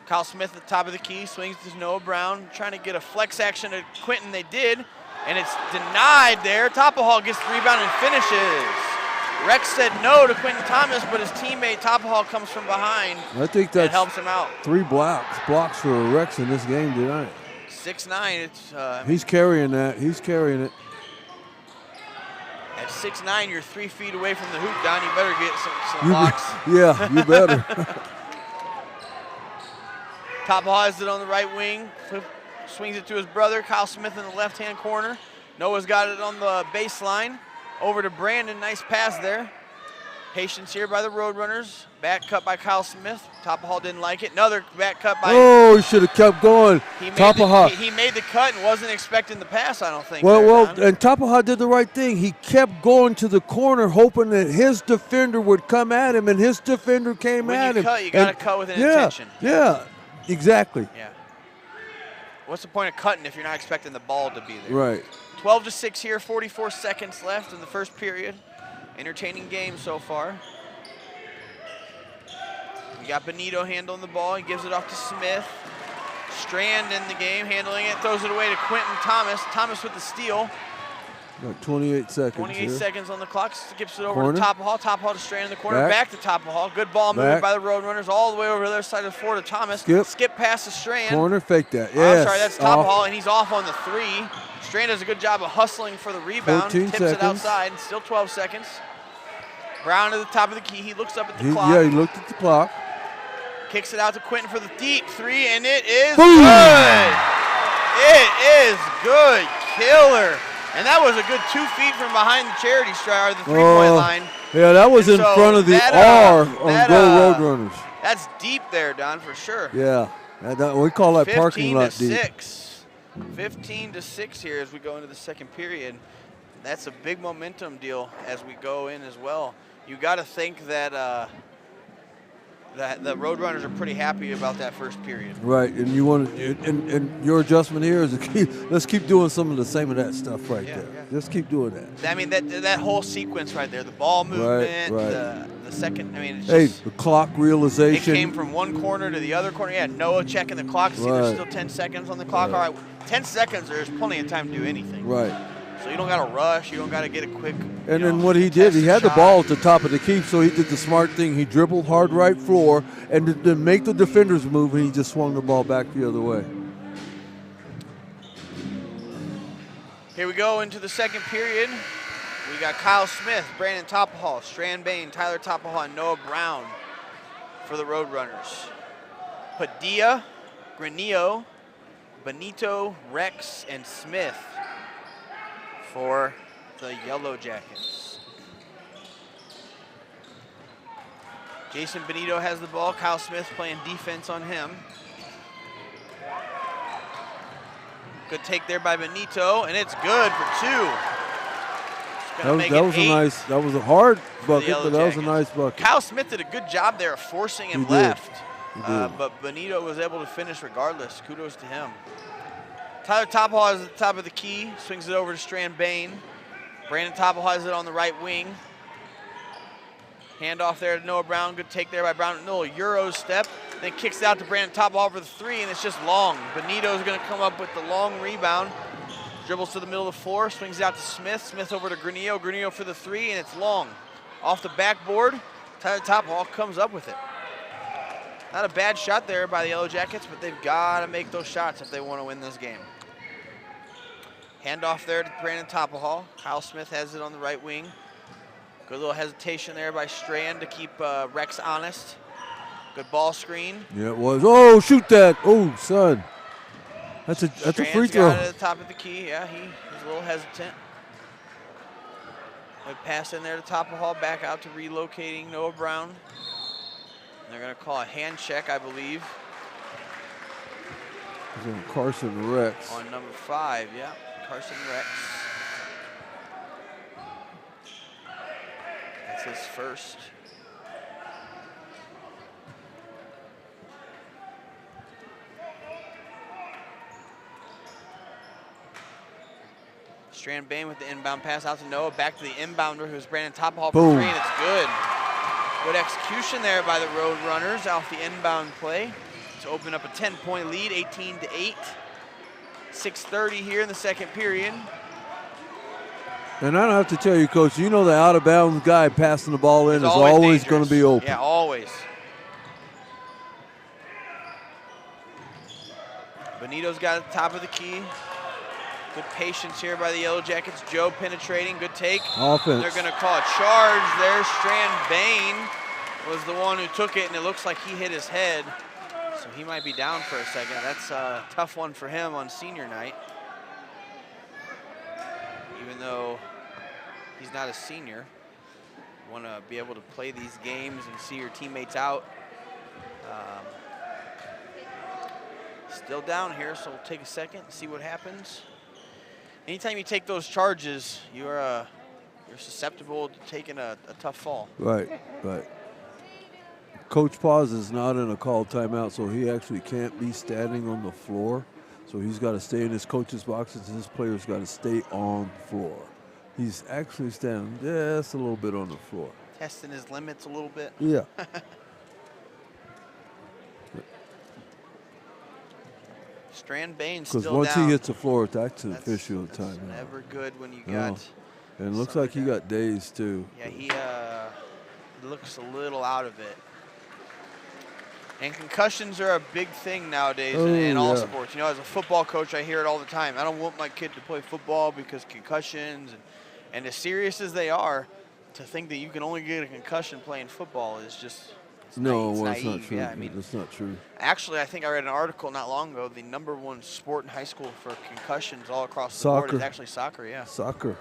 Kyle Smith at the top of the key, swings to Noah Brown, trying to get a flex action at Quentin. They did, and it's denied there. Tapahal gets the rebound and finishes. Rex said no to Quentin Thomas, but his teammate Tapahal comes from behind. I think that helps him out. 3 blocks for Rex in this game tonight. 6'9", he's carrying that. He's carrying it. At 6'9", you're 3 feet away from the hoop, Don. You better get some blocks. Yeah, you better. Tapahal has it on the right wing. Swings it to his brother, Kyle Smith in the left-hand corner. Noah's got it on the baseline. Over to Brandon, nice pass there. Patience here by the Roadrunners. Back cut by Kyle Smith. Tapahal didn't like it. Another back cut by. Oh, he should have kept going. Tapahal. He made the cut and wasn't expecting the pass, I don't think. And Tapahal did the right thing. He kept going to the corner, hoping that his defender would come at him, and his defender came at him. You got to cut with an intention. Yeah, exactly. Yeah. What's the point of cutting if you're not expecting the ball to be there? Right. 12-6 here, 44 seconds left in the first period. Entertaining game so far. We got Benito handling the ball. He gives it off to Smith. Strand in the game, handling it, throws it away to Quentin Thomas. Thomas with the steal. Got 28 seconds 28 here. seconds on the clock. Skips it over to Tapahal. Tapahal to Strand in the corner. Back to Tapahal. Good ball movement by the Roadrunners all the way over the other side of the floor to Thomas. Skip past the Strand. Corner, fake that. Yes. I'm sorry, that's Tapahal, and he's off on the 3. Strand does a good job of hustling for the rebound. Tips it outside. Still 12 seconds. Brown at the top of the key. He looks up at the clock. Yeah, he looked at the clock. Kicks it out to Quentin for the deep 3, and it is good. It is good. Killer. And that was a good 2 feet from behind the charity stripe, the 3-point line. Yeah, that was in front of the R on Go Roadrunners. That's deep there, Don, for sure. Yeah, we call that parking lot deep. 15-6 here as we go into the second period. That's a big momentum deal as we go in as well. You got to think that the Roadrunners are pretty happy about that first period. Right, and you want to, and your adjustment here is let's keep doing some of the same of that stuff there. Yeah. Just keep doing that. I mean, that whole sequence right there, the ball movement, the second, I mean, it's just, the clock realization. It came from one corner to the other corner. Yeah, Noah checking the clock to see there's still 10 seconds on the clock. All right, 10 seconds, there's plenty of time to do anything. Right. So you don't got to rush. You don't got to get a quick. And then what he did, he had the ball at the top of the key, so he did the smart thing. He dribbled hard right floor and to make the defenders move, and he just swung the ball back the other way. Here we go into the second period. We got Kyle Smith, Brandon Tapahal, Strand Bain, Tyler Tapahal, and Noah Brown for the Roadrunners. Padilla, Granillo, Benito, Rex, and Smith for the Yellow Jackets. Jason Benito has the ball. Kyle Smith playing defense on him. Good take there by Benito, and it's good for 2. That was a hard bucket, but that was a nice bucket. Kyle Smith did a good job there of forcing him left, but Benito was able to finish regardless. Kudos to him. Tyler Topol is at the top of the key, swings it over to Strand Bain. Brandon Topol has it on the right wing. Handoff there to Noah Brown. Good take there by Brown. No Euro step. Then kicks it out to Brandon Topol for the 3, and it's just long. Benito's going to come up with the long rebound. Dribbles to the middle of the floor, swings out to Smith. Smith over to Granillo. Granillo for the 3, and it's long. Off the backboard, Tyler Topol comes up with it. Not a bad shot there by the Yellow Jackets, but they've got to make those shots if they want to win this game. Handoff there to Brandon Topol. Kyle Smith has it on the right wing. Good little hesitation there by Strand to keep Rex honest. Good ball screen. Yeah, it was. Oh, shoot that. Oh, son. That's a free throw. Got it at the top of the key. Yeah, he's a little hesitant. Good pass in there to Topol. Back out to relocating Noah Brown. And they're going to call a hand check, I believe. He's on Carson Rex. On number 5, yeah. Carson Rex. That's his first. Strand Bain with the inbound pass out to Noah. Back to the inbounder, who's Brandon Topol for 3, and it's good. Good execution there by the Road Runners off the inbound play to open up a 10-point lead, 18-8. 6:30 here in the second period. And I don't have to tell you, Coach, you know the out-of-bounds guy passing the ball in is always going to be open. Yeah, always. Benito's got at the top of the key. Good patience here by the Yellow Jackets. Joe penetrating, good take. Offense. They're going to call a charge there. Strand Bain was the one who took it, and it looks like he hit his head. So he might be down for a second. That's a tough one for him on senior night. Even though he's not a senior, you want to be able to play these games and see your teammates out. Still down here, so we'll take a second, see what happens. Anytime you take those charges, you're susceptible to taking a tough fall. Right. Coach Paz is not in a called timeout, so he actually can't be standing on the floor. So he's got to stay in his coach's boxes, and his players got to stay on the floor. He's actually standing just a little bit on the floor. Testing his limits a little bit. Yeah. Strand Bain still down. Because once he hits the floor, that's an official timeout. Never good when you got. And it looks like he got dazed too. Yeah, he looks a little out of it. And concussions are a big thing nowadays in all sports. You know, as a football coach, I hear it all the time. I don't want my kid to play football because concussions, and as serious as they are, to think that you can only get a concussion playing football is just it's naive. Not true. Yeah, I mean, that's not true. Actually, I think I read an article not long ago. The #1 sport in high school for concussions all across the board is actually soccer. Yeah. Soccer,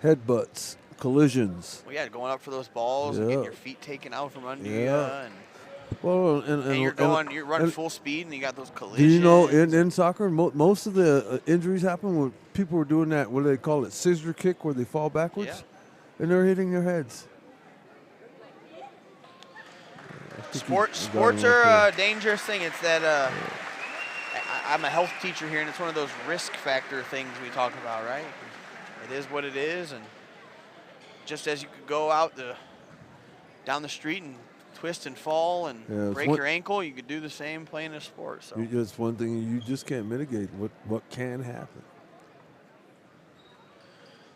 headbutts, collisions. Well, yeah, going up for those balls and getting your feet taken out from under you. And well, and you're running full speed, and you got those collisions. Do you know in soccer, most of the injuries happen when people were doing that, what do they call it, scissor kick, where they fall backwards, and they're hitting their heads. Sports are a dangerous thing. It's that I'm a health teacher here, and it's one of those risk factor things we talk about, right? It is what it is, and just as you could go out down the street and twist and fall and break your ankle, you could do the same playing a sport. So it's one thing you just can't mitigate what can happen.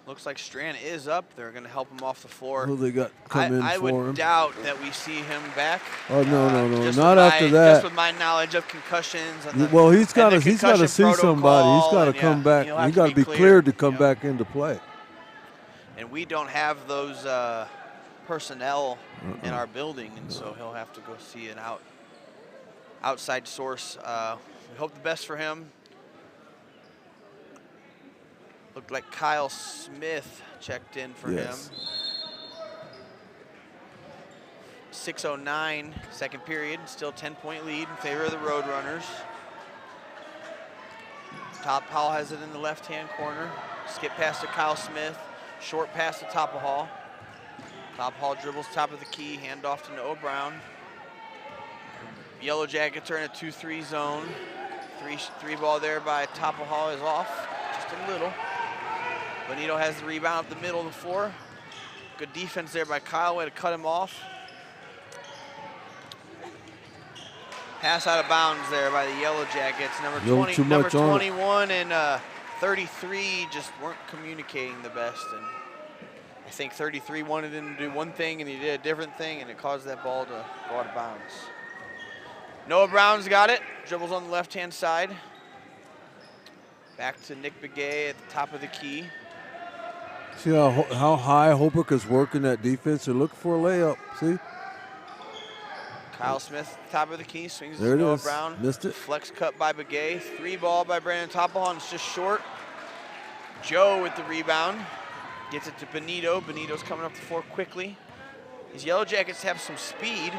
Looks like Strand is up. They're going to help him off the floor. Who they got come in for him? I would doubt that we see him back. Oh no, not after that. Just with my knowledge of concussions. And well, he's got to see somebody. He's got to come back. He's got to be cleared to come back into play. And we don't have those personnel in our building, and so he'll have to go see an outside source. We hope the best for him. Looked like Kyle Smith checked in for him. 6:09, second period. Still 10-point lead in favor of the Roadrunners. Top Hall has it in the left-hand corner. Skip pass to Kyle Smith. Short pass to Top Hall. Top Hall dribbles top of the key. Handoff to Noah Brown. Yellow Jackets are in a 2-3 zone. Three ball there by Top Hall is off just a little. Benito has the rebound up the middle of the floor. Good defense there by Kyle, way to cut him off. Pass out of bounds there by the Yellow Jackets. Number 21 and 33 just weren't communicating the best. And I think 33 wanted him to do one thing and he did a different thing, and it caused that ball to go out of bounds. Noah Brown's got it, dribbles on the left-hand side. Back to Nick Begay at the top of the key. See how high Holbrook is working that defense? They're looking for a layup, see? Kyle Smith, top of the key, swings there to Noah is. Brown. Missed it. Flex cut by Begay. Three ball by Brandon Topahal, and it's just short. Joe with the rebound. Gets it to Benito. Benito's coming up the floor quickly. These Yellow Jackets have some speed.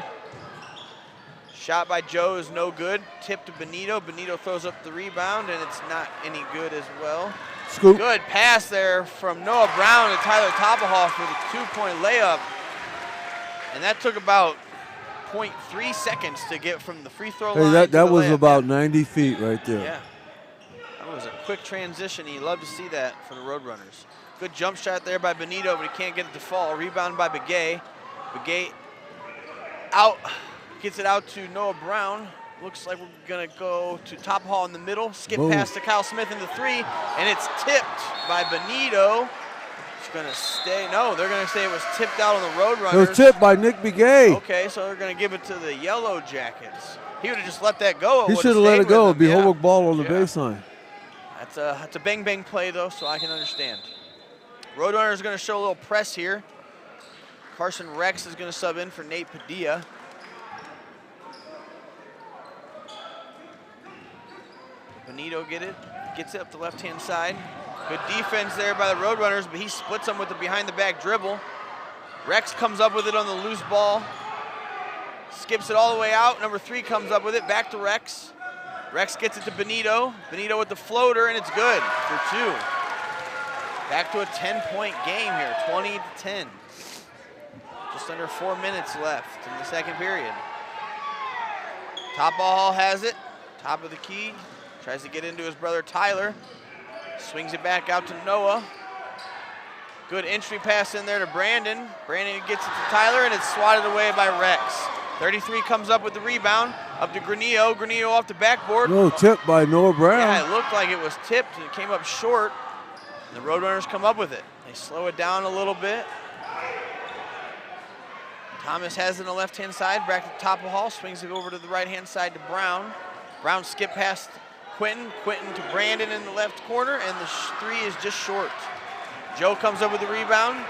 Shot by Joe is no good. Tip to Benito. Benito throws up the rebound, and it's not any good as well. Scoop. Good pass there from Noah Brown to Tyler Topahal for the 2-point layup. And that took about 0.3 seconds to get from the free throw line. Hey, that was layup. about 90 feet right there. Yeah. That was a quick transition. You love to see that for the Roadrunners. Good jump shot there by Benito, but he can't get it to fall. Rebound by Begay. Begay out. Gets it out to Noah Brown. Looks like we're going to go to Top Hall in the middle. Skip pass to Kyle Smith in the 3, and it's tipped by Benito. It's going to stay. No, they're going to say it was tipped out on the Roadrunners. It was tipped by Nick Begay. Okay, so they're going to give it to the Yellow Jackets. He would have just let that go. He should have let it go. It'd be Holbrook ball on the baseline. That's a bang-bang play, though, so I can understand. Roadrunners going to show a little press here. Carson Rex is going to sub in for Nate Padilla. Benito gets it up the left-hand side. Good defense there by the Roadrunners, but he splits them with the behind-the-back dribble. Rex comes up with it on the loose ball. Skips it all the way out. Number 3 comes up with it, back to Rex. Rex gets it to Benito. Benito with the floater, and it's good for 2. Back to a 10-point game here, 20-10. Just under 4 minutes left in the second period. Top Hall has it, top of the key. Tries to get into his brother Tyler. Swings it back out to Noah. Good entry pass in there to Brandon. Brandon gets it to Tyler, and it's swatted away by Rex. 33 comes up with the rebound. Up to Granillo. Granillo off the backboard. No, tipped by Noah Brown. Yeah, it looked like it was tipped, and it came up short. The Roadrunners come up with it. They slow it down a little bit. Thomas has it on the left-hand side. Back to Top of Hall. Swings it over to the right-hand side to Brown. Brown skip past Quentin. Quentin to Brandon in the left corner, and the 3 is just short. Joe comes up with the rebound.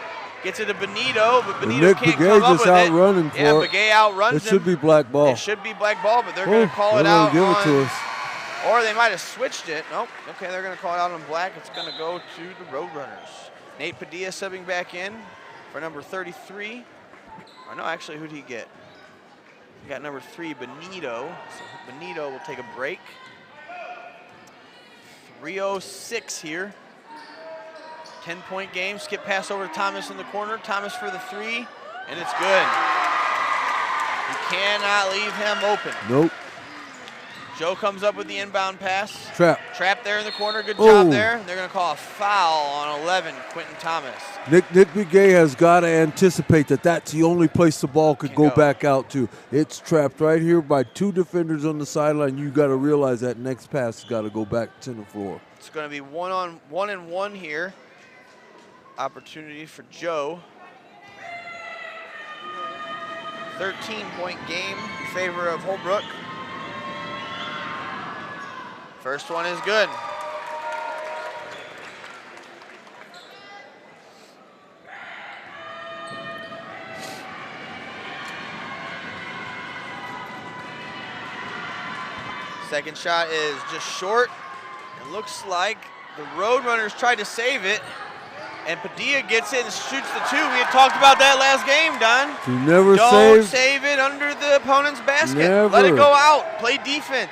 Gets it to Benito, but Benito Nick can't Begay come up just with outrunning it. Yeah, Begay outruns him. It should be black ball. It should be black ball, but they're going to call it out give on, it to us. or they might have switched it. Nope. Okay, they're going to call it out on black. It's going to go to the Roadrunners. Nate Padilla subbing back in for number 33. Or no, actually, who'd he get? He got number 3, Benito. So Benito will take a break. 3:06 here. 10-point game. Skip pass over to Thomas in the corner. Thomas for the 3, and it's good. You cannot leave him open. Nope. Joe comes up with the inbound pass. Trap there in the corner. Good job there. They're going to call a foul on 11, Quentin Thomas. Nick Begay has got to anticipate that that's the only place the ball could go back out to. It's trapped right here by 2 defenders on the sideline. You got to realize that next pass has got to go back to the floor. It's going to be 1-on-1 here. Opportunity for Joe. 13-point game in favor of Holbrook. First one is good. Second shot is just short. It looks like the Roadrunners tried to save it. And Padilla gets it and shoots the two. We had talked about that last game, Don. You never Don't save. save it under the opponent's basket. Never. Let it go out. Play defense.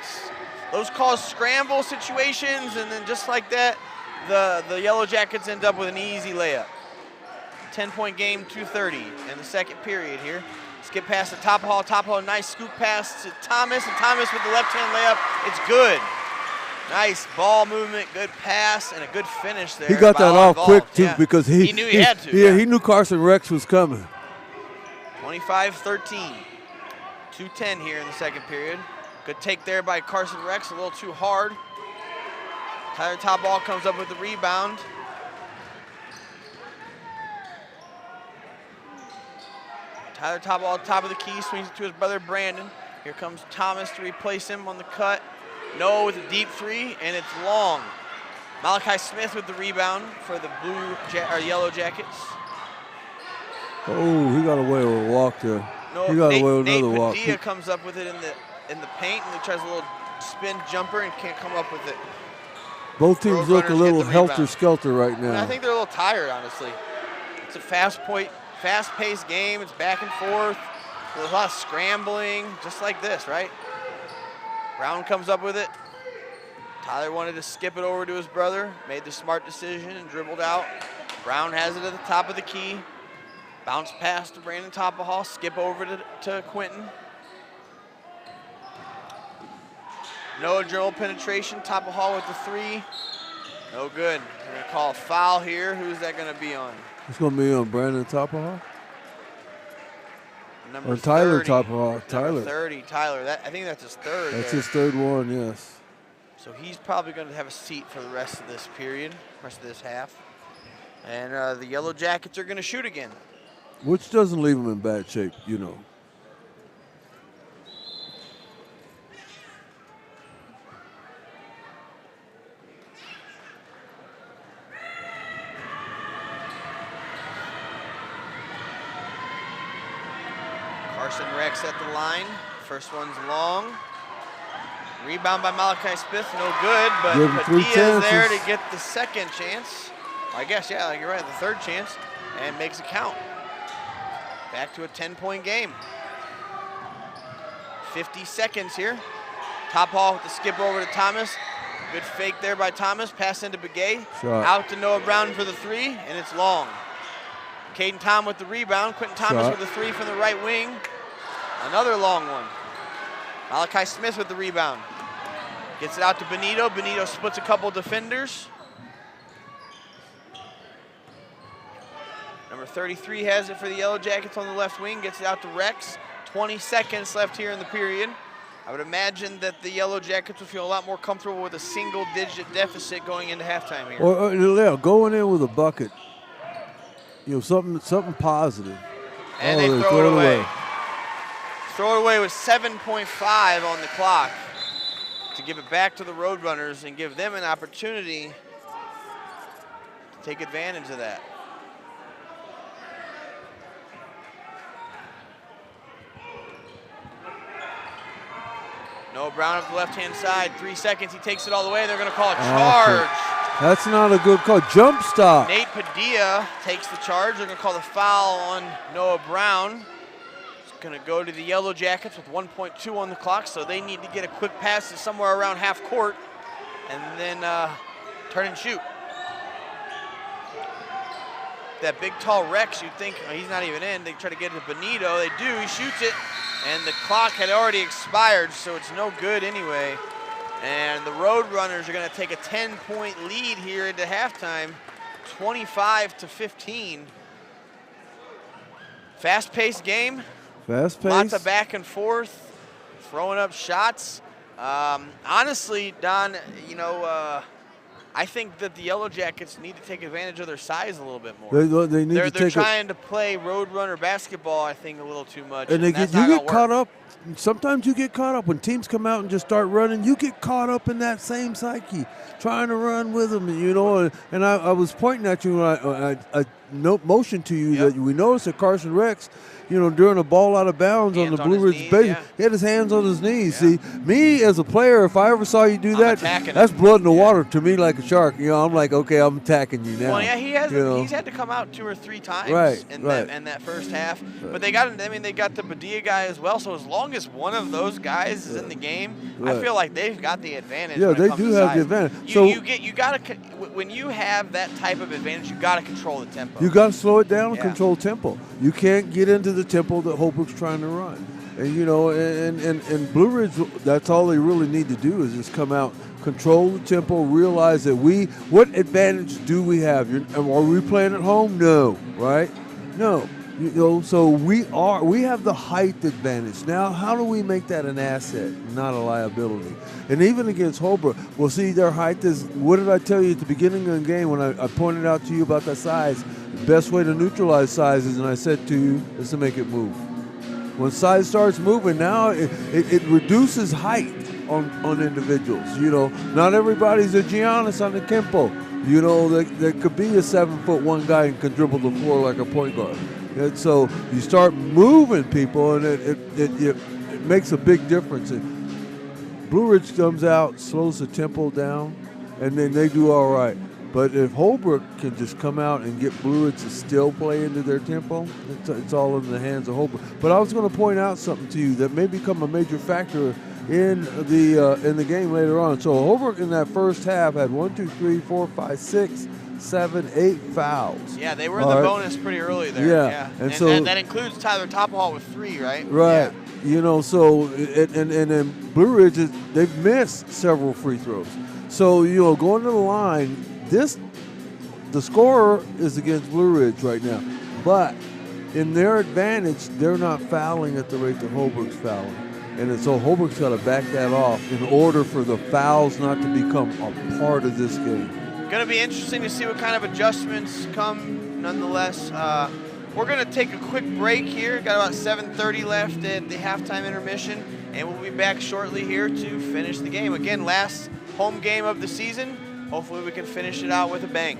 Those cause scramble situations, and then just like that, the Yellow Jackets end up with an easy layup. 10-point game, 2:30 in the second period here. Skip past the top of Hall, nice scoop pass to Thomas, and Thomas with the left-hand layup. It's good. Nice ball movement, good pass, and a good finish there. He got by that all off quick, involved. too, Yeah. because he knew he had to. Yeah, he knew Carson Rex was coming. 25-13. 2:10 here in the second period. Good take there by Carson Rex, a little too hard. Tyler Topball comes up with the rebound. Tyler Topball, top of the key, swings it to his brother Brandon. Here comes Thomas to replace him on the cut. Noah with a deep three, and it's long. Malachi Smith with the rebound for the Yellow Jackets. Oh, he got away with a walk there. No, He got away with another Nate walk. Padilla comes up with it in the paint, and he tries a little spin jumper and can't come up with it. Both teams Road look a Runners little get the rebound. helter-skelter right And I now. think they're a little tired, honestly. It's a fast-paced game. It's back and forth. There's a lot of scrambling, just like this, right? Brown comes up with it. Tyler wanted to skip it over to his brother, made the smart decision and dribbled out. Brown has it at the top of the key. Bounce pass to Brandon Topahall, skip over to Quentin. No dribble penetration, Topahall with the three. No good. They're gonna call a foul here. Who's that gonna be on? It's going to be on Brandon Topahall. Number Or Tyler 30. Topahall. Number Tyler. 30, Tyler. I think that's his third. That's there. his third one, yes. So he's probably going to have a seat for the rest of this period, rest of this half. And the Yellow Jackets are going to shoot again. Which doesn't leave him in bad shape, you know. Carson Rex at the line. First one's long. Rebound by Malachi Smith, no good, but Give him 3 Padilla's there chances. to get the second chance. I guess, yeah, you're right, the third chance, and makes it count. Back to a 10-point game. 50 seconds here. Topahall with the skip over to Thomas. Good fake there by Thomas. Pass into Begay. Shot. Out to Noah Brown for the three, and it's long. Caden Tom with the rebound. Quentin Thomas Shot. with the three from the right wing. Another long one. Malachi Smith with the rebound. Gets it out to Benito. Benito splits a couple defenders. Number 33 has it for the Yellow Jackets on the left wing. Gets it out to Rex. 20 seconds left here in the period. I would imagine that the Yellow Jackets would feel a lot more comfortable with a single-digit deficit going into halftime here. Or yeah, going in with a bucket. You know, something positive. And Oh, they they throw it away. Throw it away with 7.5 on the clock to give it back to the Roadrunners and give them an opportunity to take advantage of that. Noah Brown up the left-hand side, 3 seconds, he takes it all the way. They're gonna call a charge. That's not a good call. Jump stop. Nate Padilla takes the charge. They're gonna call the foul on Noah Brown. It's gonna go to the Yellow Jackets with 1.2 on the clock, so they need to get a quick pass to somewhere around half court and then turn and shoot. That big, tall Rex, you'd think he's not even in. They try to get it to Benito. They do. He shoots it, and the clock had already expired, so it's no good anyway. And the Roadrunners are going to take a 10-point lead here into halftime, 25-15. Fast-paced game. Fast pace. Lots of back and forth, throwing up shots. Honestly, Don, you know, I think that the Yellow Jackets need to take advantage of their size a little bit more. They need to They're take trying to play Roadrunner basketball, I think, a little too much. and they that's get, you not get gonna caught work. up. Sometimes you get caught up when teams come out and just start running. You get caught up in that same psyche, trying to run with them. You know, and I was pointing at you when I motion to you Yep. that we noticed that Carson Rex, during a ball out of bounds on Hands the on Blue his Ridge knees, base, yeah. he had his hands on his knees. Yeah. See, me as a player, if I ever saw you do I'm that, attacking that's him. blood in the Yeah. water to me like a shark. I'm like, okay, I'm attacking you now. Well, yeah, you he's had to come out 2 or 3 times Right, in right. that first half. But they got the Padilla guy as well. So as long as one of those guys is in the game, I Right. feel like they've got the advantage. Yeah, when it they comes do to have the size. advantage. You gotta when you have that type of advantage, you gotta control the tempo. You got to slow it down and Yeah. control tempo. You can't get into the tempo that Holbrook's trying to run. And Blue Ridge, that's all they really need to do is just come out, control the tempo, realize that what advantage do we have? Are we playing at home? No, right? No. So we have the height advantage. Now, how do we make that an asset, not a liability? And even against Holbrook, we'll see their height is, what did I tell you at the beginning of the game when I pointed out to you about that size? The best way to neutralize size is, and I said to you, is to make it move. When size starts moving, now it reduces height on individuals. Not everybody's a Giannis on the Kempo. There could be a 7'1" guy and can dribble the floor like a point guard. And so you start moving people, and it makes a big difference. And Blue Ridge comes out, slows the tempo down, and then they do all right. But if Holbrook can just come out and get Blue Ridge to still play into their tempo, it's all in the hands of Holbrook. But I was going to point out something to you that may become a major factor in the game later on. So Holbrook in that first half had 1, 2, 3, 4, 5, 6, 7, 8 fouls. Yeah, they were in the bonus pretty early there. Yeah. And so that includes Tyler Topahall with 3, right? Right. Yeah. So and then Blue Ridge, they've missed several free throws. So going to the line, the scorer is against Blue Ridge right now, but in their advantage, they're not fouling at the rate that Holbrook's fouling. And so Holbrook's got to back that off in order for the fouls not to become a part of this game. Going to be interesting to see what kind of adjustments come nonetheless. We're going to take a quick break here. Got about 7:30 left at the halftime intermission, and we'll be back shortly here to finish the game. Again, last home game of the season. Hopefully we can finish it out with a bang.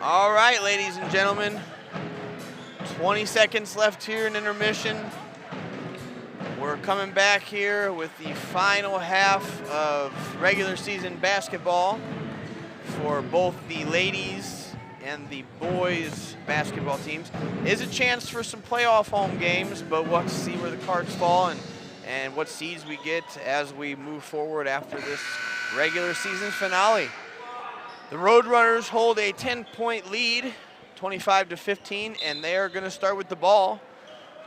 All right, ladies and gentlemen, 20 seconds left here in intermission. We're coming back here with the final half of regular season basketball for both the ladies and the boys basketball teams. Is a chance for some playoff home games, but we'll have to see where the cards fall and what seeds we get as we move forward after this regular season finale. The Roadrunners hold a 10-point lead, 25-15, and they are going to start with the ball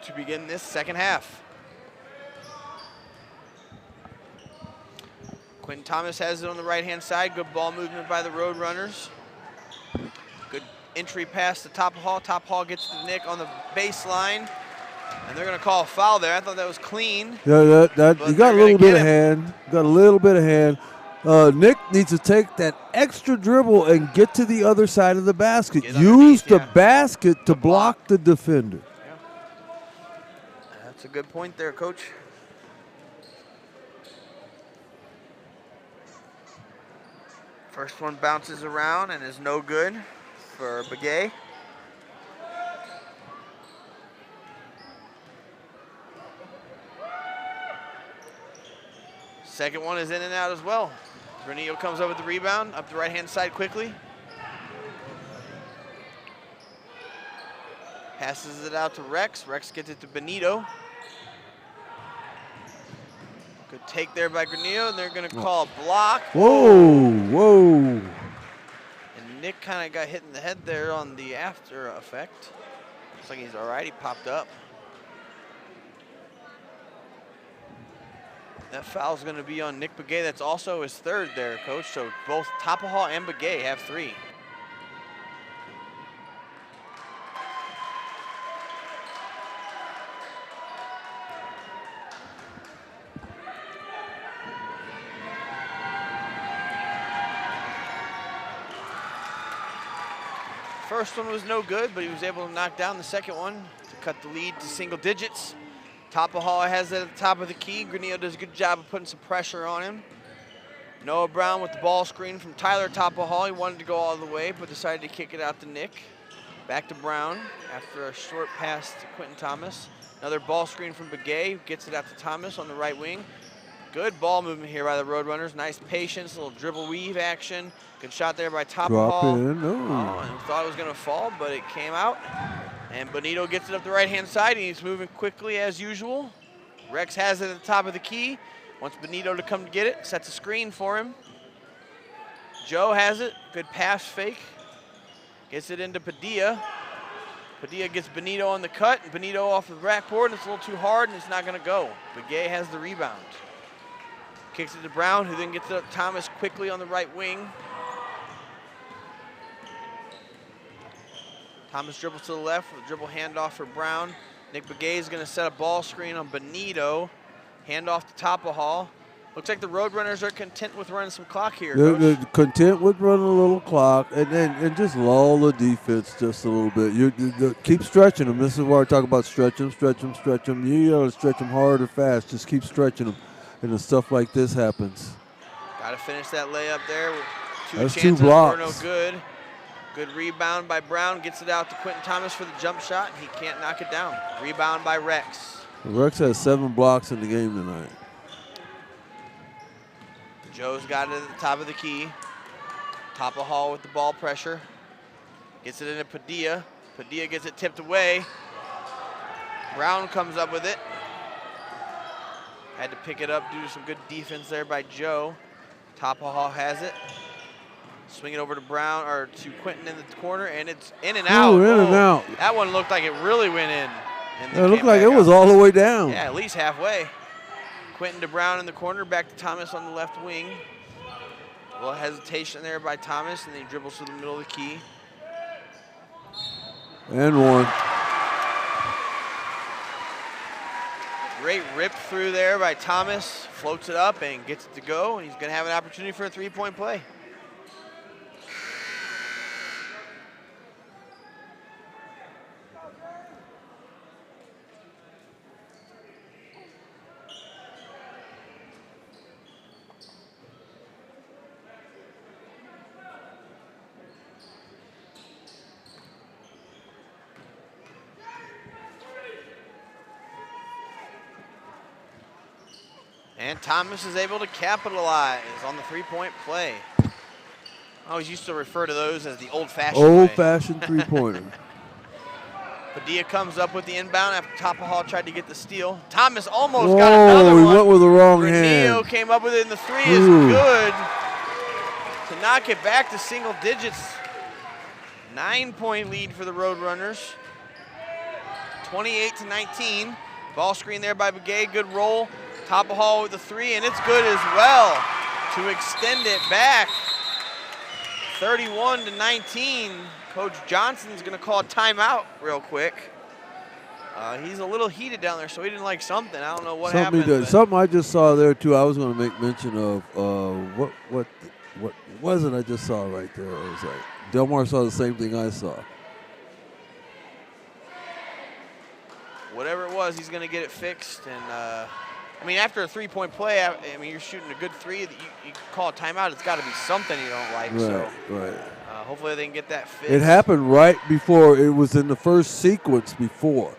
to begin this second half. Quentin Thomas has it on the right-hand side. Good ball movement by the Roadrunners. Good entry pass to Top Hall. Top Hall gets to Nick on the baseline, and they're going to call a foul there. I thought that was clean. Yeah, you got a little bit of hand. Got a little bit of hand. Nick needs to take that extra dribble and get to the other side of the basket. Use the basket to block the defender. Yeah. That's a good point there, Coach. First one bounces around and is no good for Begay. Second one is in and out as well. Granillo comes up with the rebound, up the right-hand side quickly. Passes it out to Rex. Rex gets it to Benito. Good take there by Granillo, and they're going to call a block. Whoa. And Nick kind of got hit in the head there on the after effect. Looks like he's all right. He popped up. That foul's going to be on Nick Begay. That's also his third there, Coach. So both Tapajal and Begay have 3. First one was no good, but he was able to knock down the second one to cut the lead to single digits. Tapajal has it at the top of the key. Granillo does a good job of putting some pressure on him. Noah Brown with the ball screen from Tyler Tapajal. He wanted to go all the way, but decided to kick it out to Nick. Back to Brown after a short pass to Quentin Thomas. Another ball screen from Begay, gets it out to Thomas on the right wing. Good ball movement here by the Roadrunners. Nice patience, little dribble weave action. Good shot there by Tapajal. Drop in. And thought it was going to fall, but it came out. And Benito gets it up the right-hand side, and he's moving quickly as usual. Rex has it at the top of the key. Wants Benito to come to get it. Sets a screen for him. Joe has it. Good pass fake. Gets it into Padilla. Padilla gets Benito on the cut, and Benito off the backboard, and it's a little too hard, and it's not going to go. Begay has the rebound. Kicks it to Brown, who then gets it up to Thomas quickly on the right wing. Thomas dribbles to the left with a dribble handoff for Brown. Nick Begay is going to set a ball screen on Benito. Handoff to Tapajal. Looks like the Roadrunners are content with running some clock here, They're content with running a little clock and just lull the defense just a little bit. You keep stretching them. This is why I talk about stretch them. You got to stretch them hard or fast. Just keep stretching them, and then stuff like this happens. Got to finish that layup there. That's chances 2 blocks. were no good. Good rebound by Brown. Gets it out to Quentin Thomas for the jump shot. He can't knock it down. Rebound by Rex. Rex has 7 blocks in the game tonight. Joe's got it at the top of the key. Tapajal with the ball pressure. Gets it into Padilla. Padilla gets it tipped away. Brown comes up with it. Had to pick it up due to some good defense there by Joe. Tapajal has it. Swing it over to Brown, or to Quentin in the corner, and it's in and out. Ooh, in and out. That one looked like it really went in. And It looked like it was all the way down. Yeah, at least halfway. Quentin to Brown in the corner, back to Thomas on the left wing. A little hesitation there by Thomas, and then he dribbles to the middle of the key. And 1. Great rip through there by Thomas. Floats it up and gets it to go, and he's going to have an opportunity for a 3-point play. And Thomas is able to capitalize on the three-point play. I always used to refer to those as the old-fashioned way. Old-fashioned three-pointer. Padilla comes up with the inbound after Tapajal tried to get the steal. Thomas almost got another he one. went with the wrong Granillo hand. came up with it, and the three is good to knock it back to single digits. 9-point lead for the Roadrunners. 28-19. Ball screen there by Begay. Good roll. Tapajal with the three, and it's good as well to extend it back. 31-19. Coach Johnson's going to call a timeout real quick. He's a little heated down there, so he didn't like something. I don't know what happened. Something I just saw there too. I was going to make mention of what was it I just saw right there? It was like Delmar saw the same thing I saw. Whatever it was, he's going to get it fixed. And I mean, after a three-point play, I mean, you're shooting a good three. You call a timeout. It's got to be something you don't like. Right. Hopefully they can get that fixed. It happened right before. It was in the first sequence before.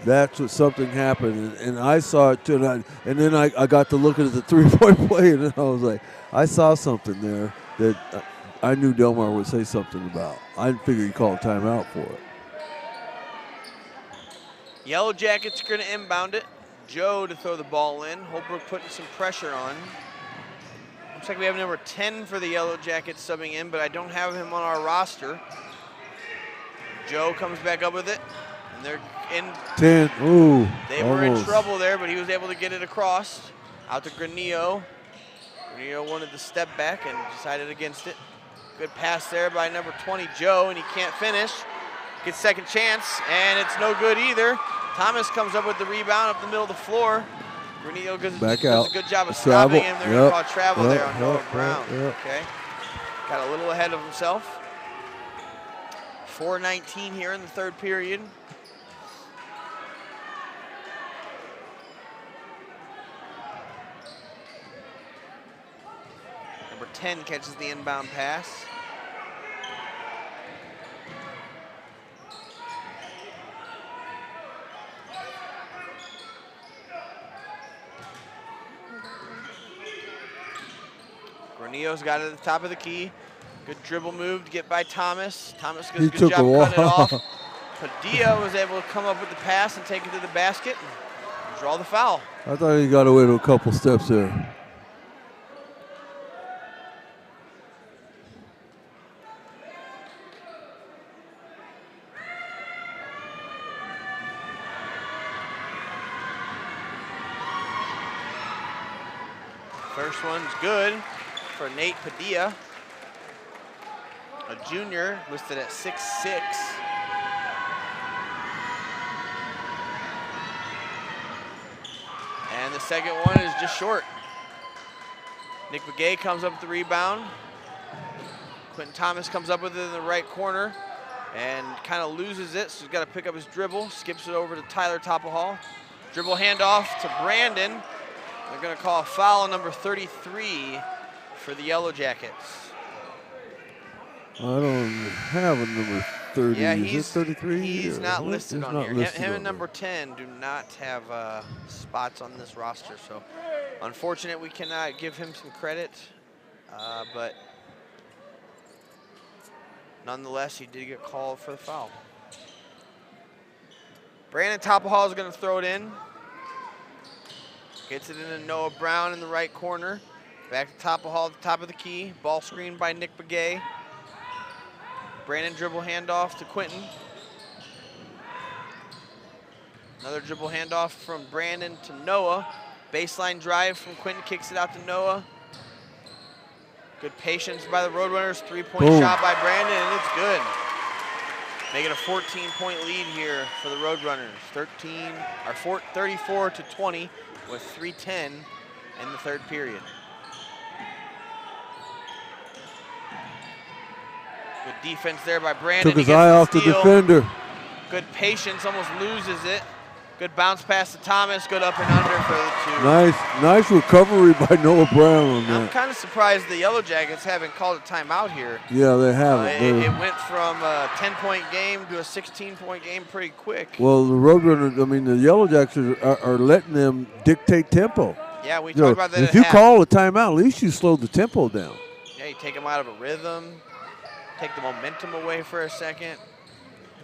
That's what something happened, and I saw it too. And then I got to looking at the three-point play, and then I was like, I saw something there that I knew Delmar would say something about. I didn't figure he'd call a timeout for it. Yellow Jackets are going to inbound it. Joe to throw the ball in. Holbrook putting some pressure on. Looks like we have number 10 for the Yellow Jackets subbing in, but I don't have him on our roster. Joe comes back up with it, and they're in. 10, ooh, They were in trouble there, but he was able to get it across. Out to Granillo. Granillo wanted to step back and decided against it. Good pass there by number 20, Joe, and he can't finish. Gets second chance, and it's no good either. Thomas comes up with the rebound up the middle of the floor. Granillo does a good job of stopping him. They're going to call travel there on Noah Brown. Okay. Got a little ahead of himself. 4:19 here in the third period. Number 10 catches the inbound pass. Granillo's got it at the top of the key. Good dribble move to get by Thomas. Thomas does a good job cutting it off. Padilla was able to come up with the pass and take it to the basket and draw the foul. I thought he got away to a couple steps there. First one's good for Nate Padilla, a junior listed at 6'6". And the second one is just short. Nick Begay comes up with the rebound. Quentin Thomas comes up with it in the right corner and kind of loses it, so he's got to pick up his dribble, skips it over to Tyler Tapajal. Dribble handoff to Brandon. They're going to call a foul on number 33 for the Yellow Jackets. I don't have a number 30. Yeah, is it 33? He's not listed on here. Him and number there. 10 do not have spots on this roster, so unfortunate we cannot give him some credit, but nonetheless, he did get called for the foul. Brandon Tapajal is going to throw it in. Gets it into Noah Brown in the right corner. Back to Tapajal at the top of the key. Ball screened by Nick Begay. Brandon dribble handoff to Quentin. Another dribble handoff from Brandon to Noah. Baseline drive from Quentin, kicks it out to Noah. Good patience by the Roadrunners. Three-point shot by Brandon, and it's good. Making a 14-point lead here for the Roadrunners. 34-20 with 3:10 in the third period. Good defense there by Brandon. Took his eye off the defender. Good patience, almost loses it. Good bounce pass to Thomas. Good up and under for the two. Nice recovery by Noah Brown on that. I'm kind of surprised the Yellow Jackets haven't called a timeout here. Yeah, they haven't. It went from a 10-point game to a 16-point game pretty quick. Well, the Roadrunners, I mean, the Yellow Jackets are letting them dictate tempo. Yeah, we You know, talked about that if at you half. call a timeout, at least you slowed the tempo down. Yeah, you take them out of a rhythm, take the momentum away for a second.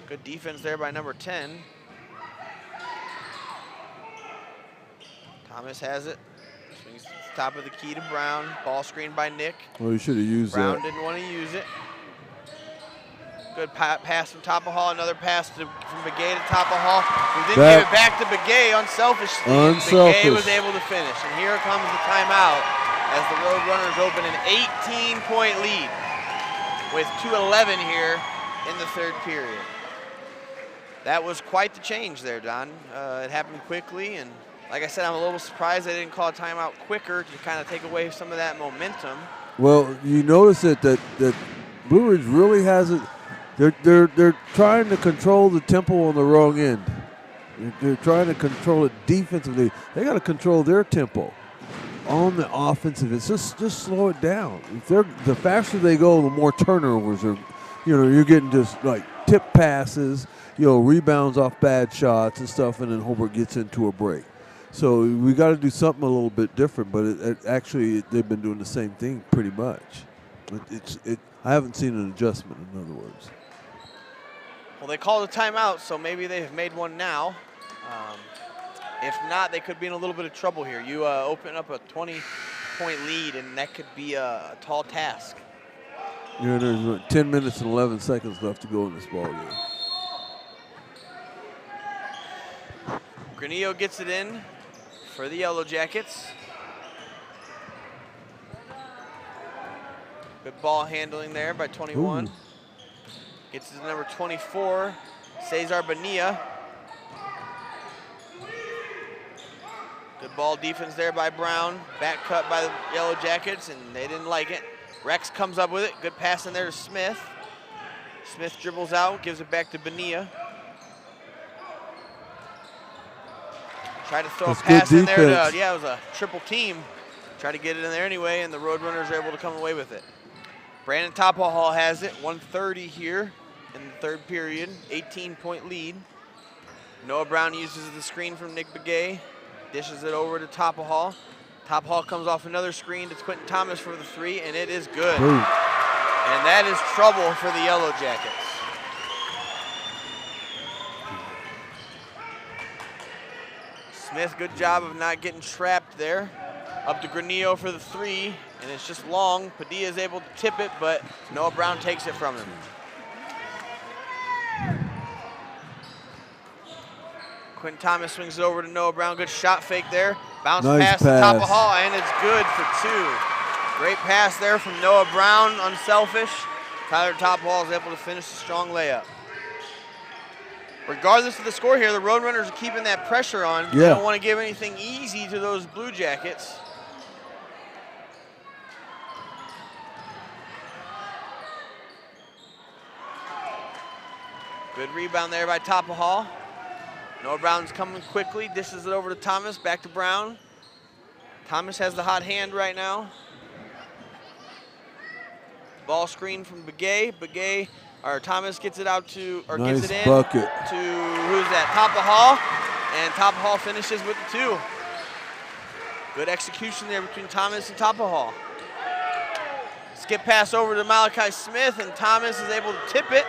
Good defense there by number 10. Thomas has it. Swings to the top of the key to Brown. Ball screen by Nick. Well, you should have used Brown that. didn't want to use it. Good pass from Tapahall. Another pass from Begay to Tapahall, who then gave it back to Begay unselfishly. Begay was able to finish. And here comes the timeout as the Roadrunners open an 18-point lead with 2:11 here in the third period. That was quite the change there, Don. It happened quickly, and like I said, I'm a little surprised they didn't call a timeout quicker to kind of take away some of that momentum. Well, you notice that Blue Ridge really hasn't. They're trying to control the tempo on the wrong end. They're trying to control it defensively. They got to control their tempo on the offensive. It's just slow it down. The faster they go, the more turnovers are. You're getting just like tip passes, rebounds off bad shots and stuff, and then Hobart gets into a break. So we got to do something a little bit different. But actually, they've been doing the same thing pretty much. I haven't seen an adjustment, in other words. Well, they called a timeout, so maybe they've made one now. If not, they could be in a little bit of trouble here. You open up a 20-point lead, and that could be a tall task. There's 10 minutes and 11 seconds left to go in this ball game. Granillo gets it in for the Yellow Jackets. Good ball handling there by 21. Ooh. Gets to number 24, Cesar Bonilla. Good ball defense there by Brown. Back cut by the Yellow Jackets, and they didn't like it. Rex comes up with it. Good pass in there to Smith. Smith dribbles out, gives it back to Bonilla. Tried to throw a pass in there. It was a triple team. Tried to get it in there anyway, and the Roadrunners are able to come away with it. Brandon Tapahall has it, 1:30 here in the third period, 18-point lead. Noah Brown uses the screen from Nick Begay, dishes it over to Tapahall. Tapahall comes off another screen to Quentin Thomas for the three, and it is good. Ooh. And that is trouble for the Yellow Jackets. Smith, good job of not getting trapped there. Up to Granillo for the three, and it's just long. Padilla is able to tip it, but Noah Brown takes it from him. Quentin Thomas swings it over to Noah Brown. Good shot fake there. Bounce pass to Tapahall, and it's good for two. Great pass there from Noah Brown, unselfish. Tyler Tapahall is able to finish the strong layup. Regardless of the score here, the Roadrunners are keeping that pressure on. Yeah. They don't want to give anything easy to those Blue Jackets. Good rebound there by Tapahall. Noah Brown's coming quickly, dishes it over to Thomas, back to Brown. Thomas has the hot hand right now. Ball screen from Begay. Thomas gets it out to, or nice gets it in bucket. To, who's that? Tapahall, and Tapahall finishes with the two. Good execution there between Thomas and Tapahall. Skip pass over to Malachi Smith, and Thomas is able to tip it.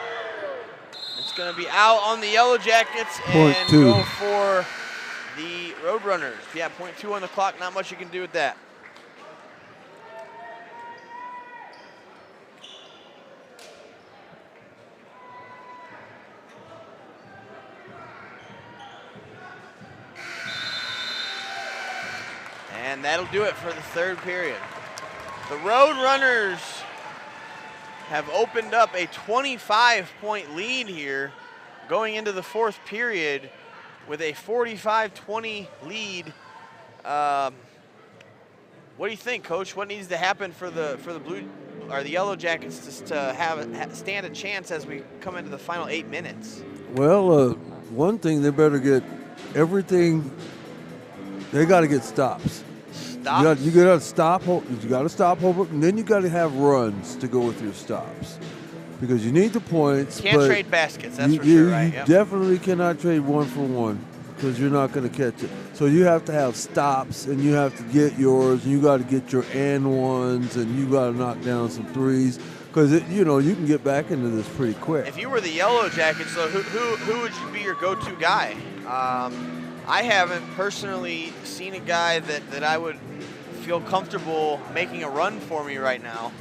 It's going to be out on the Yellow Jackets and go for the Roadrunners. Yeah, .2 on the clock, not much you can do with that. And that'll do it for the third period. The Roadrunners have opened up a 25-point lead here going into the fourth period with a 45-20 lead. What do you think, Coach? What needs to happen for the Blue or the Yellow Jackets to stand a chance as we come into the final 8 minutes? Well, one thing, they better get everything. They got to get stops. You got to stop Hobart, and then you got to have runs to go with your stops, because you need the points. Can't trade baskets, that's for sure, right? You definitely cannot trade 1 for 1, because you're not going to catch it. So you have to have stops, and you have to get yours, and you got to get your and ones, and you got to knock down some threes, because you know you can get back into this pretty quick. If you were the Yellow Jackets, so who would be your go-to guy? I haven't personally seen a guy that I would feel comfortable making a run for me right now.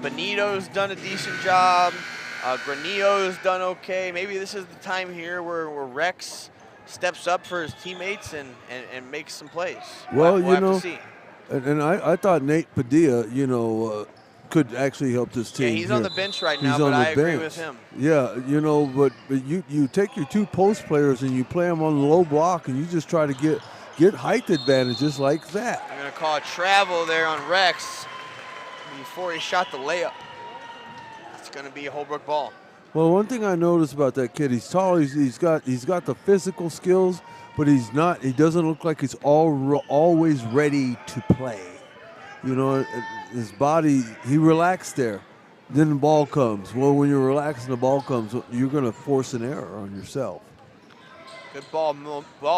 Benito's done a decent job. Granillo's done okay. Maybe this is the time here where Rex steps up for his teammates and makes some plays. Well, we'll you have know, to see. and I thought Nate Padilla, you know, could actually help this team. Yeah, he's here. on the bench right now, He's but on the I agree bench. with him. Yeah, you know, but you take your two post players and you play them on the low block, and you just try to get height advantages like that. I'm going to call a travel there on Rex before he shot the layup. It's going to be a Holbrook ball. Well, one thing I noticed about that kid, he's tall, he's got the physical skills, but he doesn't look like he's always ready to play. You know, his body, he relaxed there. Then the ball comes. Well, when you're relaxing, the ball comes, you're going to force an error on yourself. Good ball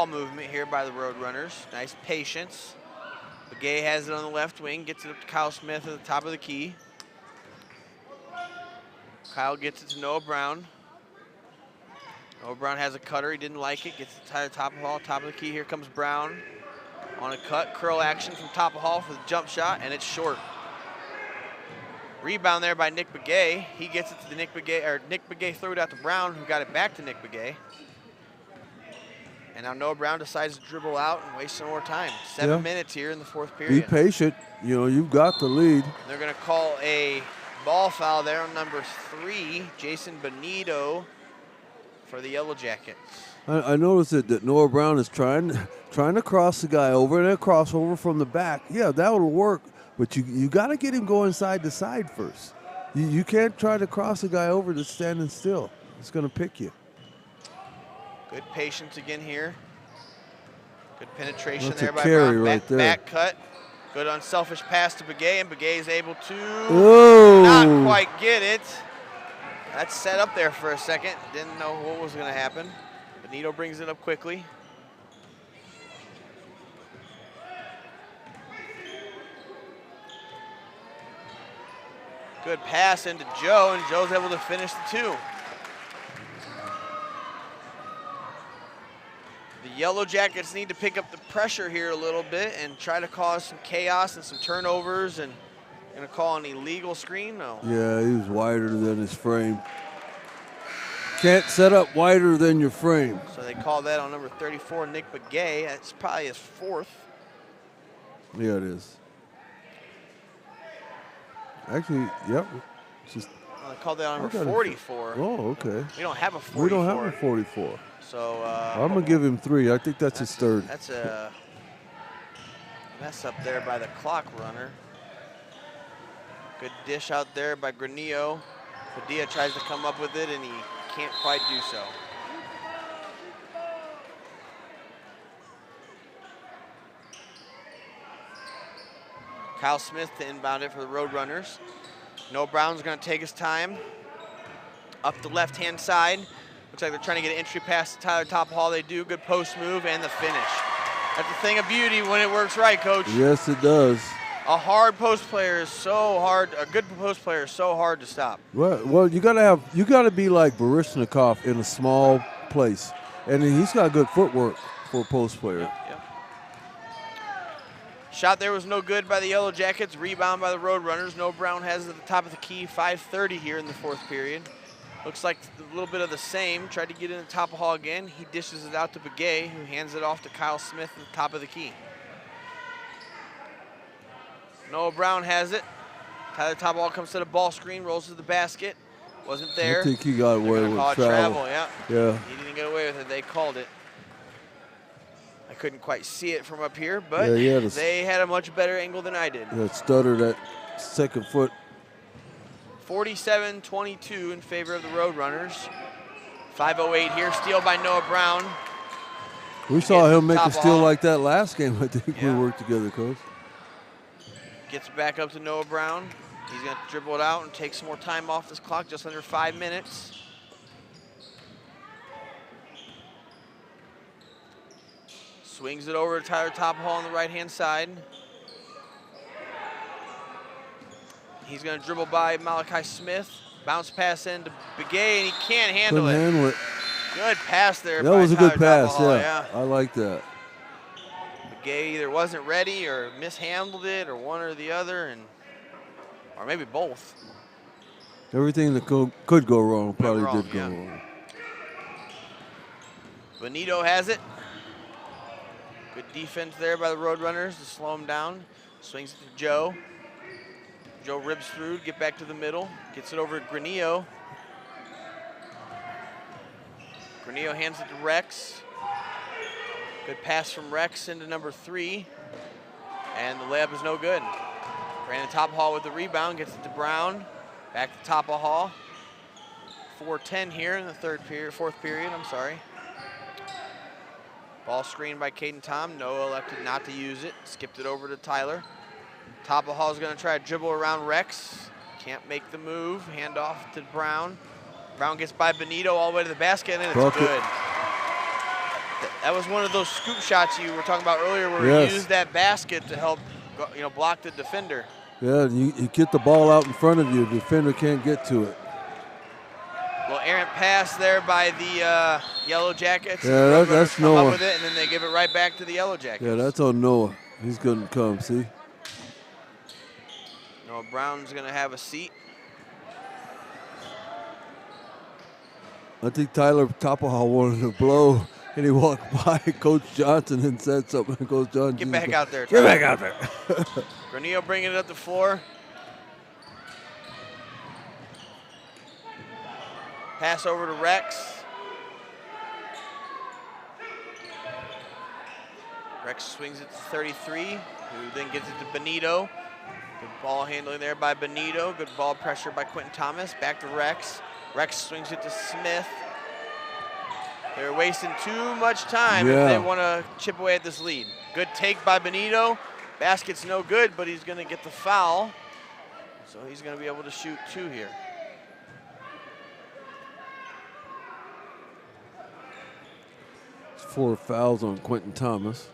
movement here by the Roadrunners. Nice patience. Begay has it on the left wing, gets it up to Kyle Smith at the top of the key. Kyle gets it to Noah Brown. Noah Brown has a cutter. He didn't like it. Gets it to the top of the key. Here comes Brown on a cut. Curl action from top of hall for the jump shot, and it's short. Rebound there by Nick Begay. He gets it to Nick Begay threw it out to Brown, who got it back to Nick Begay. And now Noah Brown decides to dribble out and waste some more time. 7 minutes here in the fourth period. Be patient. You know, you've got the lead. They're going to call a ball foul there on number 3, Jason Benito, for the Yellow Jackets. I noticed that Noah Brown is trying to cross the guy over, and a crossover from the back. Yeah, that will work, but you got to get him going side to side first. You can't try to cross a guy over that's standing still. It's going to pick you. Good patience again here. Good penetration That's there a by carry Brown. right there. Back cut. Good unselfish pass to Begay, and Begay is able to not quite get it. That's set up there for a second. Didn't know what was going to happen. Benito brings it up quickly. Good pass into Joe, and Joe's able to finish the 2. The Yellow Jackets need to pick up the pressure here a little bit and try to cause some chaos and some turnovers. And going to call an illegal screen? No. Yeah, he was wider than his frame. Can't set up wider than your frame. So they call that on number 34, Nick Begay. That's probably his 4th. Yeah, it is. Actually, yep. They called that on number 44. Oh, okay. We don't have a 44. We don't have a 44. So I'm going to give him 3. I think that's his 3rd. That's a mess up there by the clock runner. Good dish out there by Granillo. Padilla tries to come up with it, and he can't quite do so. Kyle Smith to inbound it for the Roadrunners. Noah Brown's going to take his time. Up the left-hand side. Looks like they're trying to get an entry pass to Tyler Top-Hall. They do. Good post move and the finish. That's a thing of beauty when it works right, Coach. Yes, it does. A hard post player is so hard. A good post player is so hard to stop. Well, you gotta be like Baryshnikov in a small place, and he's got good footwork for a post player. Yep. Shot there was no good by the Yellow Jackets. Rebound by the Roadrunners. Noah Brown has it at the top of the key. 5:30 here in the 4th period. Looks like a little bit of the same. Tried to get in the top of hall again. He dishes it out to Begay, who hands it off to Kyle Smith at the top of the key. Noah Brown has it. Tyler Top-Hall comes to the ball screen, rolls to the basket. Wasn't there. I think he got away with travel. Yeah. Yeah. He didn't get away with it. They called it. I couldn't quite see it from up here, but they had a much better angle than I did. That stutter, that second foot. 47-22 in favor of the Roadrunners. 5:08 here. Steal by Noah Brown. We saw him make a steal Top-Hall. like that last game. I think we worked together, Coach. Gets back up to Noah Brown. He's going to dribble it out and take some more time off this clock, just under 5 minutes. Swings it over to Tyler Tophall on the right-hand side. He's going to dribble by Malachi Smith. Bounce pass into Begay, and he can't handle Couldn't handle it. Good pass there That by was a Tyler good pass, Tophall, yeah. I like that. Begay either wasn't ready or mishandled it, or one or the other, or maybe both. Everything that could go wrong probably wrong, did go yeah. wrong. Benito has it. Good defense there by the Roadrunners to slow him down. Swings it to Joe. Joe ribs through, get back to the middle. Gets it over to Granillo. Granillo hands it to Rex. Good pass from Rex into number 3. And the layup is no good. Brandon Tophall with the rebound, gets it to Brown. Back to Tophall. 4:10 here in the fourth period, I'm sorry. Ball screened by Caden Tom. Noah elected not to use it. Skipped it over to Tyler. Tophall is going to try to dribble around Rex. Can't make the move. Hand off to Brown. Brown gets by Benito all the way to the basket, and it's good. That was one of those scoop shots you were talking about earlier where he used that basket to help block the defender. Yeah, you get the ball out in front of you. The defender can't get to it. Well, errant pass there by the Yellow Jackets. Yeah, that's come Noah. up with it, and then they give it right back to the Yellow Jackets. Yeah, that's on Noah. He's going to come, see? Noah Brown's going to have a seat. I think Tyler Tophall wanted to blow, and he walked by Coach Johnson and said something. Coach Johnson, get back out there, Tyler. Get back out there. Granillo bringing it up the floor. Pass over to Rex. Rex swings it to 33, who then gets it to Benito. Good ball handling there by Benito. Good ball pressure by Quentin Thomas. Back to Rex. Rex swings it to Smith. They're wasting too much time if they want to chip away at this lead. Good take by Benito. Basket's no good, but he's going to get the foul. So he's going to be able to shoot 2 here. It's 4 fouls on Quentin Thomas.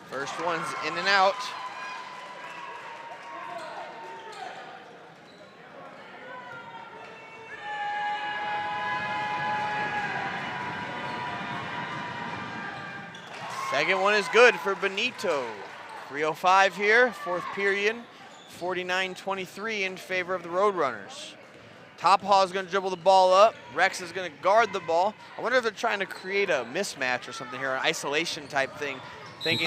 First one's in and out. Second one is good for Benito. 3:05 here, fourth period. 49-23 in favor of the Roadrunners. Tophall is going to dribble the ball up. Rex is going to guard the ball. I wonder if they're trying to create a mismatch or something here, an isolation type thing, thinking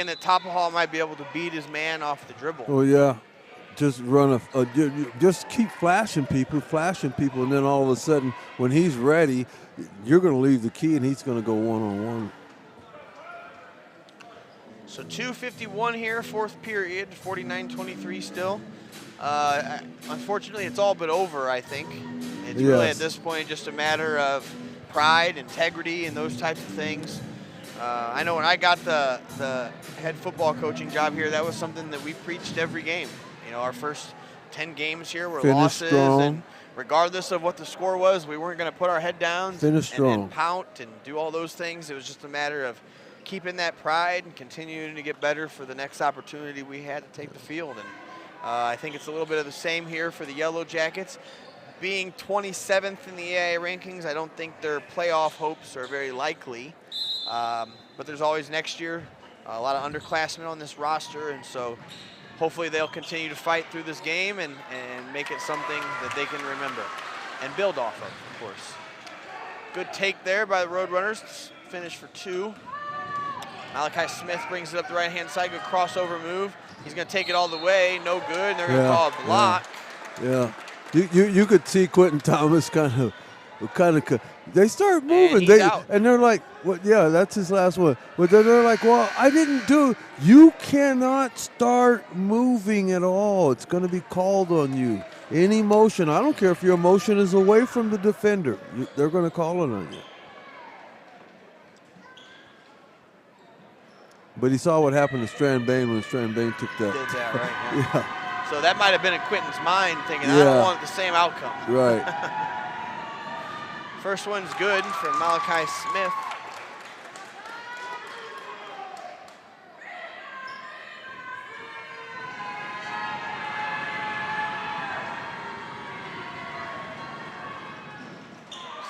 that Tophall might be able to beat his man off the dribble. Oh yeah, just just keep flashing people, and then all of a sudden, when he's ready, you're going to leave the key, and he's going to go one-on-one. So 2:51 here, fourth period, 49-23 still. Unfortunately, it's all but over, I think. It's really at this point just a matter of pride, integrity, and those types of things. I know when I got the head football coaching job here, that was something that we preached every game. You know, our first 10 games here were losses, strong. and regardless of what the score was, we weren't going to put our head down and pout and do all those things. It was just a matter of keeping that pride and continuing to get better for the next opportunity we had to take the field. And I think it's a little bit of the same here for the Yellow Jackets. Being 27th in the AIA rankings, I don't think their playoff hopes are very likely. But there's always next year, a lot of underclassmen on this roster, and so hopefully they'll continue to fight through this game and make it something that they can remember and build off of course. Good take there by the Roadrunners. Finish for 2. Malachi Smith brings it up the right-hand side. Good crossover move. He's going to take it all the way. No good. And they're going to call a block. Yeah. You could see Quentin Thomas kind of. They start moving. And they're like, "What? Yeah, that's his last one." But then they're like, "Well, I didn't do. You cannot start moving at all. It's going to be called on you. Any motion. I don't care if your motion is away from the defender. They're going to call it on you." But he saw what happened to Strand Bain when Strand Bain took that. Did that, right? Yeah. So that might have been in Quentin's mind, thinking, I Yeah. don't want the same outcome. Right. First one's good for Malachi Smith.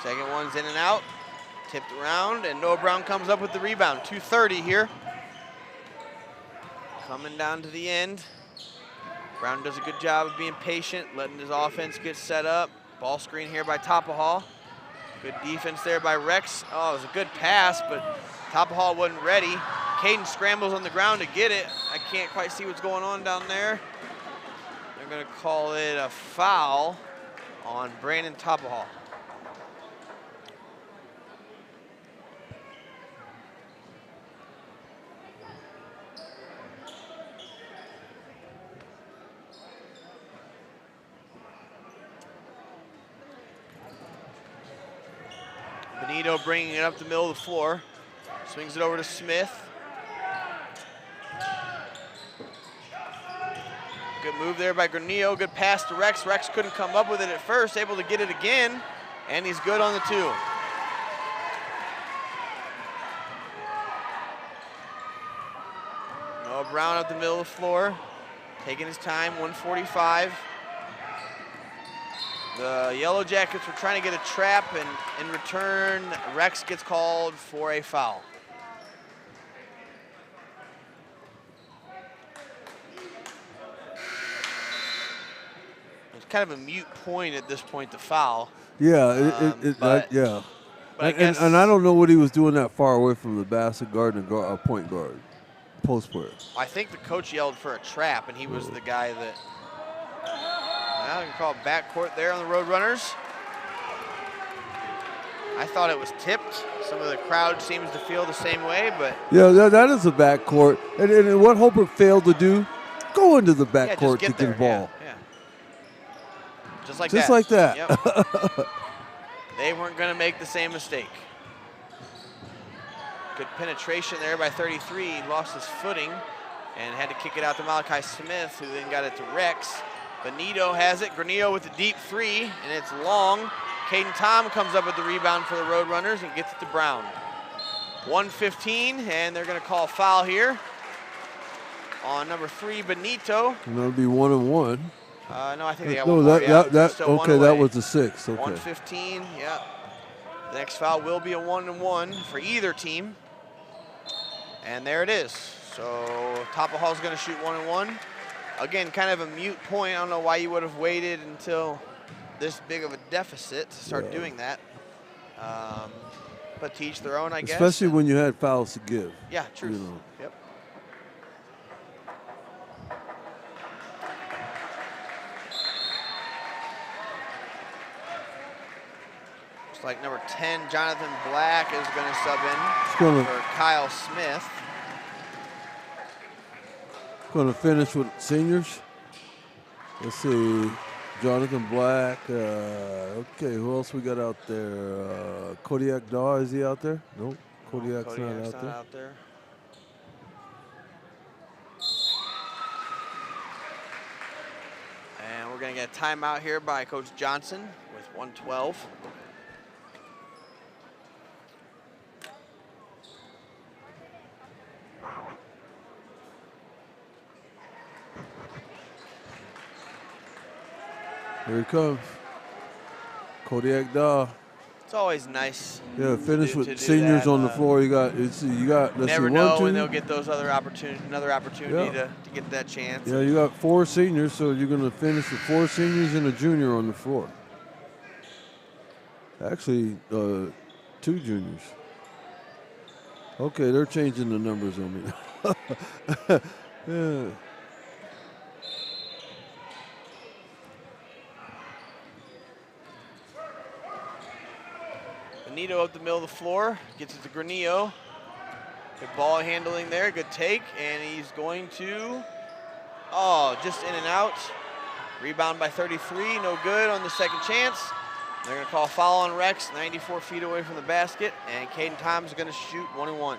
Second one's in and out, tipped around, and Noah Brown comes up with the rebound. 2:30 here. Coming down to the end. Brown does a good job of being patient, letting his offense get set up. Ball screen here by Tapahal. Good defense there by Rex. Oh, it was a good pass, but Tapahal wasn't ready. Caden scrambles on the ground to get it. I can't quite see what's going on down there. They're gonna call it a foul on Brandon Tapahal. Benito bringing it up the middle of the floor. Swings it over to Smith. Good move there by Granillo. Good pass to Rex. Rex couldn't come up with it at first, able to get it again, and he's good on the 2. Noah Brown up the middle of the floor, taking his time, 1:45. The Yellow Jackets were trying to get a trap, and in return, Rex gets called for a foul. It's kind of a moot point at this point, the foul. Yeah, But yeah. I guess, And I don't know what he was doing that far away from the basket guard and point guard, post player. I think the coach yelled for a trap, and he was the guy that. Now we can call it backcourt there on the Roadrunners. I thought it was tipped. Some of the crowd seems to feel the same way, but Yeah, that is a backcourt. And what Holbrook failed to do, go into the yeah, just backcourt to get get there. a ball. Yeah. Just like Just that. like that. Yep. They weren't going to make the same mistake. Good penetration there by 33. He lost his footing and had to kick it out to Malachi Smith, who then got it to Rex. Benito has it. Granillo with the deep 3, and it's long. Caden Tom comes up with the rebound for the Roadrunners and gets it to Brown. 1:15, and they're going to call a foul here on number 3, Benito. And that'll be 1 and 1. No, I think they got No, one more. Yeah, that still one okay. That away. was the 6. Okay. 1:15, yeah. The next foul will be a 1-and-1 for either team. And there it is. So Tapahal's going to shoot 1-and-1. Again, kind of a moot point. I don't know why you would have waited until this big of a deficit to start doing that. But to each their own, I guess. Especially when you had fouls to give. Yeah, true. You know. Yep. Looks like number 10, Jonathan Black, is going to sub in for Kyle Smith. Going to finish with seniors. Let's see. Jonathan Black. Okay, who else we got out there? Kodiak Daw, is he out there? Nope. Kodiak's not out there. And we're going to get a timeout here by Coach Johnson with 1:12. Here he comes. Kodiak Daw. It's always nice. Yeah, finish to with do seniors that, on the floor. You got let's see, never one, know two. when they'll get those another opportunity to get that chance. Yeah, you got 4 seniors, so you're going to finish with 4 seniors and a junior on the floor. Actually, 2 juniors. Okay, they're changing the numbers on me. Yeah. Benito up the middle of the floor, gets it to Granillo. Good ball handling there, good take, and he's going to, just in and out. Rebound by 33, no good on the second chance. They're gonna call a foul on Rex, 94 feet away from the basket, and Caden Tom's gonna shoot 1-and-1.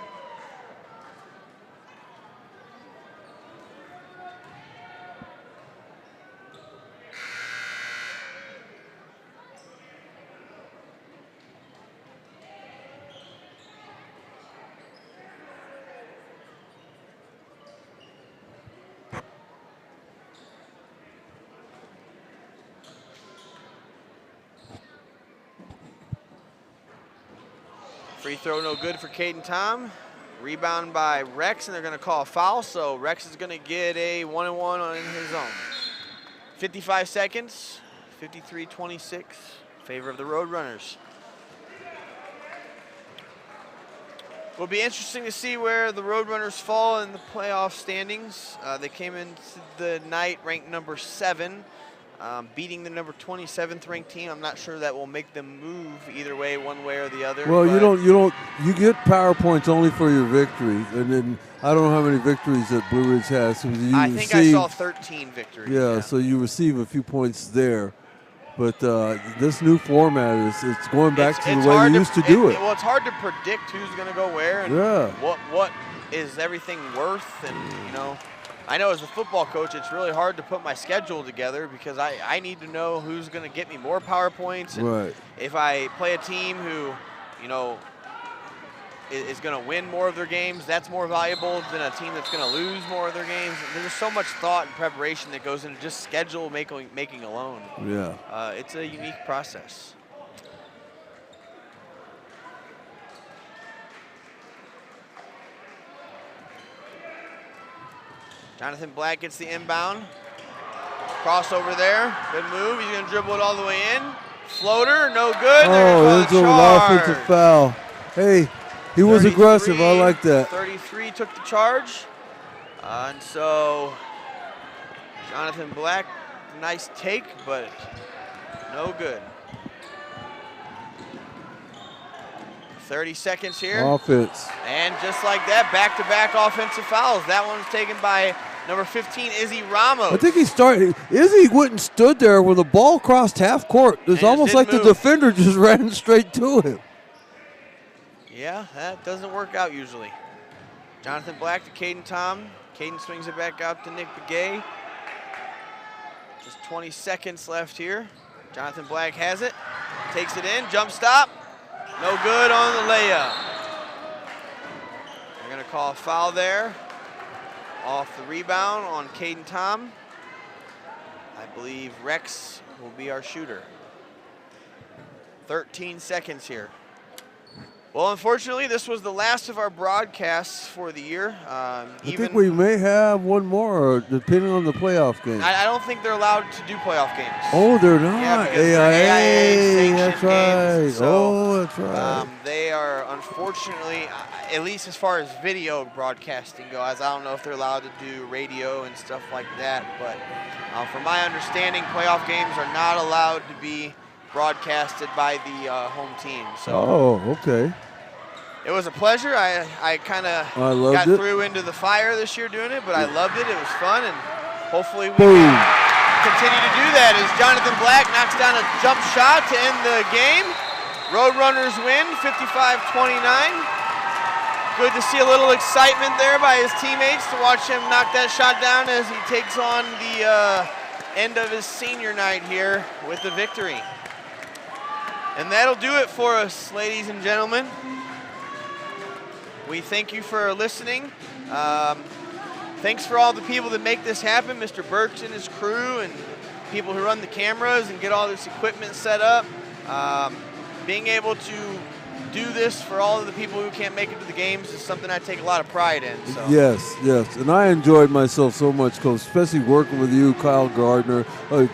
Free throw no good for Caden Tom. Rebound by Rex, and they're going to call a foul, so Rex is going to get a 1-and-1 on his own. 55 seconds, 53-26, favor of the Roadrunners. Will be interesting to see where the Roadrunners fall in the playoff standings. They came into the night ranked number 7, beating the number 27th ranked team. I'm not sure that will make them move either way, one way or the other. Well, you get power points only for your victories, and then I don't know how many victories that Blue Ridge has. So I think I saw 13 victories. Yeah, so you receive a few points there. But this new format it's going back to the way we used to do it. Well, it's hard to predict who's going to go where and what is everything worth. And, I know as a football coach, it's really hard to put my schedule together because I need to know who's going to get me more power points. And if I play a team who, is going to win more of their games, that's more valuable than a team that's going to lose more of their games. There's so much thought and preparation that goes into just schedule making alone. Yeah. It's a unique process. Jonathan Black gets the inbound. Crossover there. Good move. He's going to dribble it all the way in. Floater, no good. Oh, there's an offensive foul. Hey, he was aggressive. I like that. 33 took the charge. And so Jonathan Black, nice take, but no good. 30 seconds here. Offense. And just like that, back-to-back offensive fouls. That one was taken by number 15, Izzy Ramos. I think he started. Izzy went and stood there when the ball crossed half court. It was almost like the defender just ran straight to him. Yeah, that doesn't work out usually. Jonathan Black to Caden Tom. Caden swings it back out to Nick Begay. Just 20 seconds left here. Jonathan Black has it. Takes it in. Jump stop. No good on the layup. They're going to call a foul there. Off the rebound on Caden Tom. I believe Rex will be our shooter. 13 seconds here. Well, unfortunately, this was the last of our broadcasts for the year. I think we may have one more, depending on the playoff game. I don't think they're allowed to do playoff games. Oh, they're not. Yeah, because AIA that's right. Games, so, that's right. They are, unfortunately, at least as far as video broadcasting goes, I don't know if they're allowed to do radio and stuff like that. But from my understanding, playoff games are not allowed to be broadcasted by the home team. So. Oh, okay. It was a pleasure. I kind of got through into the fire this year doing it, but I loved it. It was fun, and hopefully we can continue to do that as Jonathan Black knocks down a jump shot to end the game. Roadrunners win 55-29. Good to see a little excitement there by his teammates to watch him knock that shot down as he takes on the end of his senior night here with the victory. And that'll do it for us, ladies and gentlemen. We thank you for listening. Thanks for all the people that make this happen, Mr. Burks and his crew, and people who run the cameras and get all this equipment set up. Being able to do this for all of the people who can't make it to the games is something I take a lot of pride in. So. Yes, and I enjoyed myself so much, Coach, especially working with you, Kyle Gardner,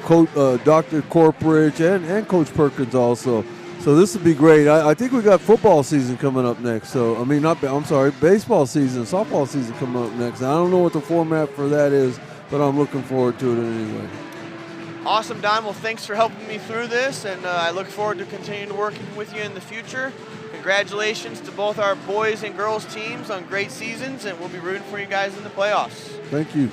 Coach, Dr. Corporate, and Coach Perkins also. So this would be great. I think we got football season coming up next. So, baseball season, softball season coming up next. I don't know what the format for that is, but I'm looking forward to it anyway. Awesome, Don. Well, thanks for helping me through this, and I look forward to continuing working with you in the future. Congratulations to both our boys and girls teams on great seasons, and we'll be rooting for you guys in the playoffs. Thank you.